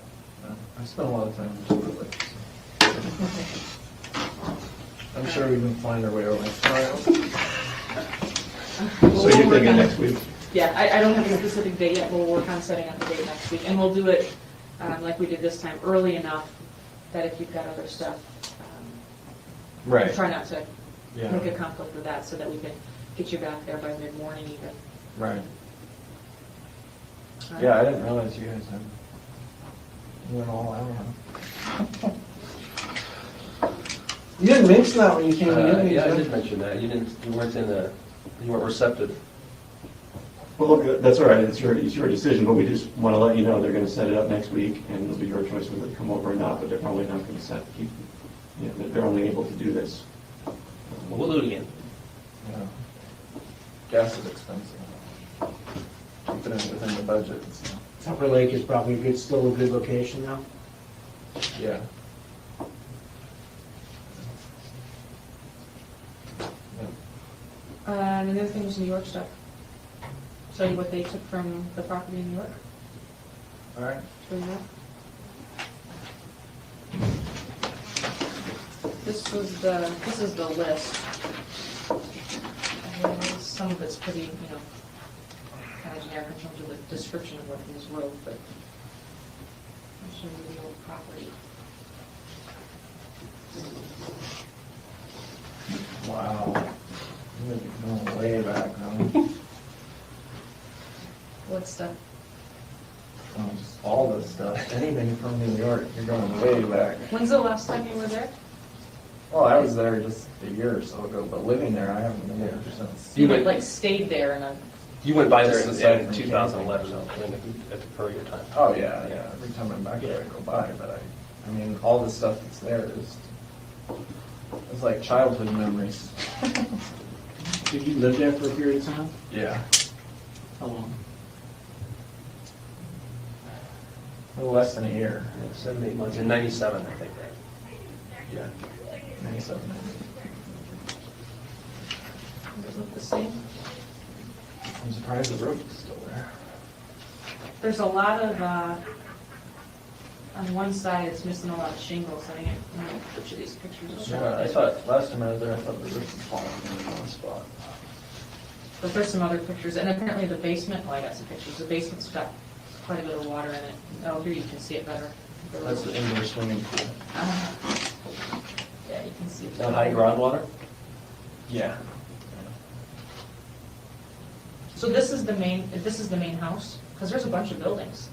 I spent a lot of time in Silver Lake. I'm sure we can find our way over. So you're thinking next week? yeah, I don't have a specific date yet. We'll work on setting up a date next week. And we'll do it like we did this time, early enough that if you've got other stuff, Right. try not to Yeah, make a conflict with that so that we can get you back there by mid-morning even. right. All right. Yeah, I didn't realize you guys had, you went all out, huh? You didn't mention that when you came in, did you? Yeah, I did mention that. You weren't receptive. Well, look, that's all right, it's your decision, but we just want to let you know they're going to set it up next week, and it'll be your choice whether to come over or not, but they're probably not going to they're only able to do this. Well, we'll do it again. Yeah. Gas is expensive. Keep it within the budget, so. Tupper Lake is probably still a good location now. Yeah. And another thing was New York stuff. Show you what they took from the property in New York. All right. Show you that. This is the list. And some of it's pretty, kind of generic in terms of the description of what is road, but I'll show you the old property. Wow. You're going way back now. What stuff? Just all this stuff, anything from New York, you're going way back. When's the last time you were there? Well, I was there just a year or so ago, but living there, I haven't been there since. You went- like stayed there and You went by there Just in aside from 2011, though, at the per year time. Oh, yeah, yeah, every time I'm back there, I go by, but I mean, all the stuff that's there is, it's like childhood memories. Did you live there for a period of time? Yeah. How long? A little less than a year. 7, 8 months, in 97, I think. Yeah. 97. does it look the same? I'm surprised the roof is still there. There's a lot of, on one side, it's missing a lot of shingles. I think I'm going to put you these pictures. Yeah, I thought, last time I was there, I thought the roof was falling in one spot. But there's some other pictures, and apparently the basement, I got some pictures. The basement's got quite a bit of water in it. Oh, here you can see it better. That's the indoor swimming pool. Yeah, you can see it. On high groundwater? Yeah. So this is the main house, because there's a bunch of buildings.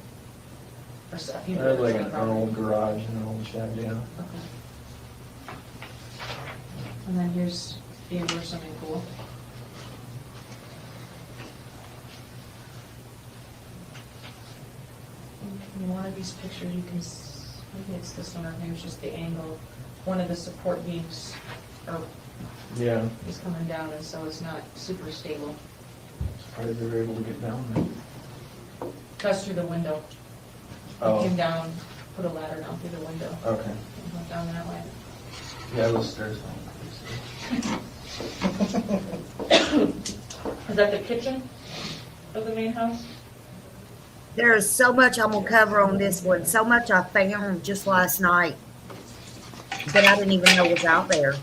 There's a few There's like buildings on an the old garage and an old shed, yeah. property. Okay. And then here's the indoor swimming pool. In one of these pictures, you can, maybe it's this one, or maybe it's just the angle. One of the support beams Yeah. is coming down, and so it's not super stable. Surprised they were able to get down there. That's through the window. Oh. Came down, put a ladder down through the window, Okay. and went down that way. Yeah, those stairs. Is that the kitchen of the main house? There is so much I'm gonna cover on this one. So much I found just last night that I didn't even know was out there.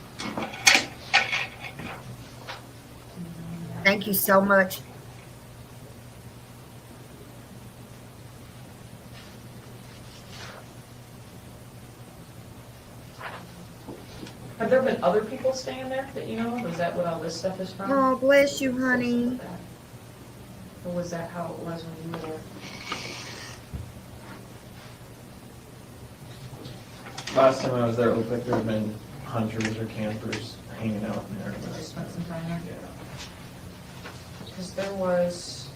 Thank you so much. Have there been other people staying there that you know of? Is that what all this stuff is from? Oh, bless you, honey. Or was that how it was when you were there? Last time I was there, it looked like there had been hunters or campers hanging out in there. Did you spend some time there? Yeah. Because there was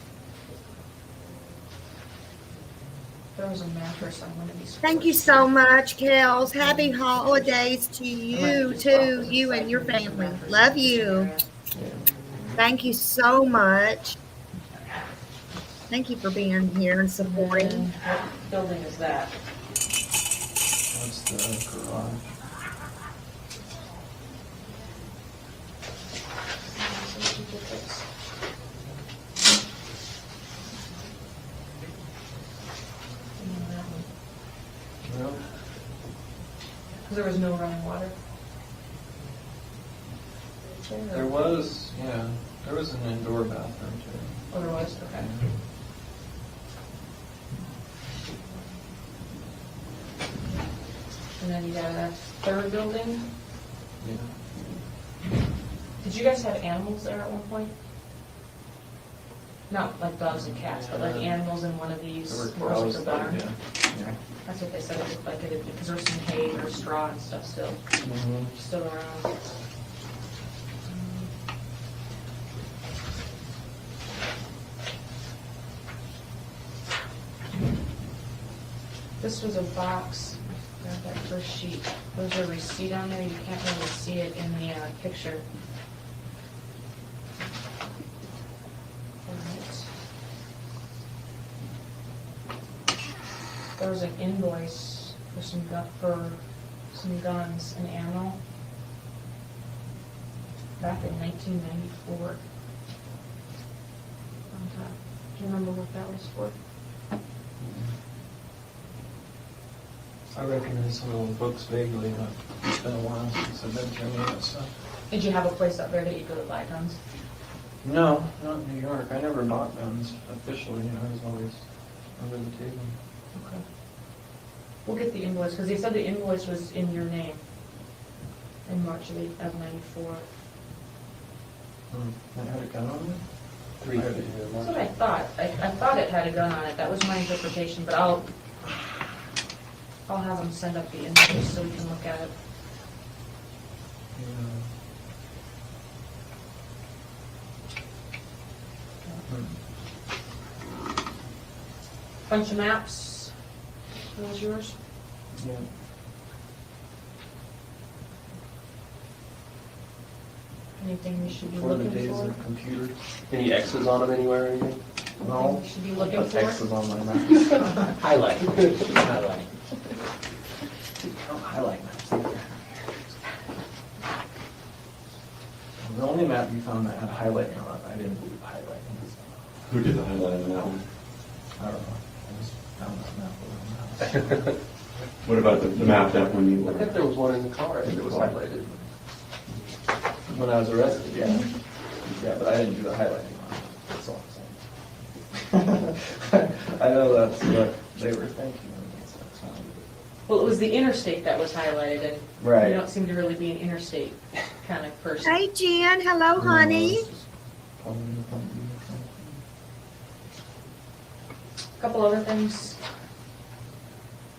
a mattress on one of these. Thank you so much, Kels. Happy holidays to you too, you and your family. Love you. Thank you so much. Thank you for being here and supporting. What building is that? That's the garage. Well, Because there was no running water. there was, yeah, there was an indoor bathroom too. Oh, there was, okay. And then you got a third building. Yeah. Did you guys have animals there at one point? Not like dogs and cats, but like animals in one of these. There were more like cows a there, barn? yeah. That's what they said it looked like, it because there's some hay or straw and stuff still around. This was a box, grab that first sheet. There's a receipt on there, you can't really see it in the picture. Alright. There was an invoice for some guns and ammo back in 1994. Do you remember what that was for? I recognize some of the books vaguely, but it's been a while since I've been through any of that stuff. Did you have a place up there that you go to buy guns? No, not in New York. I never bought guns officially, I was always under the table. Okay. We'll get the invoice, because they said the invoice was in your name in March of '94. It had a gun on it? That's what I thought. I thought it had a gun on it. That was my interpretation, but I'll have them send up the invoice so we can look at it. Bunch of maps. Those yours? Yeah. Anything we should be Before the looking days for? of computers. Any X's on them anywhere or anything? No. We should be looking Put for? X's on my map. Highlight. Highlight. Don't highlight maps either. The only map you found that had highlighting on it, I didn't do highlighting. Who did the highlight on that one? I don't know. I just found that map around What about the map that when you I were? think there was one in the car, I think it was highlighted. when I was arrested, yeah. Yeah, but I didn't do the highlighting on it. That's all I'm saying. I know that's what they were thinking. Well, it was the interstate that was highlighted, and Right. you don't seem to really be an interstate kind of person. Hey, Jen. Hello, honey. A couple other things.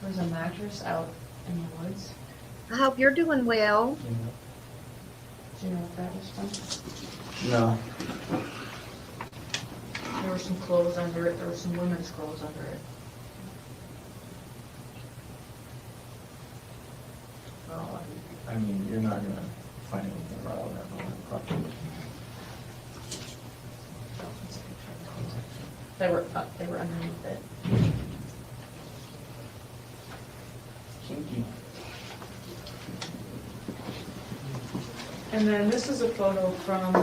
There's a mattress out in the woods. I hope you're doing well. Do you know what that was from? No. There were some clothes under it. There were some women's clothes under it. Oh, I mean, you're not gonna find anything wrong with that property. They were underneath it. Kinky. And then this is a photo from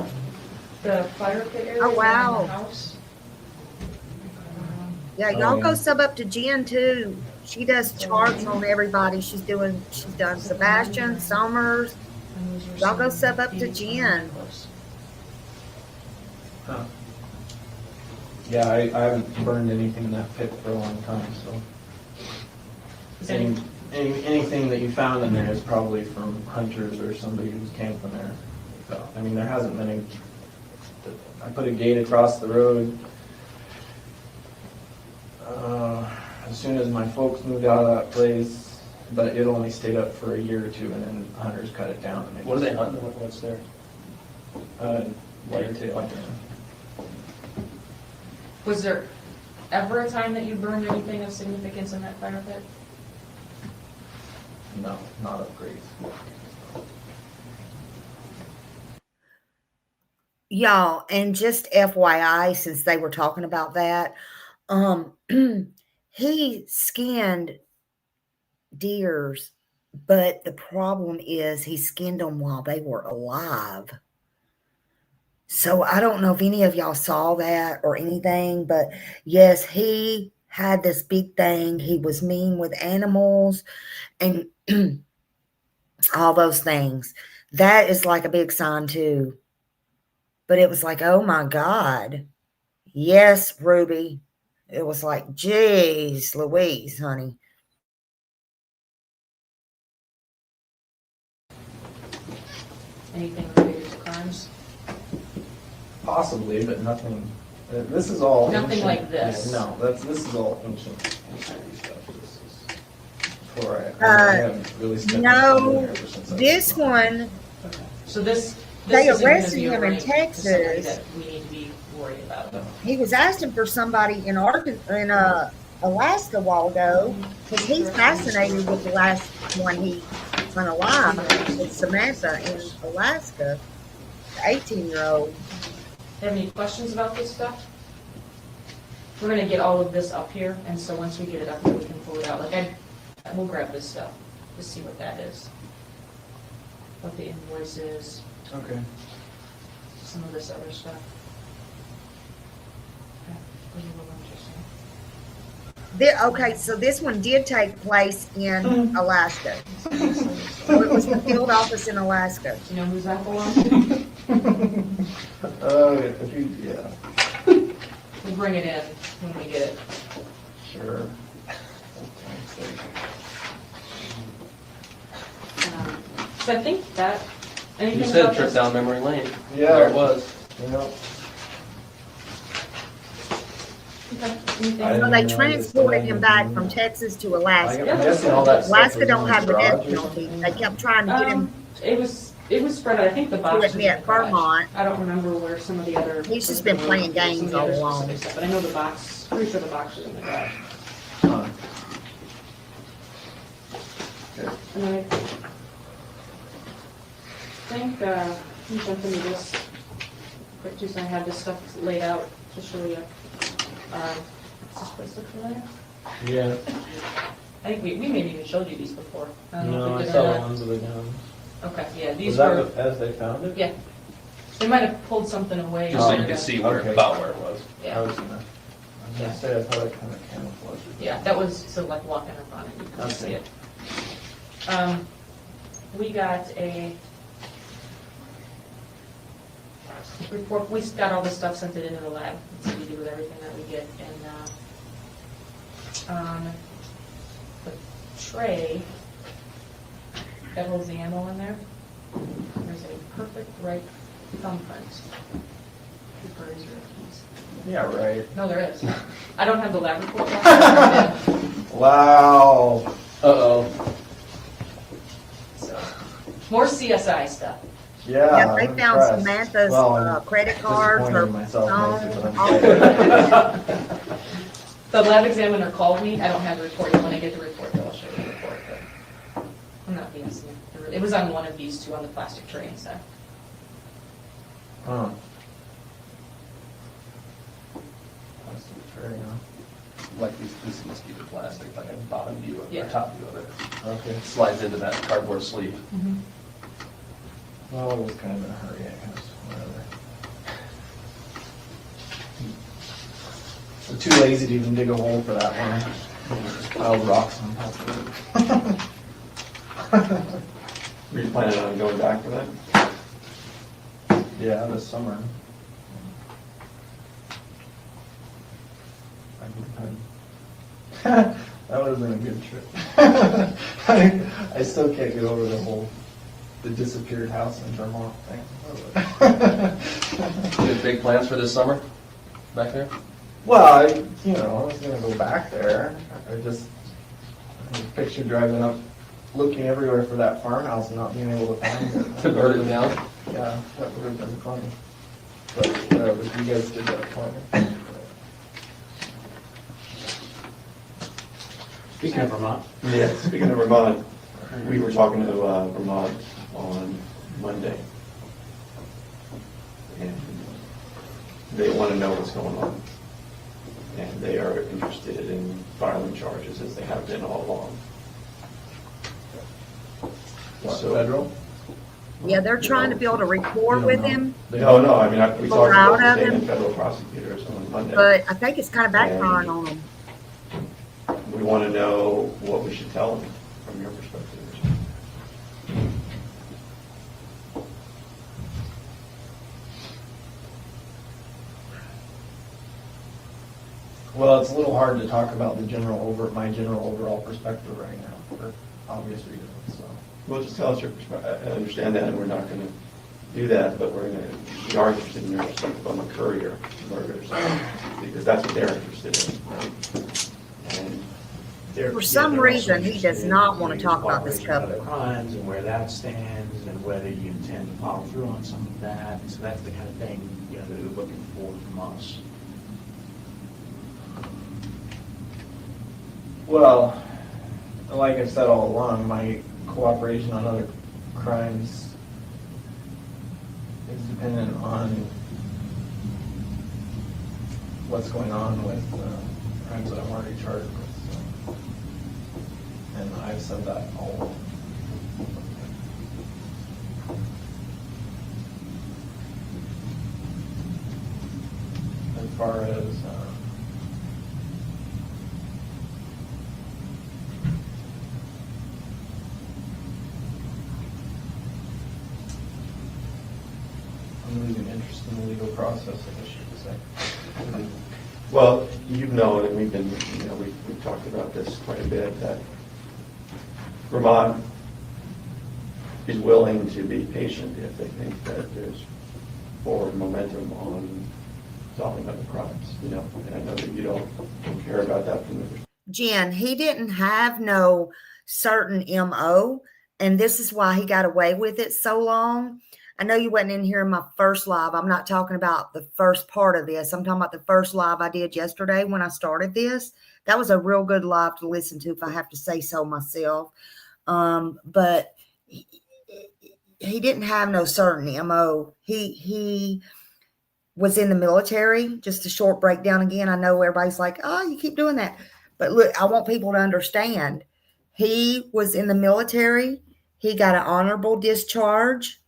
the fire pit area Oh, wow. in the house. Yeah, Oh, y'all go yeah. sub up to Jen too. She does charts on everybody. She's done Sebastian, Summers. Y'all go sub up to Jen. Huh. Yeah, I haven't burned anything in that pit for a long time, so. Anything that you found in there is probably from hunters or somebody who's camping there. So, I mean, there hasn't been any, I put a gate across the road. As soon as my folks moved out of that place, but it only stayed up for a year or two, and then hunters cut it down. And What are they hunting? What's there? Whitetail. Was there ever a time that you burned anything of significance in that fire pit? No, not of great. Y'all, and just FYI, since they were talking about that, he skinned deers, but the problem is he skinned them while they were alive. So I don't know if any of y'all saw that or anything, but yes, he had this big thing. He was mean with animals and all those things. That is like a big sign too. But it was like, oh my God. Yes, Ruby. It was like, geez, Louise, honey. Anything related to crimes? Possibly, but nothing. This is all Nothing ancient. like this. Yeah, no, this is all ancient stuff. This is before I haven't really spent much time in No, there ever since I this was one, Okay. So this they isn't gonna arrested be a him in rank to somebody Texas. that we need to be worried about. He was asking for somebody in Alaska a while ago, because he's fascinated with the last one he went alive. It's Samantha in Alaska, the 18-year-old. Have any questions about this stuff? We're gonna get all of this up here, and so once we get it up here, we can pull it out. We'll grab this stuff, to see what that is. What the invoice is, Okay. some of this other stuff. Okay, was a little interesting. Okay, so this one did take place in Alaska. So it was the field office in Alaska. Do you know who's that belongs to? Yeah. We'll bring it in when we get it. Sure. So I think that, You anything said about trip this? down memory lane. Yeah. There it was. You know. Okay, anything? Well, they transported him back from Texas to I'm Alaska. guessing all that stuff Alaska was don't in have the garage death or penalty. something? They kept trying to get him It was spread out, I think the to boxes. admit in the garage. Vermont. I don't remember where some of the other. He's just been playing games some of the all other along. specific stuff, but I know the box, pretty sure the box was in the garage. Huh. Okay. And then I think, let me jump into this quick too, so I have this stuff laid out to show you. Does this place look familiar? Yeah. I think we maybe even showed you these before. I don't know No, if I we did saw or the not. ones with the guns. Okay, yeah, Was these that were, as they found it? yeah. They might have pulled something away. Just so or- you can see where, Okay. about where it was. I Yeah, was gonna say, I thought I kind of camouflaged it. yeah, that was, so like walking up on it, you can see it. We got a report, we got all this stuff, sent it into the lab, it's what we do with everything that we get, and, the tray that holds the ammo in there, there's a perfect right thumbprint. Where is your keys? Yeah, right. No, there is. I don't have the lab report. Wow. Uh-oh. So, more CSI stuff. Yeah. Yeah, they I'm found impressed. Samantha's Well, I'm credit cards, her disappointed in myself mostly, phone, but all I'm The lab examiner called me, I don't have the report yet, when I get the report, I'll show you the report, but I'm not BSing you. It was on one of these two on the plastic tray and stuff. Huh. Plastic tray, huh? Like this must be the plastic, like a bottom view of it, Yeah. or top view of it. Okay. It slides into that cardboard sleeve. Well, it was kind of in a hurry, I guess, whatever. I'm too lazy to even dig a hole for that one. Just piled rocks on top of it. Were you planning on going back for that? Yeah, this summer. That would have been a good trip. I still can't get over the disappeared house in Vermont thing. You have big plans for this summer back there? Well, I was gonna go back there. I pictured driving up, looking everywhere for that farmhouse and not being able to find it. To burn it down? Yeah, that would have been funny. But whatever, you guys did that for me. Speaking of Vermont. Yeah, speaking of Vermont, we were talking to Vermont on Monday. And they want to know what's going on. And they are interested in filing charges as they have been all along. So, Federal? Yeah, they're trying to build a rapport with him, No, I mean, we Pull talked out about the of state and him. federal prosecutors on Monday. but I think it's kind of backfiring on them. We want to know what we should tell them from your perspective. Well, it's a little hard to talk about my general overall perspective right now for obvious reasons, so. Well, just tell us your perspective. I understand that, and we're not going to do that, but we are interested in your perspective on the Courier murders, because that's what they're interested in, right? And For some reason, he does not want to talk about this Other couple. crimes and where that stands and whether you intend to follow through on some of that. So that's the kind of thing, that they're looking for from us. Well, like I've said all along, my cooperation on other crimes is dependent on what's going on with crimes that I'm already charged with. So. And I've said that all along. As far as I'm losing interest in the legal process, I guess you could say. well, you've known, and we've talked about this quite a bit, that Vermont is willing to be patient if they think that there's forward momentum on solving other crimes, and I know that you don't care about that from the perspective. Jen, he didn't have no certain MO, and this is why he got away with it so long. I know you wasn't in here in my first live. I'm not talking about the first part of this. I'm talking about the first live I did yesterday when I started this. That was a real good live to listen to, if I have to say so myself. But he didn't have no certain MO. He was in the military. Just a short breakdown again. I know everybody's like, oh, you keep doing that. But look, I want people to understand. He was in the military. He got an honorable discharge.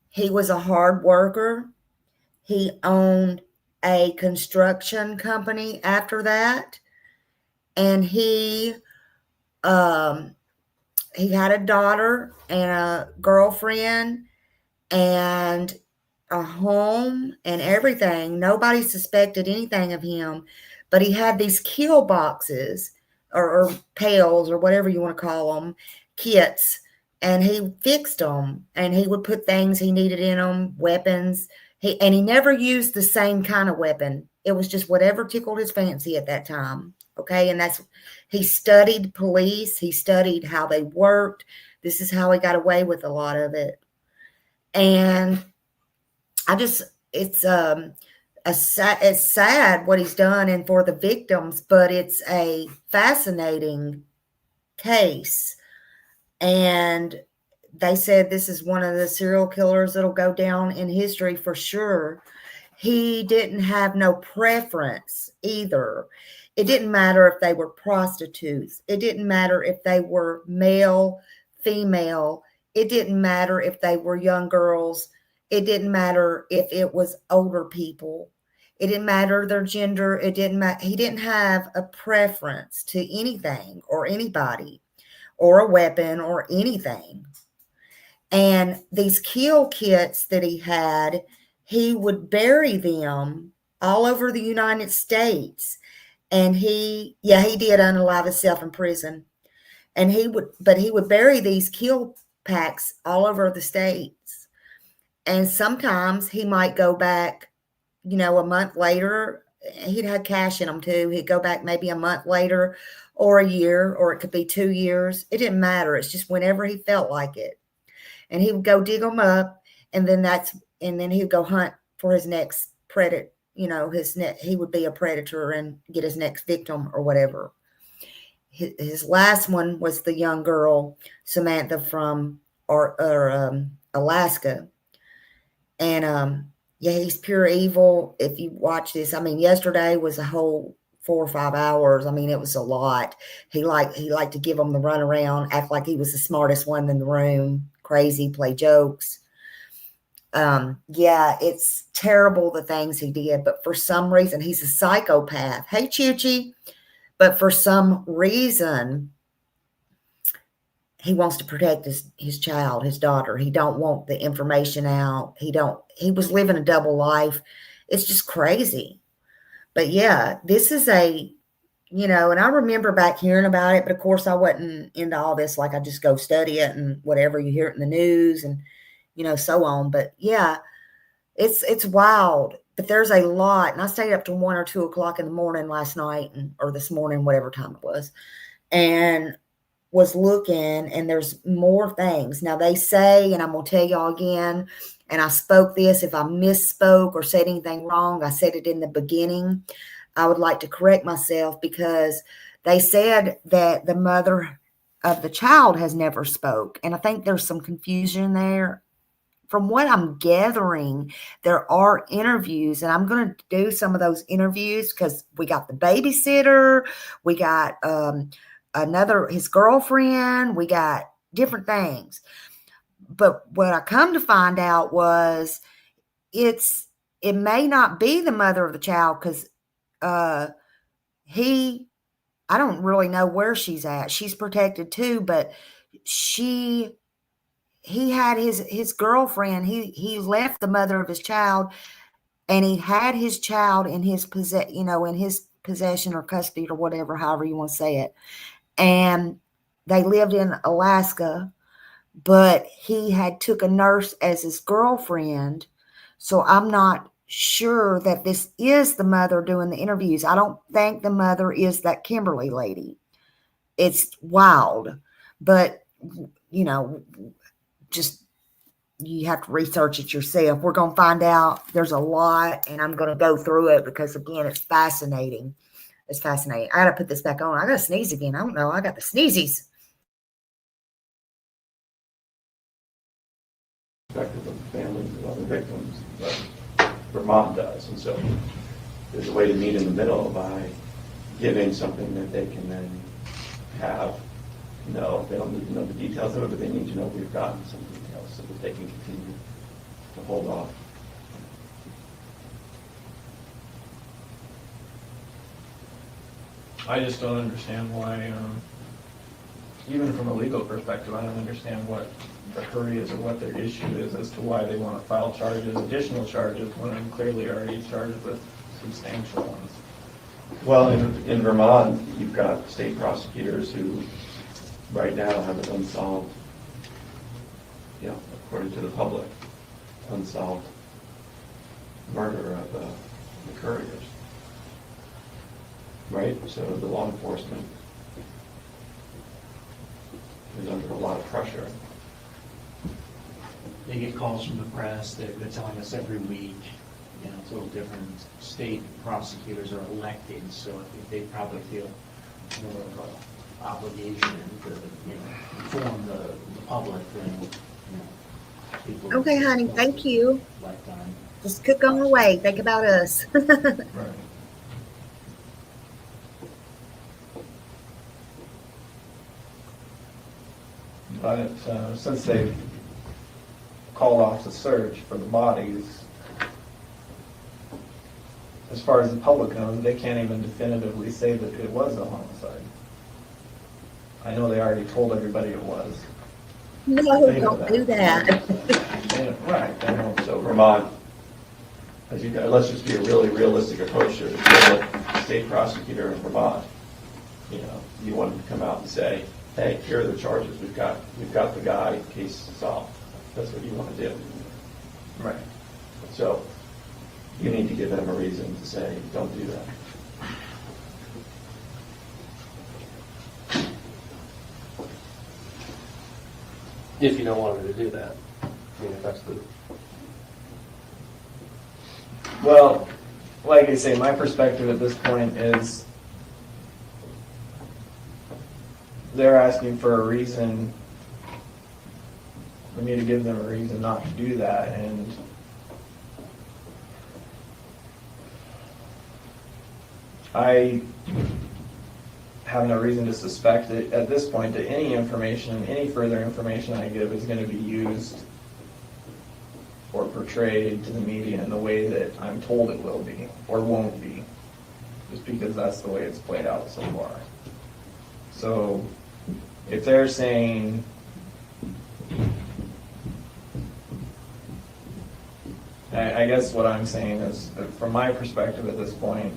He was a hard worker. He owned a construction company after that. And he had a daughter and a girlfriend and a home and everything. Nobody suspected anything of him, but he had these kill boxes or pails or whatever you want to call them, kits, and he fixed them, and he would put things he needed in them, weapons. He never used the same kind of weapon. It was just whatever tickled his fancy at that time. Okay. And he studied police. He studied how they worked. This is how he got away with a lot of it. And it's sad what he's done and for the victims, but it's a fascinating case. And they said this is one of the serial killers that'll go down in history for sure. He didn't have no preference either. It didn't matter if they were prostitutes. It didn't matter if they were male, female. It didn't matter if they were young girls. It didn't matter if it was older people. It didn't matter their gender. It didn't matter. He didn't have a preference to anything or anybody or a weapon or anything. And these kill kits that he would bury them all over the United States. And he did unalive himself in prison. And he would bury these kill packs all over the states. And sometimes he might go back, a month later. He'd have cash in them too. He'd go back maybe a month later or a year, or it could be 2 years. It didn't matter. It's just whenever he felt like it. And he would go dig them up, and then he would go hunt for his next predator. He would be a predator and get his next victim or whatever. His last one was the young girl Samantha from Alaska, and he's pure evil. If you watch this, yesterday was a whole 4 or 5 hours. It was a lot. He liked to give them the runaround, act like he was the smartest one in the room, crazy, play jokes. It's terrible the things he did, but for some reason, he's a psychopath. Hey, Chuchi. But for some reason, he wants to protect his child, his daughter. He don't want the information out. He was living a double life. It's just crazy. But yeah, this is and I remember back hearing about it, but of course I wasn't into all this. Like, I just go study it and whatever, you hear it in the news and, so on. But yeah, it's wild. But there's a lot. And I stayed up to 1 or 2 o'clock in the morning last night or this morning, whatever time it was, and was looking, and there's more things. Now they say, and I'm going to tell y'all again, and I spoke this, if I misspoke or said anything wrong, I said it in the beginning. I would like to correct myself, because they said that the mother of the child has never spoke. And I think there's some confusion there. From what I'm gathering, there are interviews, and I'm going to do some of those interviews, because we got the babysitter, we got his girlfriend, we got different things. But what I come to find out was it may not be the mother of the child, because I don't really know where she's at. She's protected too, but he had his girlfriend. He left the mother of his child, and he had his child in his possession or custody or whatever, however you want to say it. And they lived in Alaska, but he had took a nurse as his girlfriend. So I'm not sure that this is the mother doing the interviews. I don't think the mother is that Kimberly lady. It's wild, but just, you have to research it yourself. We're going to find out. There's a lot, and I'm going to go through it because, again, it's fascinating. It's fascinating. I got to put this back on. I got to sneeze again. I don't know. I got the sneezies. Perspective of the families of other victims, but Vermont does. And so there's a way to meet in the middle by giving something that they can then have. No, they don't need to know the details of it, but they need to know we've gotten some details so that they can continue to hold off. I just don't understand why, even from a legal perspective, I don't understand what the hurry is or what their issue is as to why they want to file charges, additional charges, when I'm clearly already charged with substantial ones. Well, in Vermont, you've got state prosecutors who right now have an unsolved, according to the public, unsolved murder of the couriers. Right? So the law enforcement is under a lot of pressure. They get calls from the press, they're telling us every week, it's a little different. State prosecutors are elected, so I think they probably feel more of an obligation to, inform the public than, people. Okay, honey, thank you. Lifetime. Just cook on the way. Think about us. Right. But since they called off the search for the bodies, as far as the public knows, they can't even definitively say that it was a homicide. I know they already told everybody it was. No, They know don't do that. Right, they know. So Vermont, as you know, let's just be a really realistic approach to it. If you're the state prosecutor in Vermont, you know, you want them to come out and say, hey, here are the charges. We've got the guy, case solved. That's what you want to do. Right. So you need to give them a reason to say, don't do that. If you don't want her to do that. I mean, if that's the, Well, like I say, my perspective at this point is they're asking for a reason, for me to give them a reason not to do that, and I have no reason to suspect that at this point that any further information I give is going to be used or portrayed to the media in the way that I'm told it will be or won't be, just because that's the way it's played out so far. So if they're saying I guess what I'm saying is, from my perspective at this point,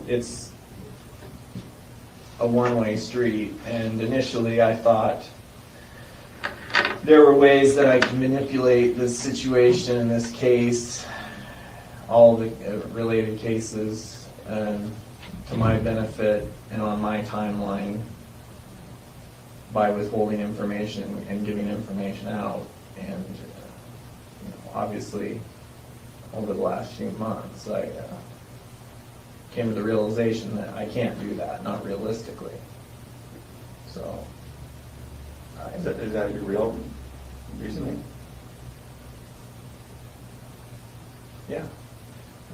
it's a one-way street, and initially I thought there were ways that I could manipulate this situation in this case, all the related cases, to my benefit and on my timeline by withholding information and giving information out. And obviously, over the last few months, I came to the realization that I can't do that, not realistically. So, Is that your real reasoning? yeah.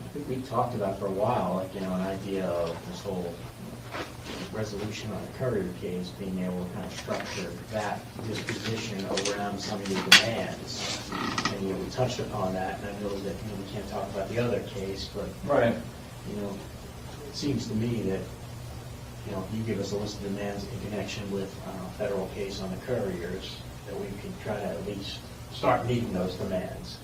I think we talked about for a while, like, an idea of this whole resolution on the Courier case, being able to kind of structure that disposition around some of the demands. And, we touched upon that, and I know that, we can't talk about the other case, but, Right. it seems to me that, if you give us a list of demands in connection with a federal case on the couriers, that we can try to at least start meeting those demands.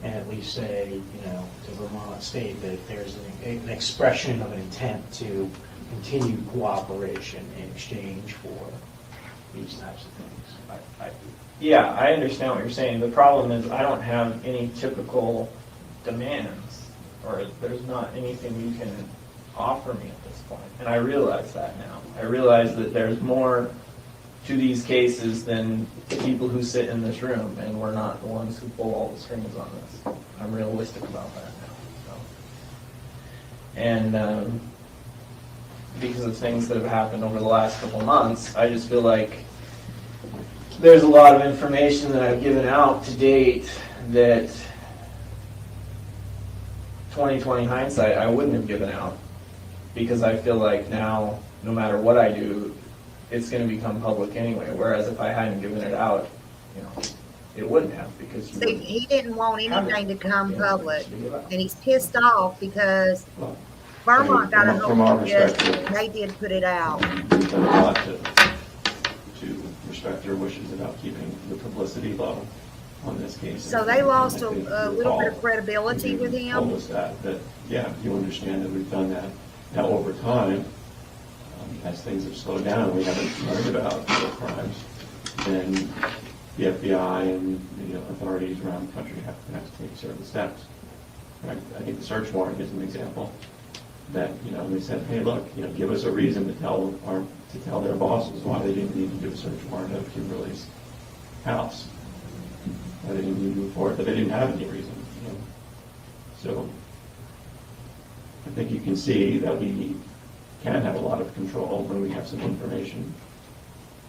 And at least say, to Vermont State that if there's an expression of an intent to continue cooperation in exchange for these types of things. Yeah, I understand what you're saying. The problem is I don't have any typical demands, or there's not anything you can offer me at this point. And I realize that now. I realize that there's more to these cases than the people who sit in this room, and we're not the ones who pull all the strings on this. I'm realistic about that now. So. And because of things that have happened over the last couple months, I just feel like there's a lot of information that I've given out to date that 20/20 hindsight I wouldn't have given out, because I feel like now, no matter what I do, it's going to become public anyway. Whereas if I hadn't given it out, it wouldn't have, because See, he didn't want anything to come public, and he's pissed off because Vermont got a From our hold of this, perspective, and they did put it out. we've done a lot to respect their wishes about keeping the publicity low on this case. So they lost a I think little bit of Paul, credibility with you told him. us that, yeah, you understand that we've done that. Now, over time, as things have slowed down, we haven't learned about real crimes, then the FBI and authorities around the country have to take certain steps. Right? I think the search warrant is an example that, they said, hey, look, give us a reason to tell their bosses why they didn't need to do a search warrant of Kimberly's house. Why they didn't need to move forward, but they didn't have any reason. So I think you can see that we can have a lot of control when we have some information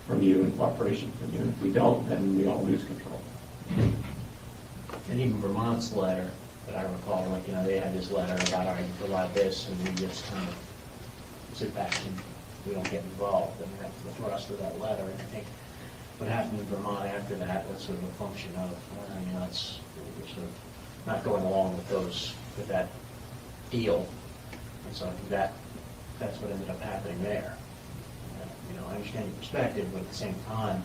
from you and cooperation from you. If we don't, then we all lose control. And even Vermont's letter that I recall, they had this letter about, all right, you provide this, and we just kind of sit back and we don't get involved. And that's the thrust of that letter. And I think what happened in Vermont after that was sort of a function of, we're sort of not going along with that deal. And so I think that's what ended up happening there. I understand your perspective, but at the same time,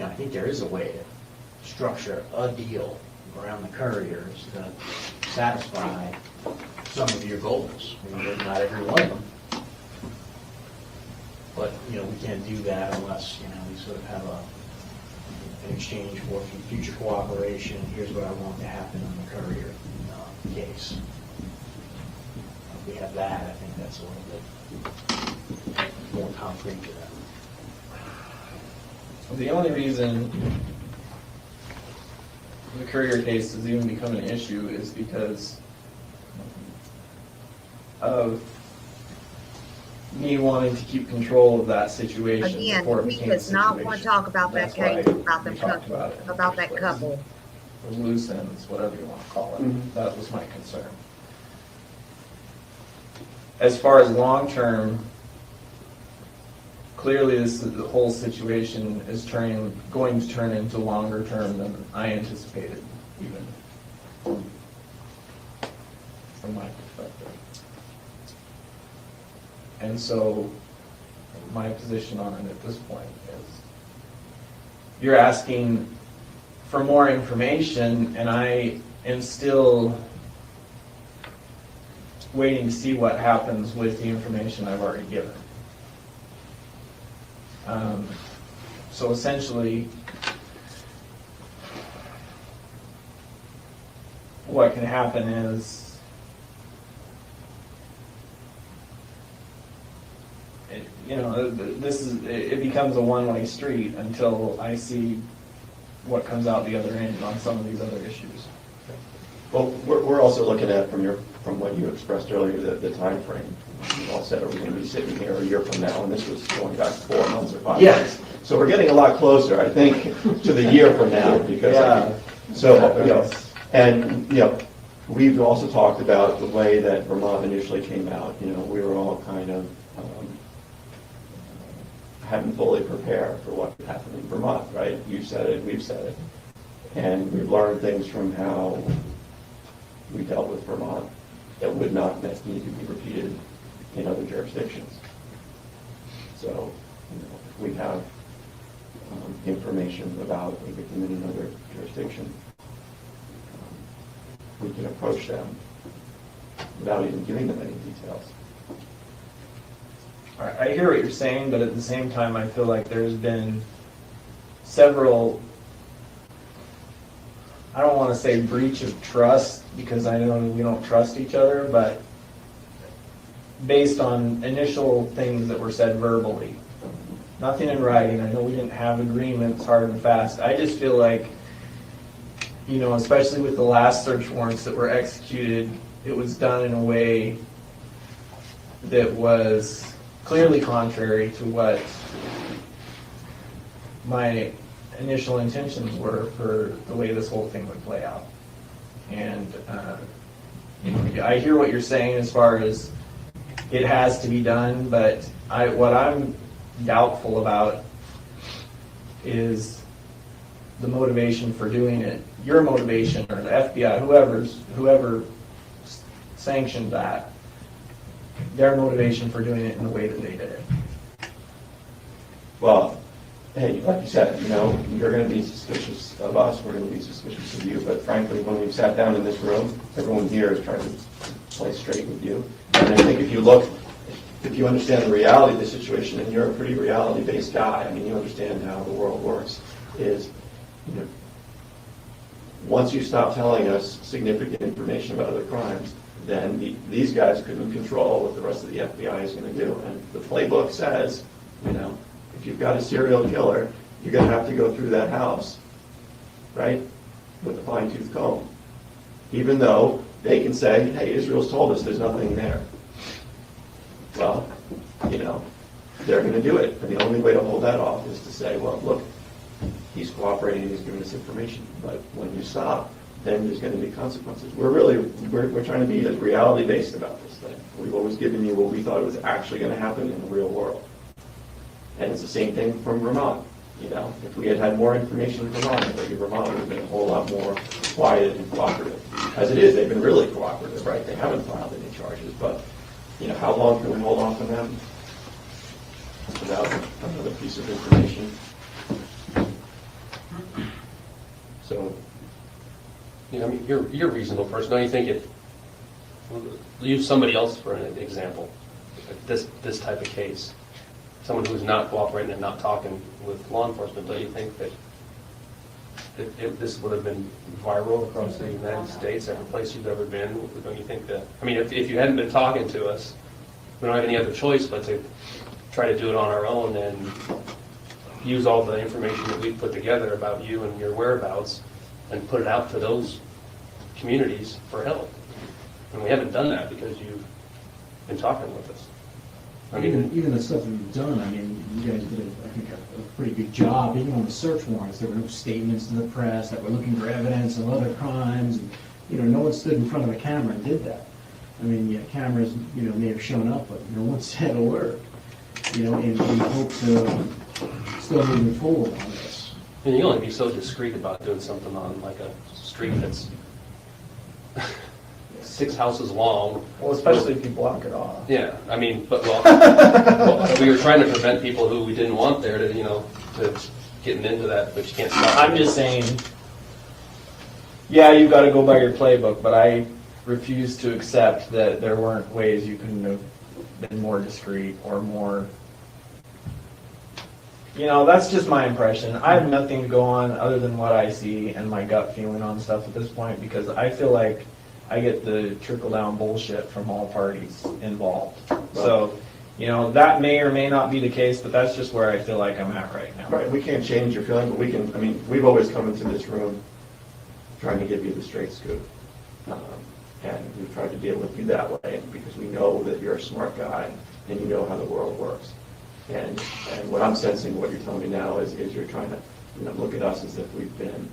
I think there is a way to structure a deal around the couriers to satisfy some of your goals. Maybe not every one of them, but we can't do that unless we sort of have an exchange for future cooperation. Here's what I want to happen on the courier case. If we have that, I think that's a little bit more concrete to that. The only reason the courier case has even become an issue is because of me wanting to keep control of that situation Again, before it he became a does not want to situation. talk about that That's why case, about we the talked couple, about it in the about first that place. couple. Or loose ends, whatever you want to call it. That was my concern. As far as long-term, clearly the whole situation is going to turn into longer term than I anticipated, even from my perspective. And so my position on it at this point is you're asking for more information, and I am still waiting to see what happens with the information I've already given. So essentially, what can happen is it becomes a one-way street until I see what comes out the other end on some of these other issues. Well, we're also looking at, from what you expressed earlier, the time frame. You all said, are we going to be sitting here a year from now? And this was going back 4 months or 5 Yeah. months. So we're getting a lot closer, I think, to the year from now. Because we've also talked about the way that Vermont initially came out. We were all kind of hadn't fully prepared for what would happen in Vermont, right? You said it, we've said it. And we've learned things from how we dealt with Vermont that would not need to be repeated in other jurisdictions. So, if we have information about a victim in another jurisdiction, we can approach them without even giving them any details. I hear what you're saying, but at the same time, I feel like there's been several, I don't want to say breach of trust, because I know we don't trust each other, but based on initial things that were said verbally, nothing in writing. I know we didn't have agreements hard and fast. I just feel like, especially with the last search warrants that were executed, it was done in a way that was clearly contrary to what my initial intentions were for the way this whole thing would play out. And I hear what you're saying as far as it has to be done, but what I'm doubtful about is the motivation for doing it. Your motivation, or the FBI, whoever sanctioned that, their motivation for doing it in the way that they did it. Well, hey, like you said, you're going to be suspicious of us, we're going to be suspicious of you, but frankly, when we've sat down in this room, everyone here is trying to play straight with you. And I think if you understand the reality of the situation, and you're a pretty reality-based guy, you understand how the world works, is, once you stop telling us significant information about other crimes, then these guys couldn't control what the rest of the FBI is going to do. And the playbook says, if you've got a serial killer, you're going to have to go through that house, right, with a fine-tooth comb. Even though they can say, hey, Israel's told us there's nothing there. Well, they're going to do it. And the only way to hold that off is to say, well, look, he's cooperating, he's giving us information. But when you stop, then there's going to be consequences. We're trying to be as reality-based about this thing. We've always given you what we thought was actually going to happen in the real world. And it's the same thing from Vermont. If we had had more information in Vermont, I think Vermont would have been a whole lot more quiet and cooperative. As it is, they've been really cooperative, right? They haven't filed any charges, but, how long can we hold on to them without another piece of information? So, I mean, you're a reasonable person. Don't you think if, use somebody else for an example, this type of case, someone who's not cooperating and not talking with law enforcement, don't you think that if this would have been viral across the United States, every place you've ever been, don't you think that, I mean, if you hadn't been talking to us, we don't have any other choice but to try to do it on our own and use all the information that we've put together about you and your whereabouts and put it out to those communities for help. And we haven't done that because you've been talking with us. I mean, Even the stuff we've done, I mean, you guys did, I think, a pretty good job. Even on the search warrants, there were no statements to the press that we're looking for evidence of other crimes. And, no one stood in front of a camera and did that. I mean, yeah, cameras, may have shown up, but no one said a word. And we hope to still moving forward on this. and you only be so discreet about doing something on like a street that's 6 houses long. Well, especially if you block it off. Yeah, I mean, but well, we were trying to prevent people who we didn't want there to, to getting into that, but you can't stop. I'm just saying, yeah, you've got to go by your playbook, but I refuse to accept that there weren't ways you couldn't have been more discreet or more. That's just my impression. I have nothing to go on other than what I see and my gut feeling on stuff at this point, because I feel like I get the trickle-down bullshit from all parties involved. So, that may or may not be the case, but that's just where I feel like I'm at right now. Right, we can't change your feeling, but we can, we've always come into this room trying to give you the straight scoop. And we've tried to deal with you that way because we know that you're a smart guy and you know how the world works. And what I'm sensing, what you're telling me now is you're trying to look at us as if we've been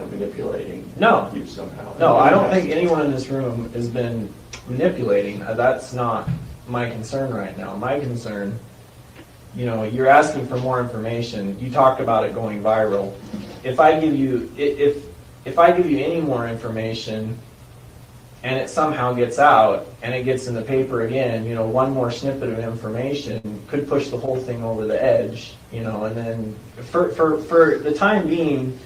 manipulating you somehow. No, I don't think anyone in this room has been manipulating. That's not my concern right now. My concern, you're asking for more information. You talked about it going viral. If I give you any more information and it somehow gets out and it gets in the paper again, one more snippet of information could push the whole thing over the edge, and then for the time being,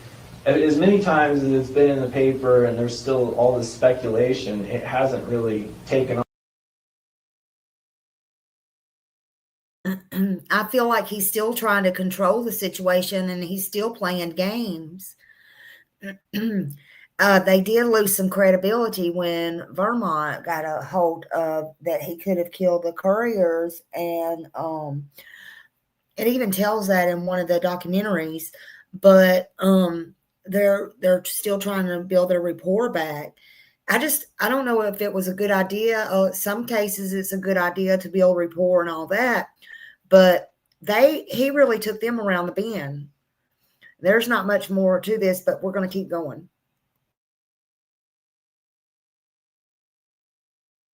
as many times as it's been in the paper and there's still all this speculation, it hasn't really taken off. I feel like he's still trying to control the situation and he's still playing games. They did lose some credibility when Vermont got a hold of that he could have killed the couriers, and it even tells that in one of the documentaries. But they're still trying to build their rapport back. I don't know if it was a good idea. Some cases it's a good idea to build rapport and all that, but he really took them around the bend. There's not much more to this, but we're going to keep going.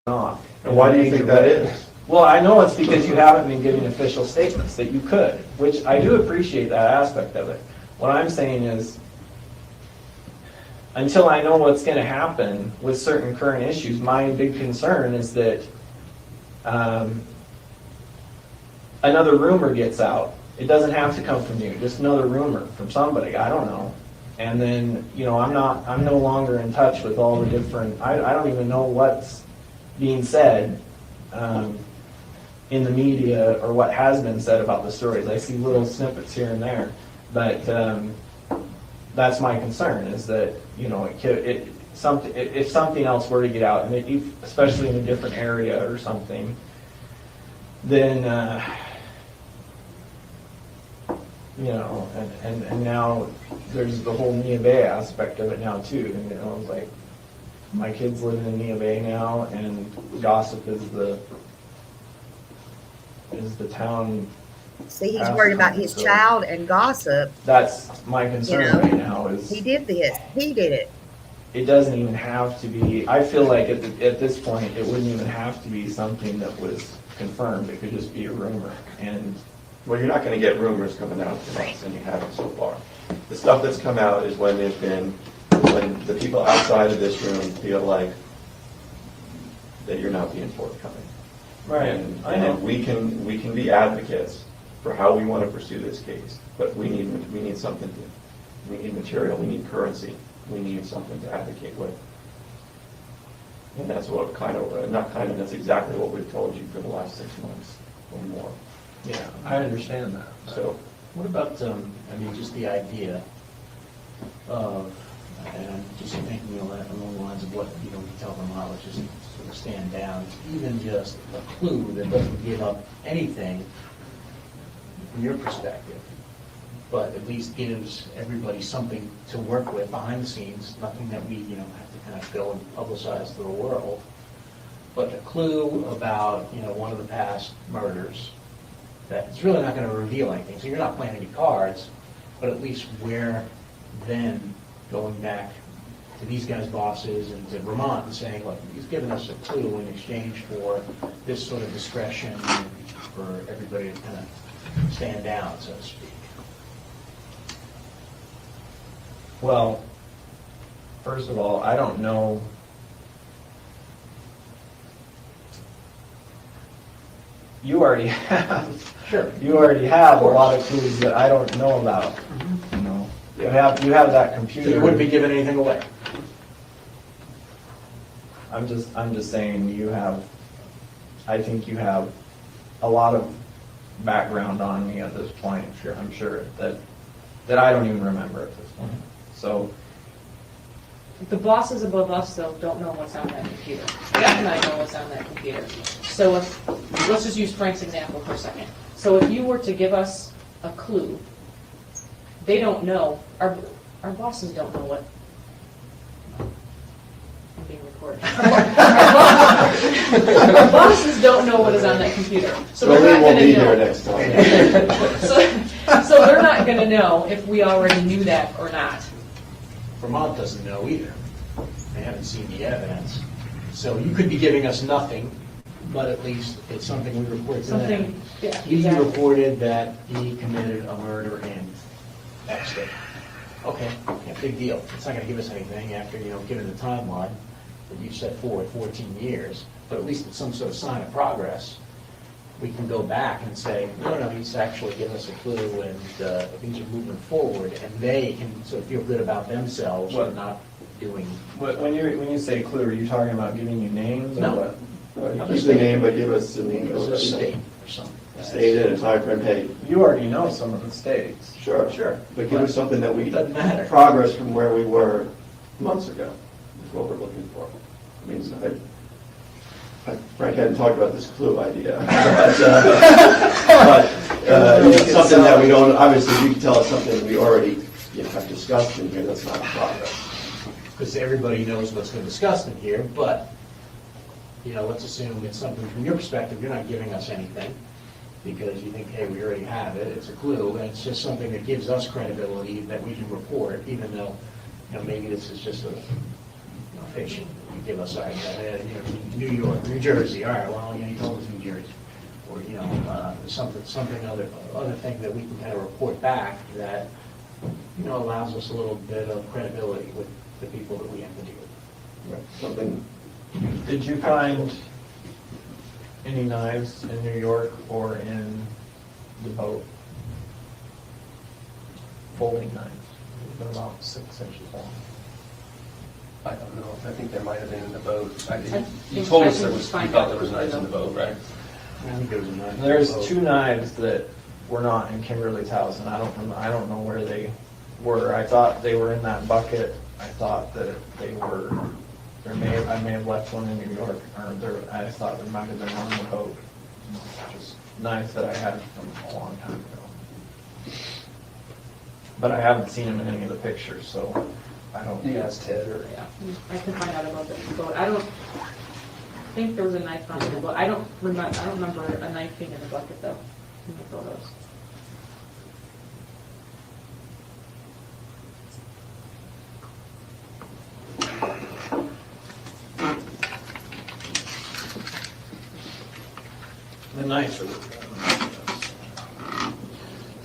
And why do you think that is? Well, I know it's because you haven't been giving official statements that you could, which I do appreciate that aspect of it. What I'm saying is, until I know what's going to happen with certain current issues, my big concern is that another rumor gets out. It doesn't have to come from you, just another rumor from somebody, I don't know. And then, I'm no longer in touch with all the different, I don't even know what's being said in the media or what has been said about the stories. I see little snippets here and there, but that's my concern, is that if something else were to get out, and especially in a different area or something, then and now there's the whole Nia Bay aspect of it now too. It's like, my kids live in Nia Bay now, and gossip is the town. See, he's worried about his child and gossip. That's my concern right now. Is he did this? He did it. It doesn't even have to be. I feel like at this point, it wouldn't even have to be something that was confirmed. It could just be a rumor. And well, you're not going to get rumors coming out from us, and you haven't so far. The stuff that's come out is when there's been when the people outside of this room feel like that you're not being forthcoming. Right. And we can be advocates for how we want to pursue this case, but we need something we need material, we need currency, we need something to advocate with. And that's what that's exactly what we've told you for the last 6 months or more. Yeah, I understand that. So, What about, just the idea of, and I'm just thinking along the lines of what, we tell them, well, let's just sort of stand down, even just a clue that doesn't give up anything from your perspective, but at least gives everybody something to work with behind the scenes, nothing that we, have to kind of go and publicize to the world, but a clue about, one of the past murders that it's really not going to reveal anything. So you're not playing any cards, but at least we're then going back to these guys' bosses and to Vermont and saying, look, he's given us a clue in exchange for this sort of discretion and for everybody to kind of stand down, so to speak. Well, first of all, I don't know. You already have. Sure. You already have a lot of clues that I don't know about. You have that computer. So you wouldn't be giving anything away. I'm just saying you have. I think you have a lot of background on me at this point. I'm sure that I don't even remember at this point. So. The bosses above us, though, don't know what's on that computer. Jack and I know what's on that computer. So let's just use Frank's example for a second. So if you were to give us a clue, they don't know, our bosses don't know what, I'm being recorded. Our bosses don't know what is on that computer. So they're not going to know. Next time. So they're not going to know if we already knew that or not. Vermont doesn't know either. They haven't seen the evidence. So you could be giving us nothing, but at least it's something we report to them. Yeah, He exactly. reported that he committed a murder in X day. Okay, yeah, big deal. It's not going to give us anything after, given the timeline that you set forward, 14 years, but at least it's some sort of sign of progress. We can go back and say, no, he's actually given us a clue and things are moving forward, and they can sort of feel good about themselves for not doing. When you say clue, are you talking about giving you names or No. what? Give the name, but give us the name. It was a state or something. State and a time frame, hey. You already know some of the states. Sure. But give us something that we, Doesn't matter. progress from where we were months ago is what we're looking for. I mean, Frank hadn't talked about this clue idea. but something that we don't, obviously you can tell us something we already have discussed in here that's not progress. Because everybody knows what's been discussed in here, but, let's assume it's something from your perspective, you're not giving us anything because you think, hey, we already have it, it's a clue, and it's just something that gives us credibility that we can report, even though, maybe this is just a fiction. You give us, New York, New Jersey, all right, well, you told us New Jersey. Or, something other thing that we can kind of report back that, allows us a little bit of credibility with the people that we have to deal with. Right. Something. Did you find any knives in New York or in the boat? Folding knives. They're about 6 inches long. I don't know. I think there might have been in the boat. You think- told I us think you we find thought out there was quickly, knives in the though. boat, right? I think there's a knife. There's 2 knives that were not in Kimberly's house, and I don't know where they were. I thought they were in that bucket. I thought that they were. I may have left one in New York, or I thought there might have been one in the boat. Just knives that I had from a long time ago. But I haven't seen them in any of the pictures, so I don't. You asked Ted or. Yeah, I can find out about the boat. I don't think there was a knife found in the boat. I don't remember a knife being in the bucket though, in the photos. The knife.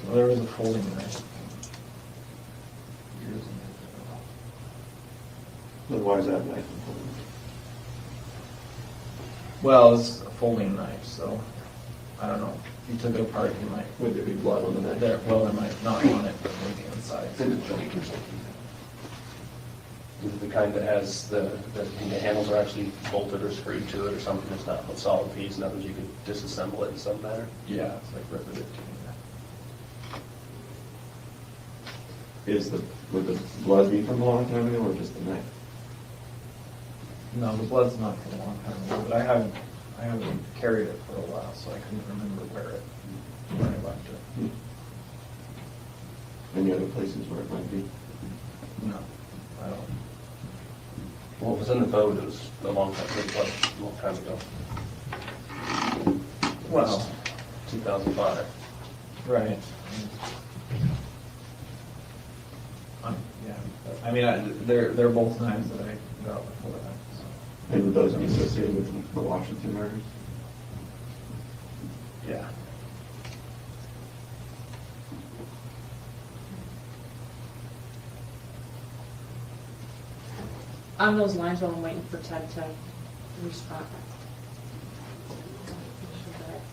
Well, there was a folding knife. Years and years ago. why is that knife important? Well, it's a folding knife, so I don't know. If you took it apart, you might. Would there be blood on the knife? Well, there might not on it, but maybe inside. In the joint or something? Is it the kind that has the handles are actually bolted or screwed to it or something? It's not a solid piece, nothing you could disassemble it in some manner? Yeah, it's like riveted Would the blood be from a long time ago or just the knife? No, the blood's not from a long time ago, but I haven't carried it for a while, so I couldn't remember where I left it. Any other places where it might be? No, I don't. Well, it was in the boat, it was a long time ago. Well, 2005. right. Yeah, I mean, they're both knives that I got before that. So. And would those be associated with the Washington murders? Yeah. On those lines, while I'm waiting for Ted to respond.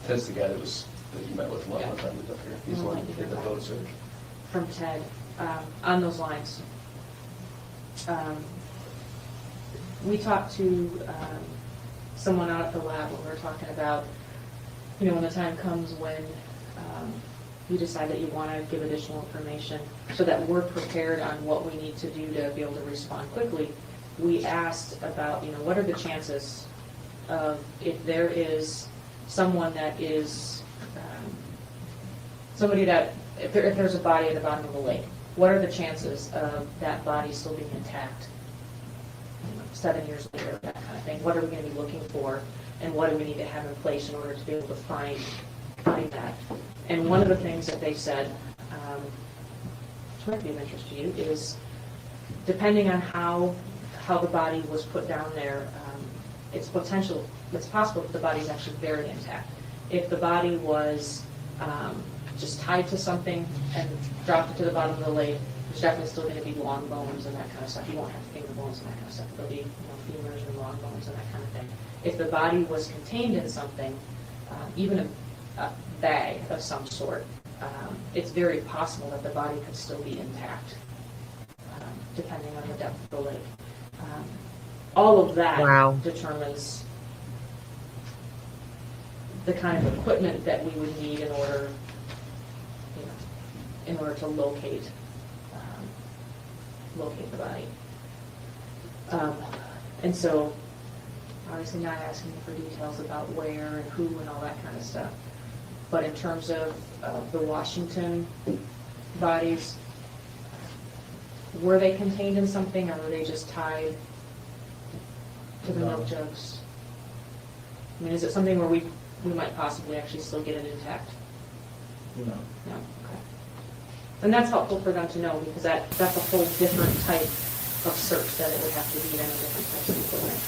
Ted's the guy that you met with a lot of times up here. He's the one who did the boat search. From Ted, on those lines. We talked to someone out at the lab when we were talking about, when the time comes when you decide that you want to give additional information so that we're prepared on what we need to do to be able to respond quickly. We asked about, what are the chances of if there is someone that is, if there's a body at the bottom of the lake, what are the chances of that body still being intact 7 years later, that kind of thing? What are we going to be looking for, and what do we need to have in place in order to be able to find that? And one of the things that they said, which might be of interest to you, is depending on how the body was put down there, it's possible that the body is actually very intact. If the body was just tied to something and dropped it to the bottom of the lake, there's definitely still going to be long bones and that kind of stuff. You won't have finger bones and that kind of stuff. There'll be femurs and long bones and that kind of thing. If the body was contained in something, even a bag of some sort, it's very possible that the body could still be intact, depending on the depth of the lake. All of that Wow. determines the kind of equipment that we would need in order to locate the body. And so, obviously not asking for details about where and who and all that kind of stuff. But in terms of the Washington bodies, were they contained in something, or were they just tied to the milk jugs? I mean, is it something where we might possibly actually still get it intact? No. No, okay. And that's helpful for them to know, because that's a whole different type of search that it would have to be in a different type of equipment.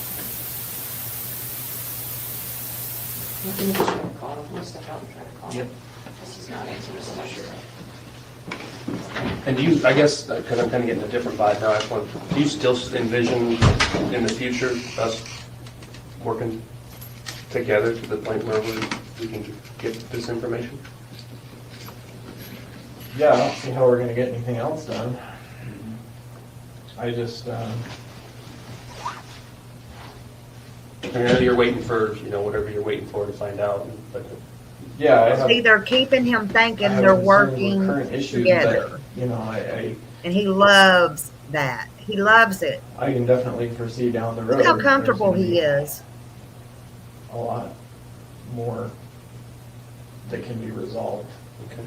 Let me just try to call him. I'll step out and try to call him. Yep. This is not answering so much. And do you, I guess, because I'm kind of getting a different vibe now, do you still envision in the future us working together to the point where we can get this information? Yeah, I don't see how we're going to get anything else done. I just, I know you're waiting for, whatever you're waiting for to find out, but yeah, I have. See, they're keeping him thinking I have they're a concern with working current issues, together. but, And he loves that. He loves it. I can definitely foresee down the road. Look how there's comfortable gonna he be is. A lot more that can be resolved. okay.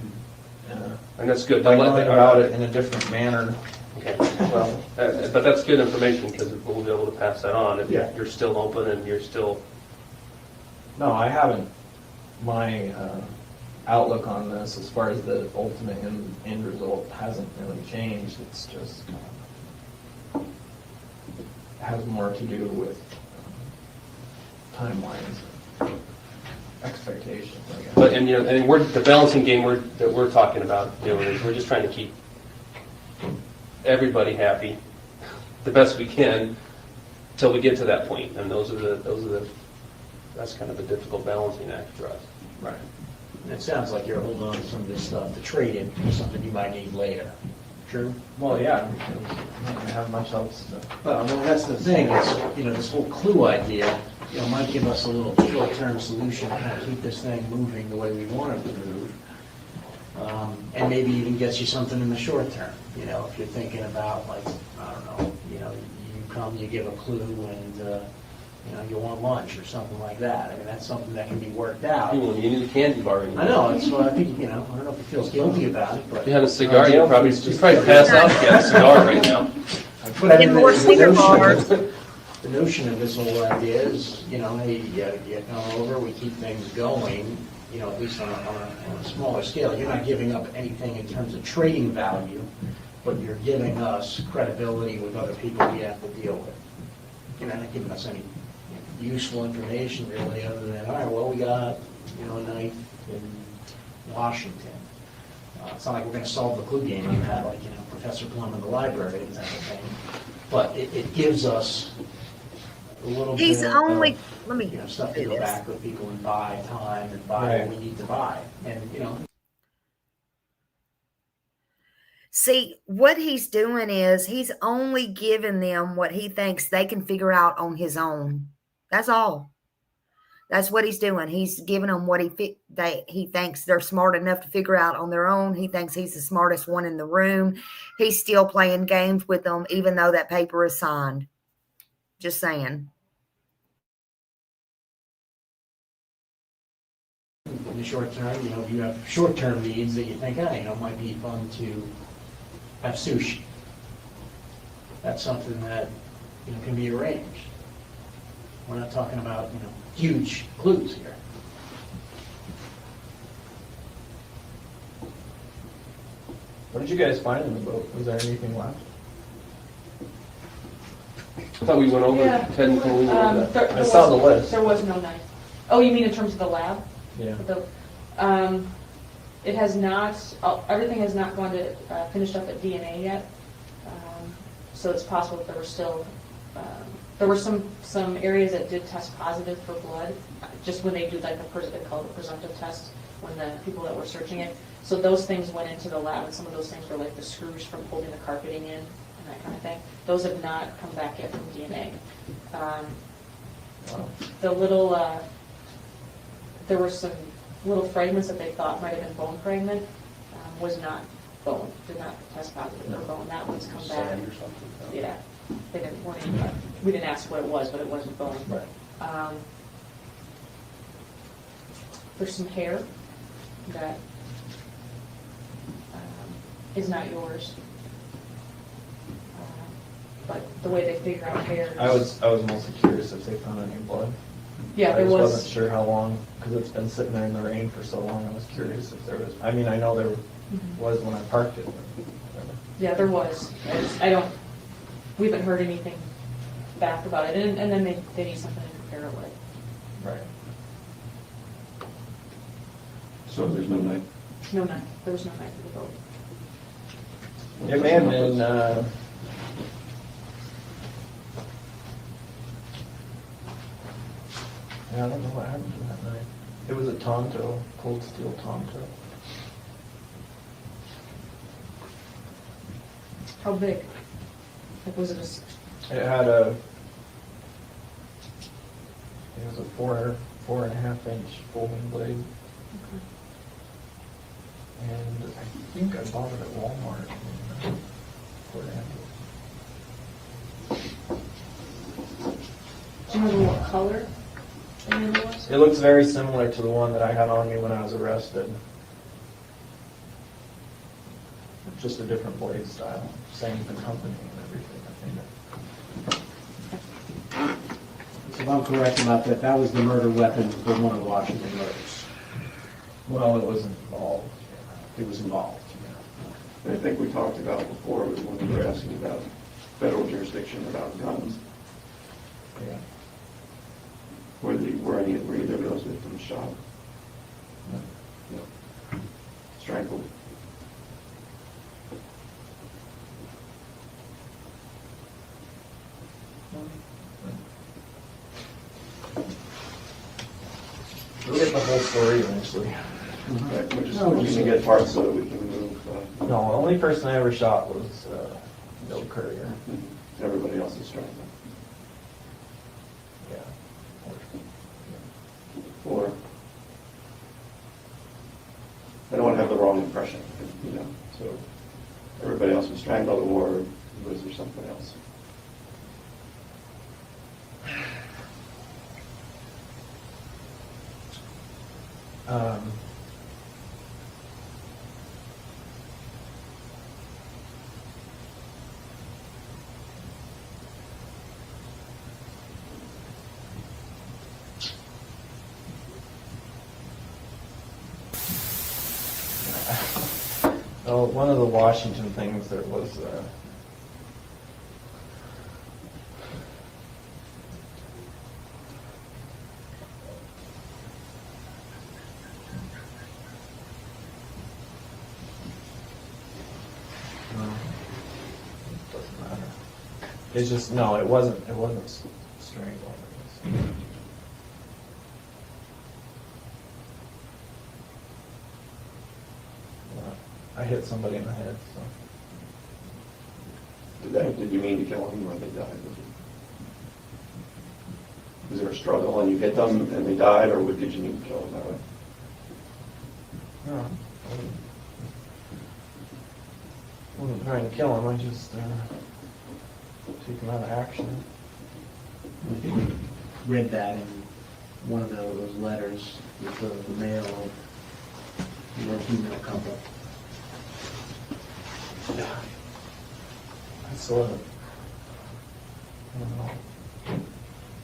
Uh, And that's good. By going about it in a different manner. Okay, well, but that's good information, because we'll be able to pass that on if Yeah. you're still open and you're still, No, I haven't. My outlook on this, as far as the ultimate end result, hasn't really changed. It's just has more to do with timelines, expectations, I guess. but, and the balancing game that we're talking about doing is we're just trying to keep everybody happy the best we can, till we get to that point, and that's kind of a difficult balancing act for us. Right. And it sounds like you're holding on to some of this stuff to trade in for something you might need later. True? Well, yeah, because I'm not gonna have much else to. Well, that's the thing, is, this whole clue idea, might give us a little short-term solution to kind of keep this thing moving the way we want it to move. And maybe even gets you something in the short term, if you're thinking about, like, I don't know, you come, you give a clue, and, you want lunch or something like that. I mean, that's something that can be worked out. You need a candy bar. I know, that's why I think, I don't know if he feels guilty about it, but. If you had a cigar, you'd probably pass out if you had a cigar right now. But I Get mean, more Snicker bars. the notion of this whole idea is, hey, you come over, we keep things going, at least on a smaller scale. You're not giving up anything in terms of trading value, but you're giving us credibility with other people we have to deal with. You're not giving us any useful information really, other than, all right, well, we got, a night in Washington. It's not like we're going to solve the clue game you had, like, Professor Plum in the library and that kind of thing. But it gives us a little He's bit only, of, let me stuff to do go this. back with people and buy time and buy what we need to buy. And, See, what he's doing is he's only giving them what he thinks they can figure out on his own. That's all. That's what he's doing. He's giving them what he thinks they're smart enough to figure out on their own. He thinks he's the smartest one in the room. He's still playing games with them, even though that paper is signed. Just saying. in the short term, if you have short-term needs that you think, might be fun to have sushi. That's something that, can be arranged. We're not talking about, huge clues here. What did you guys find in the boat? Was there anything left? I thought we went over 10 when I saw the list. There was no knife. Oh, you mean in terms of the lab? Yeah. It has not, everything has not gone to, finished up at DNA yet. So it's possible that there were still, there were some areas that did test positive for blood, just when they do like they call it a presumptive test, when the people that were searching it. So those things went into the lab, and some of those things were like the screws from holding the carpeting in and that kind of thing. Those have not come back yet from DNA. The little, there were some little fragments that they thought might have been bone fragment, was not bone, did not test positive for bone. That one's come back. Sand or something. Yeah, they didn't, we didn't ask what it was, but it wasn't bone. Right. There's some hair that is not yours. But the way they figure out hair. I was mostly curious if they found any blood. Yeah, I there just was. wasn't sure how long, because it's been sitting there in the rain for so long. I was curious if there was. I mean, I know there was when I parked it. But whatever. Yeah, there was. We haven't heard anything back about it, and then they need something to compare it with. Right. So there's no knife? No knife. There was no knife in the boat. It may have been. Yeah, I don't know what happened to that night. It was a Tonto, cold steel Tonto. How big? Like, was it It had a. It was a 4.5 inch folding blade. And I think I bought it at Walmart. 4.5. Do you remember what color the handle was? It looks very similar to the one that I had on me when I was arrested. Just a different blade style. Same company and everything, I think. So if I'm correct about that, that was the murder weapon for one of the Washington murders. Well, it was involved. It was involved. I think we talked about before when we were asking about federal jurisdiction about guns. Yeah. Were either of those victims shot? No. Strangled? whole story eventually. Right, we're just looking to get parts so that we can move. No, the only person I ever shot was Bill Courier. Everybody else is trying to. Yeah. Or, I don't want to have the wrong impression, you know, so everybody else was strangled or was there something else? Oh, one of the Washington things there was doesn't matter. It's just no, it wasn't strangling. I hit somebody in the head. So. Did you mean to kill them or they died? Was there a struggle and you hit them and they died, or did you mean to kill them that way? No, I wasn't trying to kill him. I just took him out of action. I think we read that in one of those letters with the male or female couple. I sort of, I don't know.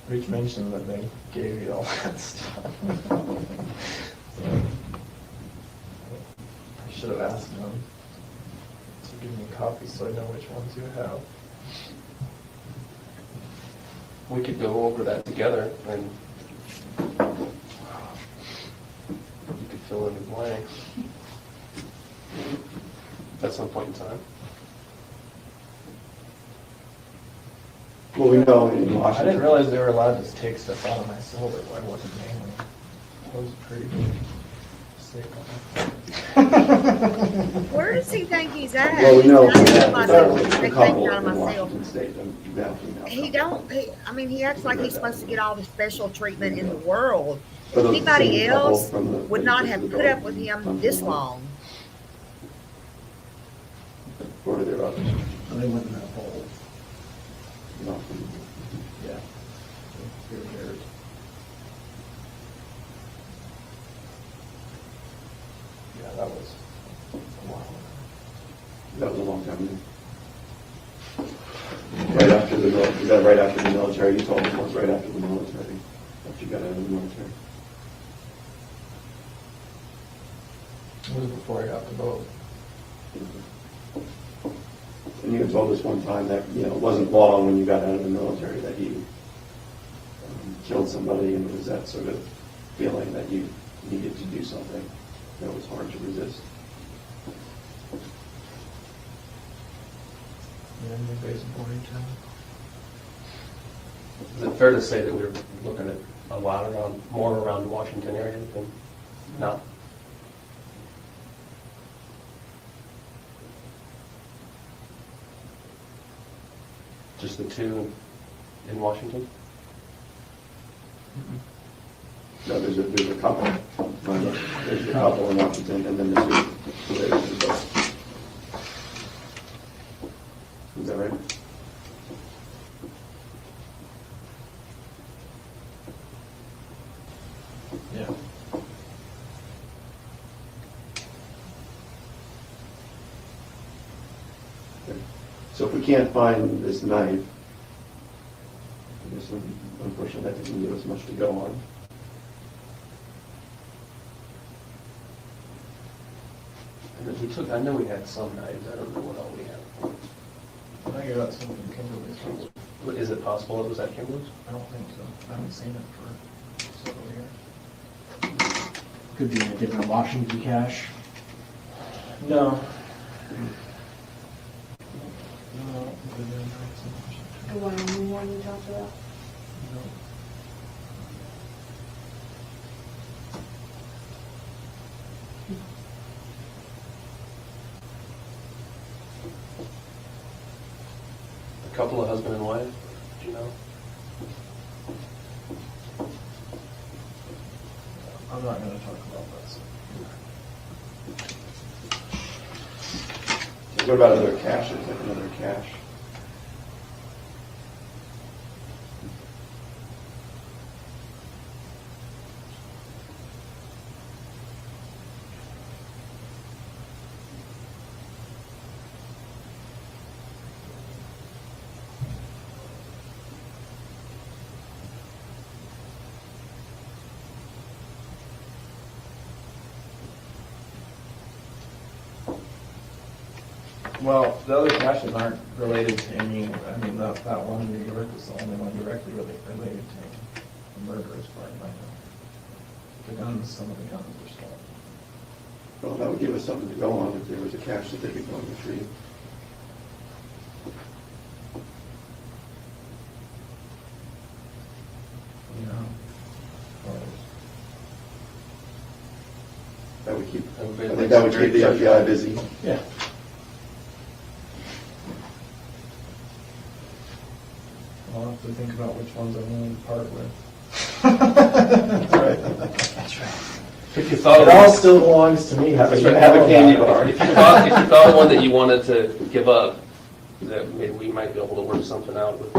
Rich mentioned that they gave you all that stuff. So, I should have asked them to give me copies so I know which ones you have. We could go over that together and you could fill in the blanks at some point in time. Well, we know in I Washington. didn't realize they were allowed to take stuff out of my cell that I wasn't naming. That was a pretty big mistake on that. Where does he think he's at? Well, we know He's not that in my there cell. was They a take couple me out of in my cell. Washington State, male, female. He don't. I mean, he acts like he's supposed to get all the special treatment in the world. For the Anybody same couple else from the would not have places put that up with him come this from long. What are their others? They went in that hole. No. Yeah. They were buried. Yeah, that was a while ago. That was a long time ago. Right after the is that right after the military? You told me it was right after the military. After you got out of the military. It was before I got the vote. And you had told us one time that, you know, it wasn't long when you got out of the military that you killed somebody, and it was that sort of feeling that you needed to do something that was hard to resist. Yeah, new base in Boardington. Is it fair to say that we're looking at a lot more around the Washington area than not? Just the two in Washington? No, there's a couple. There's a couple in Washington, and then the two. So there's both. Is that right? Yeah. Okay. So if we can't find this knife, I guess unfortunately that doesn't give us much to go on. I know we had some knives. I don't know what all we have. I got some from Kimberly's. Is it possible it was at Kimberly's? I don't think so. I haven't seen it for several years. Could be in a different Washington cache. No. The one you talked about? couple, a husband and wife? Do you know? I'm not gonna talk about this. What about other caches, like another cache? Well, the other caches aren't related to any, I mean, that one in New York is the only one directly related to the murder as far as I know. The guns, some of the guns are stolen. Well, that would give us something to go on if there was a cache that they could go and retrieve. You know? Or- That would keep, Everybody I think likes that would very keep the treasure. FBI busy. Yeah. I'll have to think about which ones I'm willing to part with. That's right. If you thought It all still belongs to me. have a candy bar. If you thought of one that you wanted to give up, that maybe we might be able to work something out with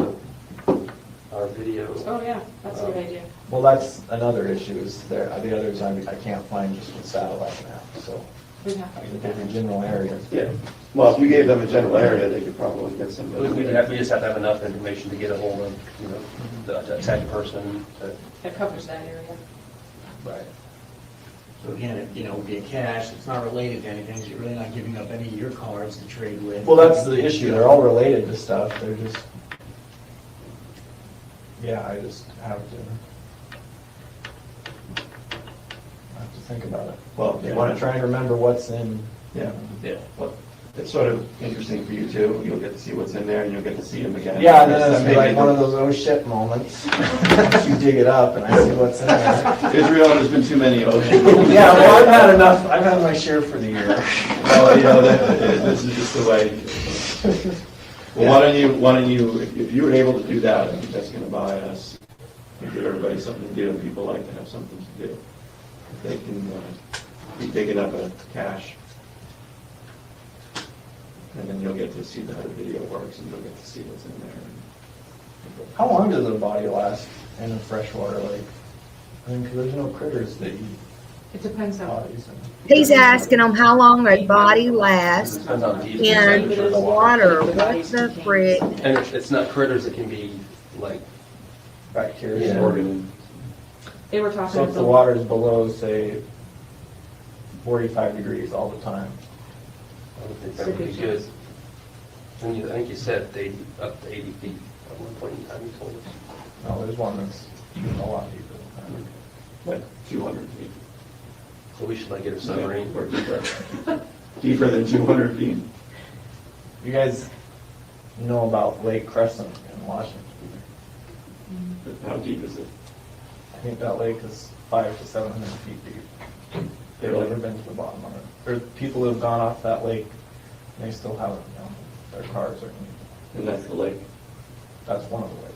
our video. Oh, yeah, that's a good idea. Well, that's another issue, is the others I can't find just with satellite now, so We'd have I to can do give you that. general areas. Yeah. Well, if you gave them a general area, they could probably get somebody. We just have to have enough information to get a hold of, the tech person. That covers that area. Right. So again, it would be a cache, it's not related to anything, so you're really not giving up any of your cards to trade with. Well, that's the issue, they're all related to stuff, they're just, yeah, I just have to think about it. Well, You want to try and remember what's in. Yeah. Well, it's sort of interesting for you too. You'll get to see what's in there and you'll get to see them again. Yeah, and then it'll be like one of those oh shit moments. Once you dig it up and I see what's in there. Israel, there's been too many oceans. Yeah, well, I've had enough, I've had my share for the year. Well, this is just the way. Well, why don't you, if you were able to do that, I think that's gonna buy us, and give everybody something to do, and people like to have something to do. If they can be digging up a cache, and then you'll get to see how the video works, and you'll get to see what's in there. How long does a body last in a freshwater lake? I mean, 'cause there's no critters that eat It depends how. bodies. He's asking them how long a body lasts Depends on deep. in the water. What the frick? And it's not critters, it can be like Bacteria. Yeah. Organ. They were talking So if the about, water is below, say, 45 degrees all the time. I would think that would be good. And I think you said they up to 80 feet at one point in time, you told us. No, there's one that's a lot deeper than Like 200 feet. So we should like get a submarine. Or deeper. Deeper than 200 feet. that. You guys know about Lake Crescent in Washington? How deep is it? I think that lake is 500 to 700 feet deep. They've Really? never been to the bottom of it. There's people who have gone off that lake, and they still haven't, their cars are, And that's the lake. that's one of the lakes.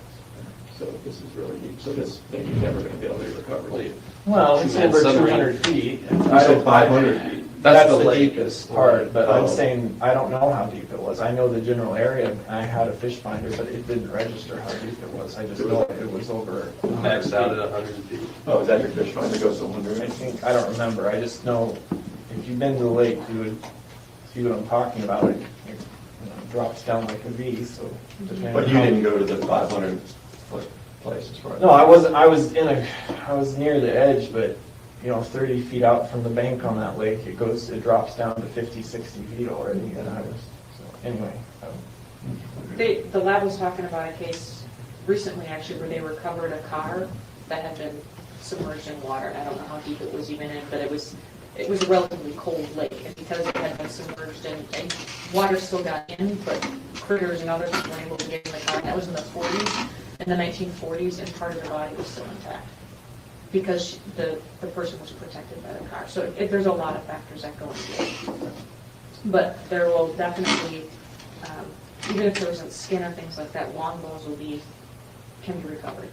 So this is really deep. So this thing you're never going to be able to recover. Well, Well, it's Man, over submarine. 200 feet. You said 500 feet. That's the lake. deepest part, but I'm Oh. saying, I don't know how deep it was. I know the general area, and I had a fish finder, but it didn't register how deep it was. I just know it was over. Maxed out at 100 feet. Oh, is that your fish finder goes to I 100? think, I don't remember. I just know, if you've been to the lake, you would see what I'm talking about. It drops down like a V, so. depending But on you how- didn't go to the 500 foot place as far as. No, I was near the edge, but, 30 feet out from the bank on that lake, it drops down to 50, 60 feet already, and anyway. the lab was talking about a case recently, actually, where they recovered a car that had been submerged in water. And I don't know how deep it was even in, but it was a relatively cold lake. And because it had been submerged and water still got in, but critters and others were able to get in the car. And that was in the 40s, in the 1940s, and part of the body was still intact because the person was protected by the car. So there's a lot of factors that go into it. But there will definitely even if there wasn't skin or things like that, long bones can be recovered.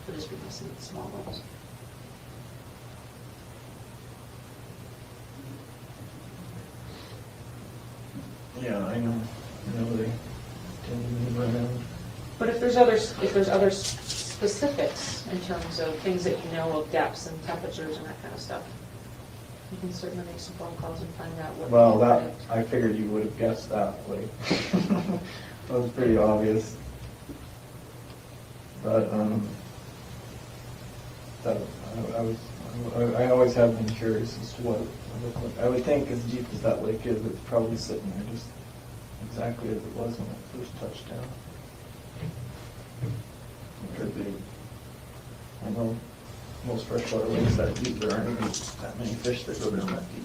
It'll just be missing the small bones. Yeah, I know they tend to move around. But if there's other specifics in terms of things that you know of depths and temperatures and that kind of stuff, you can certainly make some phone calls and find out what. Well, that, I figured you would have guessed that, like, that was pretty obvious. But, I always have been curious as to what it would look like. I would think as deep as that lake is, it's probably sitting there just exactly as it was when it first touched down. It could be. I know most freshwater lakes that deep, there aren't even that many fish that go down that deep.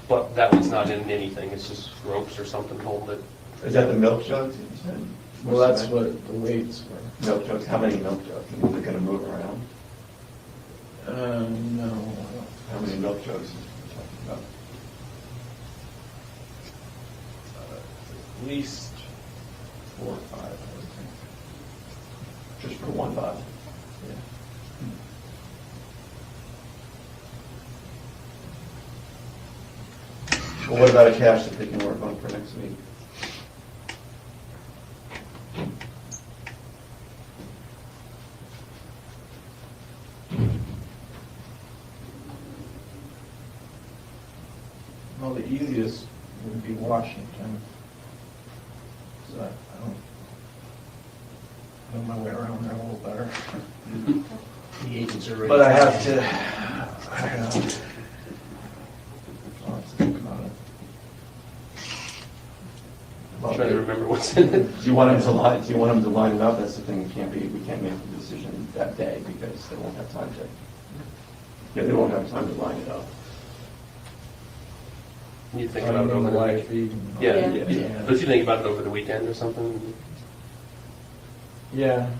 But that one's not in anything, it's just ropes or something hold it. Is that the milk jugs you said? Well, that's what the weights were. Milk jugs, how many milk jugs? Is it gonna move around? No. How many milk jugs are you talking about? At least 4 or 5, I would think. Just for one bot? Yeah. Well, what about a cache that they can work on for next week? Well, the easiest would be Washington. So I know my way around there a little better. The agents are ready. But I have to, I'll have to think about it. I'm trying to remember what's in it. Do you want them to line it up? That's the thing, we can't make the decision that day because they won't have time to, they won't have time to line it up. You think about it over the live weekend. feed. Yeah, Yeah. yeah. But if you think about it over the weekend or something, Yeah.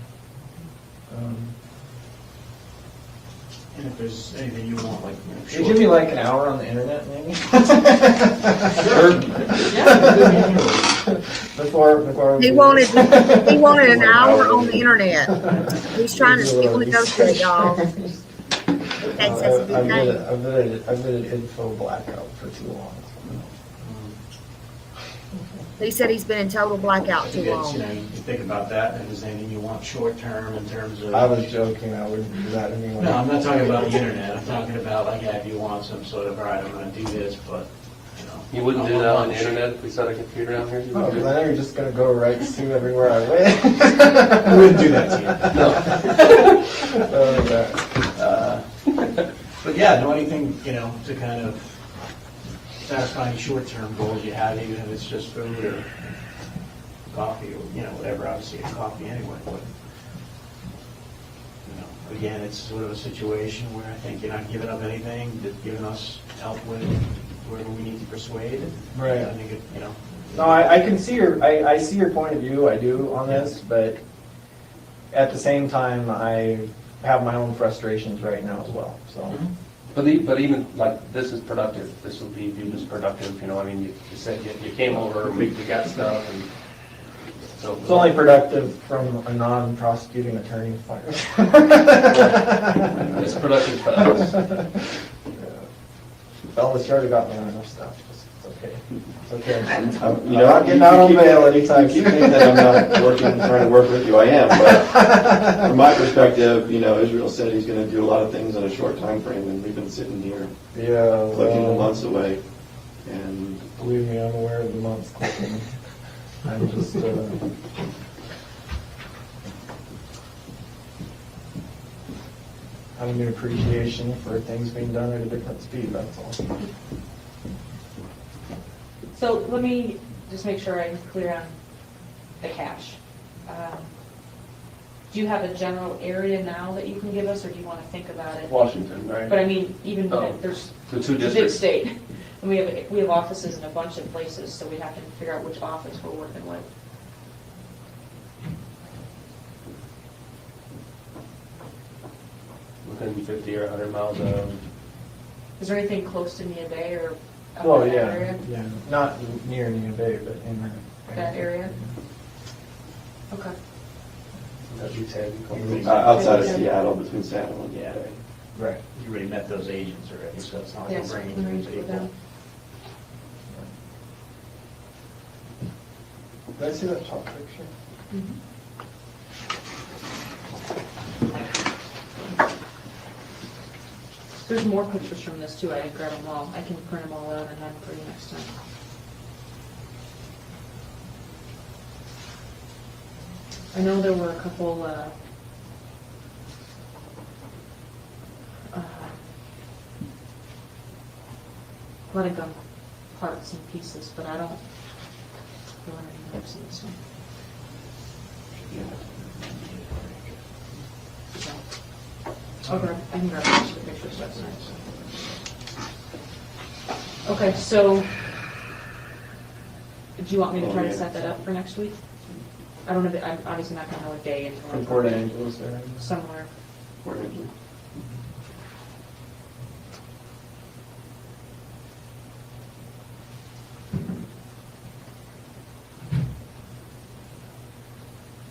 And if there's anything you want, like, Could you give me like an hour on the internet, maybe? Before. He wanted an hour on the internet. He's trying to negotiate, y'all. Thanks, that's a good thing. I've been an info blackout for too long. He said he's been in total blackout too you long. you think about that, and if there's anything you want short-term in terms of. I was joking, I wouldn't do that anyway. No, I'm not talking about the internet, I'm talking about, like, yeah, if you want some sort of, all right, I'm gonna do this, but, you know. you wouldn't do that on the internet if we set a computer down here? You Oh, wouldn't do because I that? know you're just gonna go right to everywhere I went. I wouldn't do that to you. But yeah, no, anything, to kind of satisfy any short-term goals you have, even if it's just food or coffee or, whatever, obviously it's coffee anyway, but, again, it's sort of a situation where I think you're not giving up anything, just giving us help with wherever we need to persuade. Right. I think No, I can see I see your point of view, I do on this, but at the same time, I have my own frustrations right now as well, so. But even, like, this is productive, this would be viewed as productive, I mean, you said you came over, we got stuff, and so. It's only productive from a non-prosecuting attorney's point of view. It's productive for us. Well, it's already got me on enough stuff, it's okay. It's okay. I'm I'm not getting out on bail anytime You keep soon. thinking that I'm not trying to work with you, I am, but from my perspective, Israel said he's gonna do a lot of things in a short time frame, and we've been sitting here Yeah, clicking the well, months away, and believe me, I'm aware of the months clicking. I'm just, having an appreciation for things being done at a different speed, that's all. So let me just make sure I'm clear on the cache. Do you have a general area now that you can give us, or do you want to think about it? Washington, right? But I mean, even Oh, there's the two it's a big districts. state, and we have offices in a bunch of places, so we have to figure out which office we're working with. Within 50 or 100 miles of. Is there anything close to Neah Bay or Up Well, in that yeah, area? yeah, not near Nina Bay, but in That area? Okay. That'd be Ted. Outside of Seattle, between Seattle and Yeah. Bay. Right. You already met those agents already, so it's not like Yes, you're we bringing new arranged with people. them. Did I see that top picture? There's more pictures from this too, I didn't grab them all. I can print them all out and have them for you next time. I know there were a couple, a lot of gun parts and pieces, but I don't feel any notes in this one. So, okay, I can grab a bunch of the pictures, that's nice. Okay, so, do you want me to try to set that up for next week? I don't know, I'm obviously not gonna know a day until. From Port Angeles there. Somewhere. Port Angeles.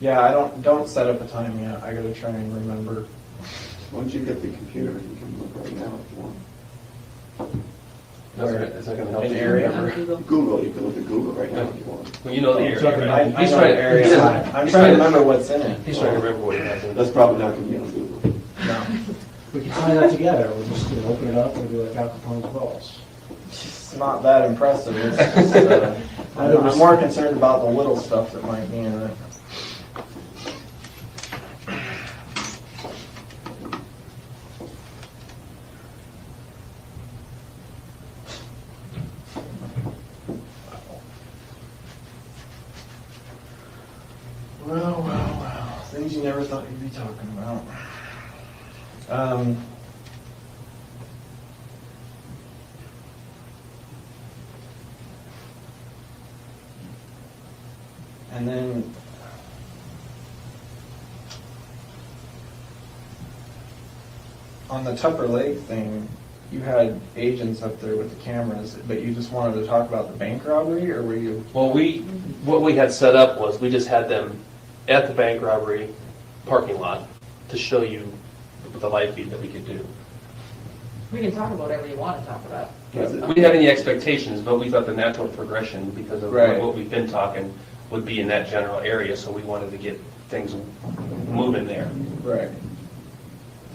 Yeah, I don't set up a time yet. I gotta try and remember. Once you get the computer, you can look right now if you want. Is that gonna help An you? area? On Google. Google, you can look at Google right now if you want. Well, you know the You're area, talking right? about- He's I know trying the area. to, I'm he's trying to to- remember what's in it. He's trying to remember what he has in. That's probably not gonna be on Google. No. We can try that together. We'll just open it up and do like Al Capone's balls. It's not that impressive. It's just, I'm more concerned about the little stuff that might be in it. Well. Things you never thought you'd be talking about. And then on the Tupper Lake thing, you had agents up there with the cameras, but you just wanted to talk about the bank robbery, or were you? Well, what we had set up was, we just had them at the bank robbery parking lot to show you the live feed that we could do. We can talk about whatever you want to talk about. We didn't have any expectations, but we thought the natural progression, because of Right. what we've been talking, would be in that general area, so we wanted to get things moving there. Right.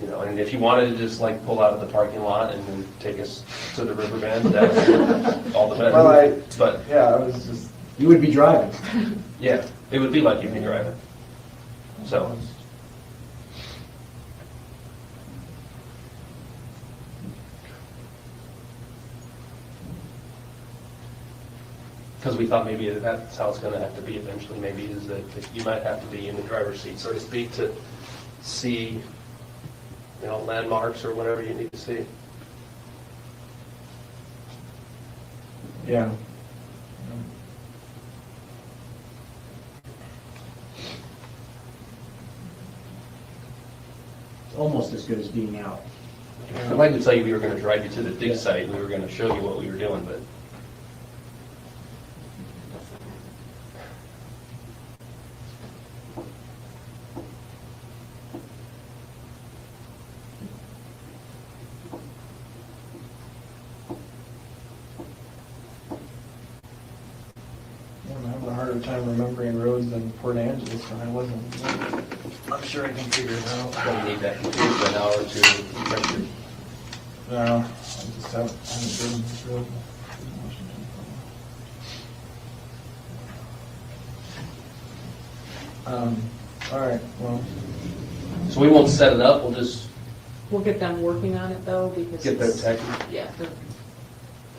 You know, and if you wanted to just like pull out of the parking lot and then take us to the river bend, that's all the better. Well, But, yeah, I was just. You would be driving. yeah, it would be like you'd be driving. So, because we thought maybe that's how it's going to have to be eventually, maybe, is that you might have to be in the driver's seat, so to speak, to see, you know, landmarks or whatever you need to see. Yeah. It's almost as good as being out. I'd like to tell you we were going to drive you to the dig site, and we were going to show you what we were doing, but I'm having a harder time remembering roads than Port Angeles when I wasn't. I'm sure I can figure it out. don't need that computer for an hour or two to refresh your. No, I just haven't driven this road. in Washington. All right, well, So we won't set it up, we'll just We'll get them working on it though, because get their it's- tech, Yeah, the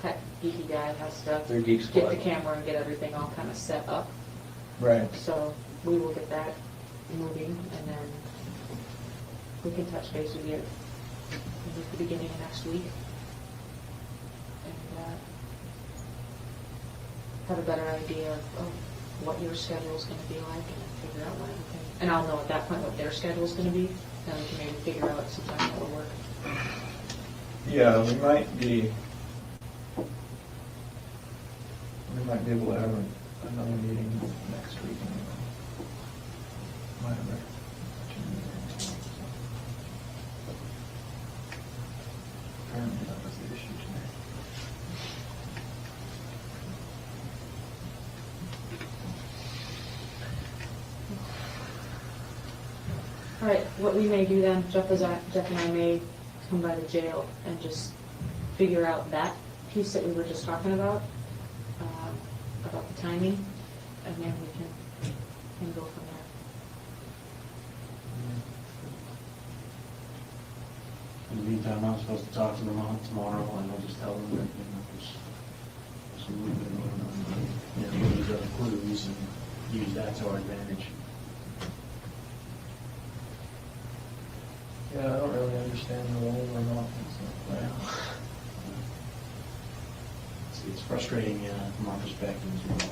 tech geeky guy has to their geek get squad. the camera and get everything all kind of set up. right. So we will get that moving, and then we can touch base with you maybe at the beginning of next week. And have a better idea of what your schedule is going to be like, and figure out when everything, and I'll know at that point what their schedule is going to be, then we can maybe figure out some time that will work. Yeah, we might be we might be able to have another meeting next week. Might have apparently that was the issue today. All right, what we may do then, Jeff and I may come by the jail and just figure out that piece that we were just talking about the timing, and then we can go from there. In the meantime, I'm supposed to talk to them on tomorrow, and I'll just tell them that, there's a little bit of, we'll use other clues and use that to our advantage. Yeah, I don't really understand the role or not. It's frustrating from our perspective as well.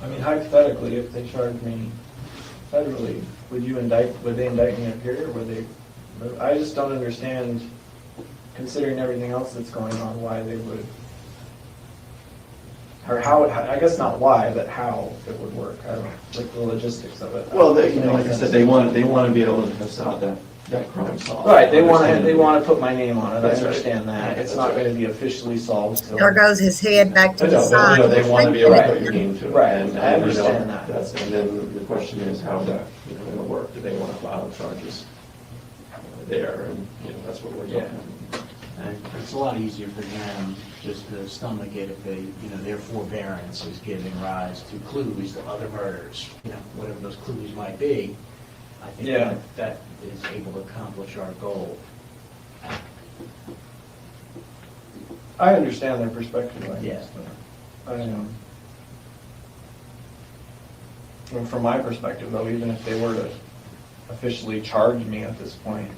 I mean, hypothetically, if they charged me federally, would they indict me up here, or would they? I just don't understand, considering everything else that's going on, why they would, or how, I guess not why, but how it would work. I don't know, like the logistics of it. Well, like I said, they want to be able to facade that crime solved. Right, they want to put my name on it. I That's right. understand that. It's not going to be officially solved till. There goes his head back to the side. They want to be able to put your name to it. Right, And, I understand that. And then the question is how that, going to work. Do they want to file charges there? And, that's what we're doing. It's a lot easier for them just to stomach it if they, their forbearance is giving rise to clues to other murders, whatever those clues might be. I think that is able to accomplish our goal. I understand their perspective, I Yeah. guess, but from my perspective, though, even if they were to officially charge me at this point,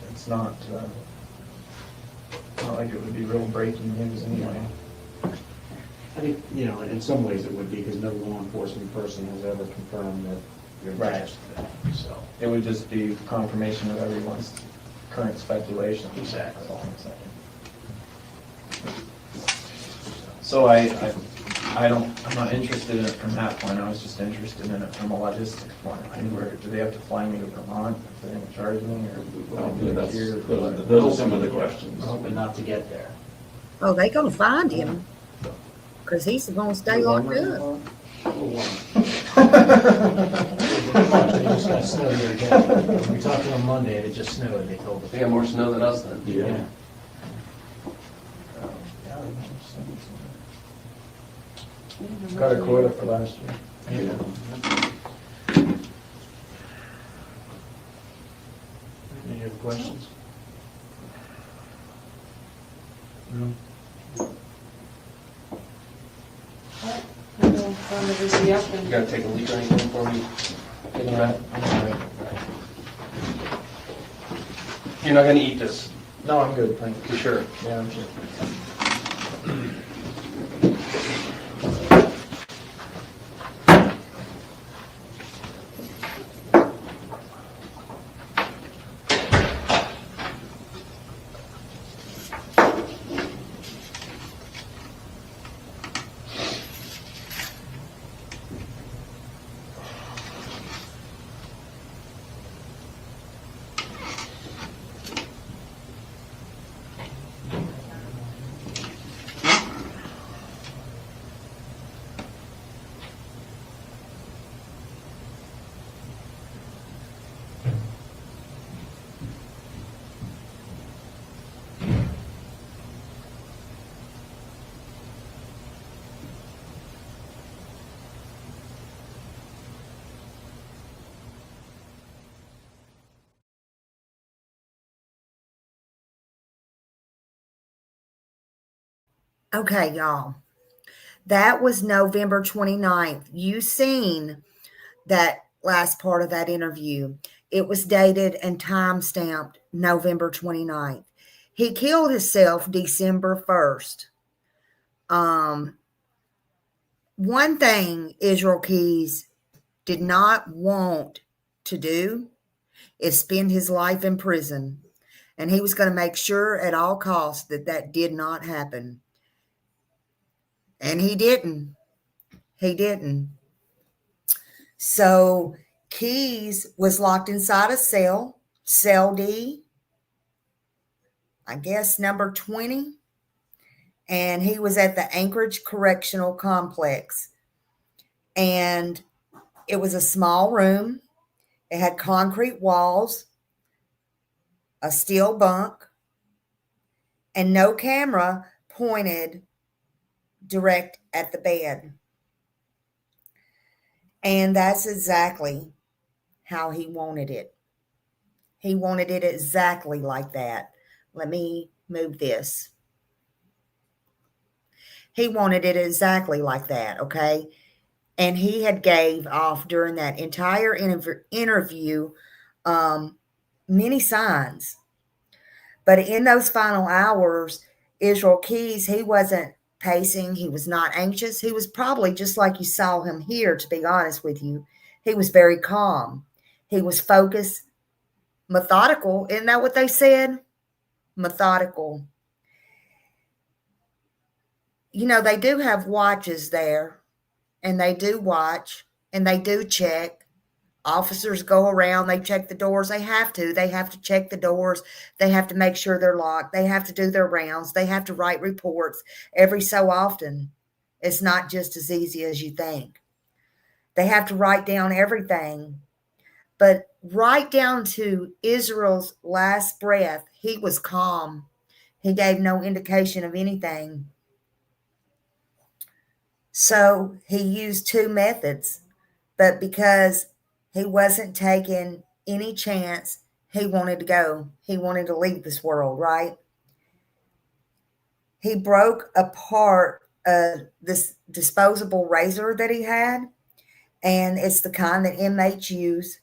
it's not like it would be real breaking news anyway. I think, in some ways it would be, because no law enforcement person has ever confirmed that you're attached to that, so. It would just be confirmation of everyone's current speculation. Exactly. That's all I'm saying. So I'm not interested in it from that point. I was just interested in it from a logistics point. Do they have to fly me to Vermont if they're going to charge me, or Those are some of the questions. We're hoping not to get there. Oh, they gonna find him, because he's gonna stay locked up. It just got snowed here again. We talked to them Monday, it just snowed, they told us. They got more snow than us then. Yeah. Got a quota for last year. Any other questions? No. I'm going to visit you up You and gotta take a leak or anything for me? You're not gonna eat this, No, I'm good, thank you. you sure? Yeah, I'm sure. Okay, y'all. That was November 29th. You seen that last part of that interview. It was dated and time stamped November 29th. He killed himself December 1st. One thing Israel Keys did not want to do is spend his life in prison. And he was going to make sure at all costs that that did not happen. And he didn't. He didn't. So Keys was locked inside a cell, cell D, I guess number 20. And he was at the Anchorage Correctional Complex. And it was a small room. It had concrete walls, a steel bunk, and no camera pointed direct at the bed. And that's exactly how he wanted it. He wanted it exactly like that. Let me move this. He wanted it exactly like that, okay? And he had gave off during that entire interview many signs. But in those final hours, Israel Keys, he wasn't pacing. He was not anxious. He was probably just like you saw him here, to be honest with you. He was very calm. He was focused, methodical. Isn't that what they said? Methodical. You know, they do have watches there, and they do watch, and they do check. Officers go around, they check the doors. They have to. They have to check the doors. They have to make sure they're locked. They have to do their rounds. They have to write reports every so often. It's not just as easy as you think. They have to write down everything. But right down to Israel's last breath, he was calm. He gave no indication of anything. So he used two methods, but because he wasn't taking any chance, he wanted to go. He wanted to leave this world, right? He broke apart this disposable razor that he had, and it's the kind that inmates use,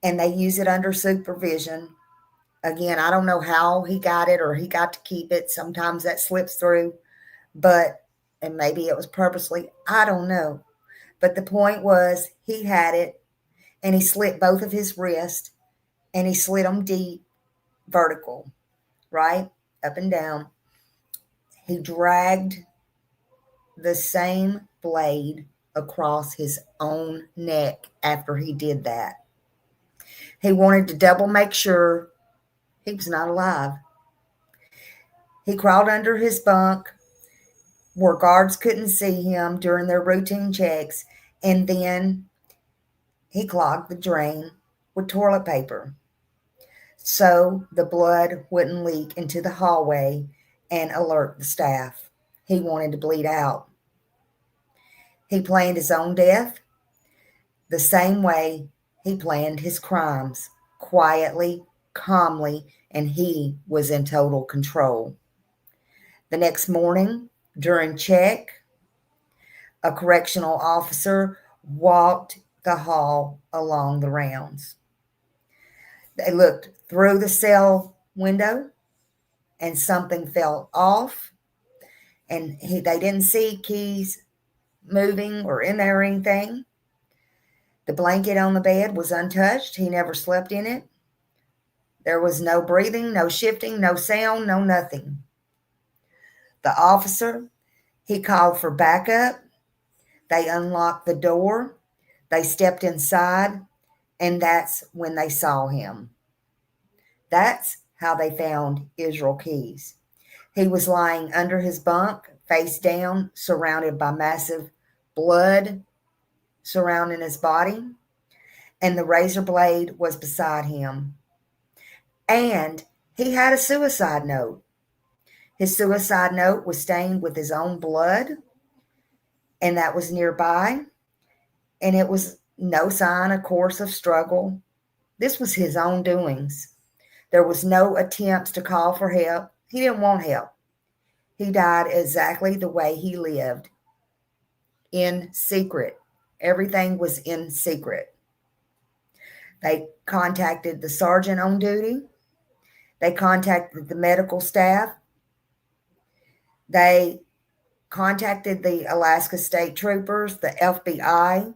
and they use it under supervision. Again, I don't know how he got it or he got to keep it. Sometimes that slips through, and maybe it was purposely. I don't know. But the point was he had it, and he slit both of his wrists, and he slit them deep, vertical, right? Up and down. He dragged the same blade across his own neck after he did that. He wanted to double make sure he was not alive. He crawled under his bunk where guards couldn't see him during their routine checks, and then he clogged the drain with toilet paper so the blood wouldn't leak into the hallway and alert the staff. He wanted to bleed out. He planned his own death the same way he planned his crimes, quietly, calmly, and he was in total control. The next morning, during check, a correctional officer walked the hall along the rounds. They looked through the cell window, and something felt off, and they didn't see Keys moving or in there or anything. The blanket on the bed was untouched. He never slept in it. There was no breathing, no shifting, no sound, no nothing. The officer, he called for backup. They unlocked the door. They stepped inside, and that's when they saw him. That's how they found Israel Keys. He was lying under his bunk, face down, surrounded by massive blood surrounding his body, and the razor blade was beside him. And he had a suicide note. His suicide note was stained with his own blood, and that was nearby. And it was no sign, of course, of struggle. This was his own doings. There was no attempts to call for help. He didn't want help. He died exactly the way he lived, in secret. Everything was in secret. They contacted the sergeant on duty. They contacted the medical staff. They contacted the Alaska State Troopers, the FBI.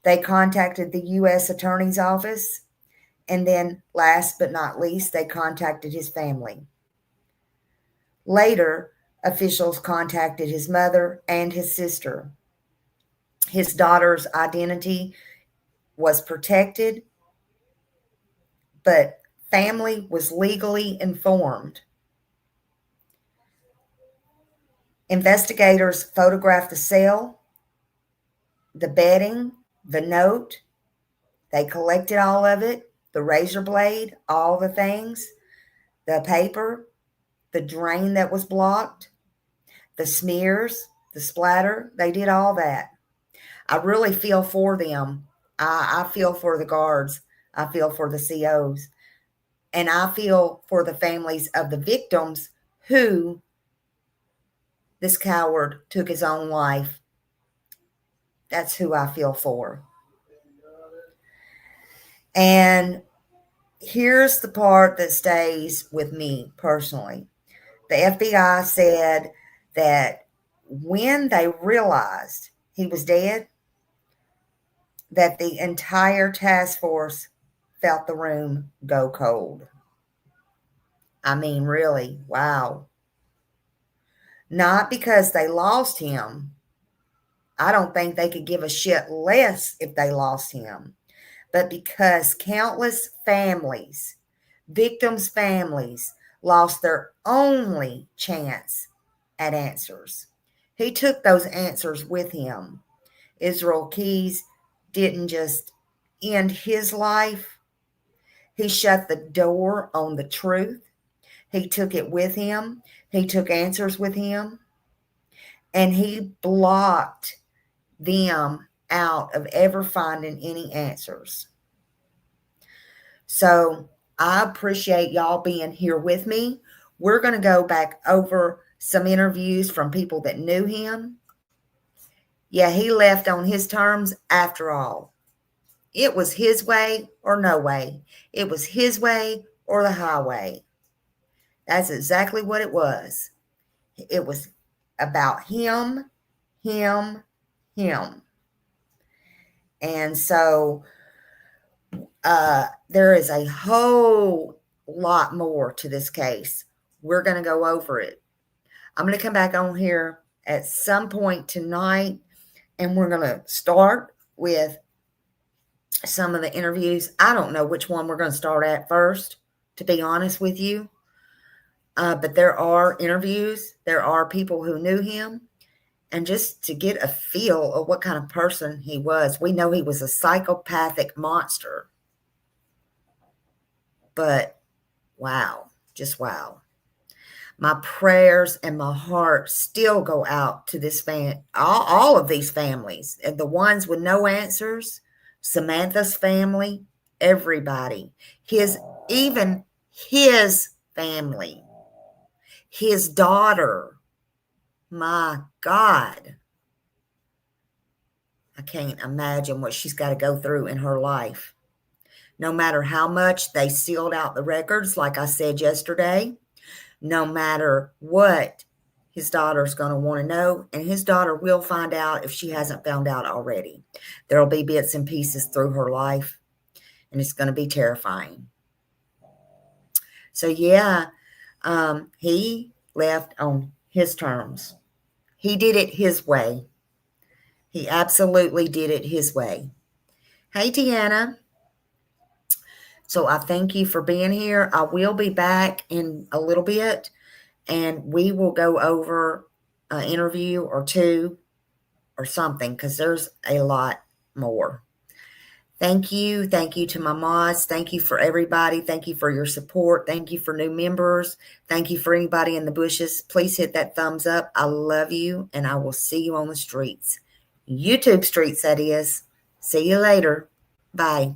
They contacted the U.S. Attorney's Office. And then, last but not least, they contacted his family. Later, officials contacted his mother and his sister. His daughter's identity was protected, but family was legally informed. Investigators photographed the cell, the bedding, the note. They collected all of it, the razor blade, all the things, the paper, the drain that was blocked, the smears, the splatter. They did all that. I really feel for them. I feel for the guards. I feel for the COs. And I feel for the families of the victims who this coward took his own life. That's who I feel for. And here's the part that stays with me personally. The FBI said that when they realized he was dead, that the entire task force felt the room go cold. I mean, really, wow. Not because they lost him. I don't think they could give a shit less if they lost him, but because countless families, victims' families, lost their only chance at answers. He took those answers with him. Israel Keys didn't just end his life, he shut the door on the truth. He took it with him. He took answers with him. And he blocked them out of ever finding any answers. So I appreciate y'all being here with me. We're going to go back over some interviews from people that knew him. Yeah, he left on his terms after all. It was his way or no way. It was his way or the highway. That's exactly what it was. It was about him, him, him. And so there is a whole lot more to this case. We're going to go over it. I'm going to come back on here at some point tonight, and we're going to start with some of the interviews. I don't know which one we're going to start at first, to be honest with you. But there are interviews. There are people who knew him. And just to get a feel of what kind of person he was, we know he was a psychopathic monster. But wow, just wow. My prayers and my heart still go out to this all of these families, and the ones with no answers, Samantha's family, everybody, even his family, his daughter. My God, I can't imagine what she's got to go through in her life. No matter how much they sealed out the records, like I said yesterday, no matter what, his daughter's going to want to know, and his daughter will find out if she hasn't found out already. There'll be bits and pieces through her life, and it's going to be terrifying. So yeah, he left on his terms. He did it his way. He absolutely did it his way. Hey, Deanna. So I thank you for being here. I will be back in a little bit, and we will go over an interview or two or something, because there's a lot more. Thank you. Thank you to my mods. Thank you for everybody. Thank you for your support. Thank you for new members. Thank you for anybody in the bushes. Please hit that thumbs up. I love you, and I will see you on the streets. YouTube streets, that is. See you later. Bye.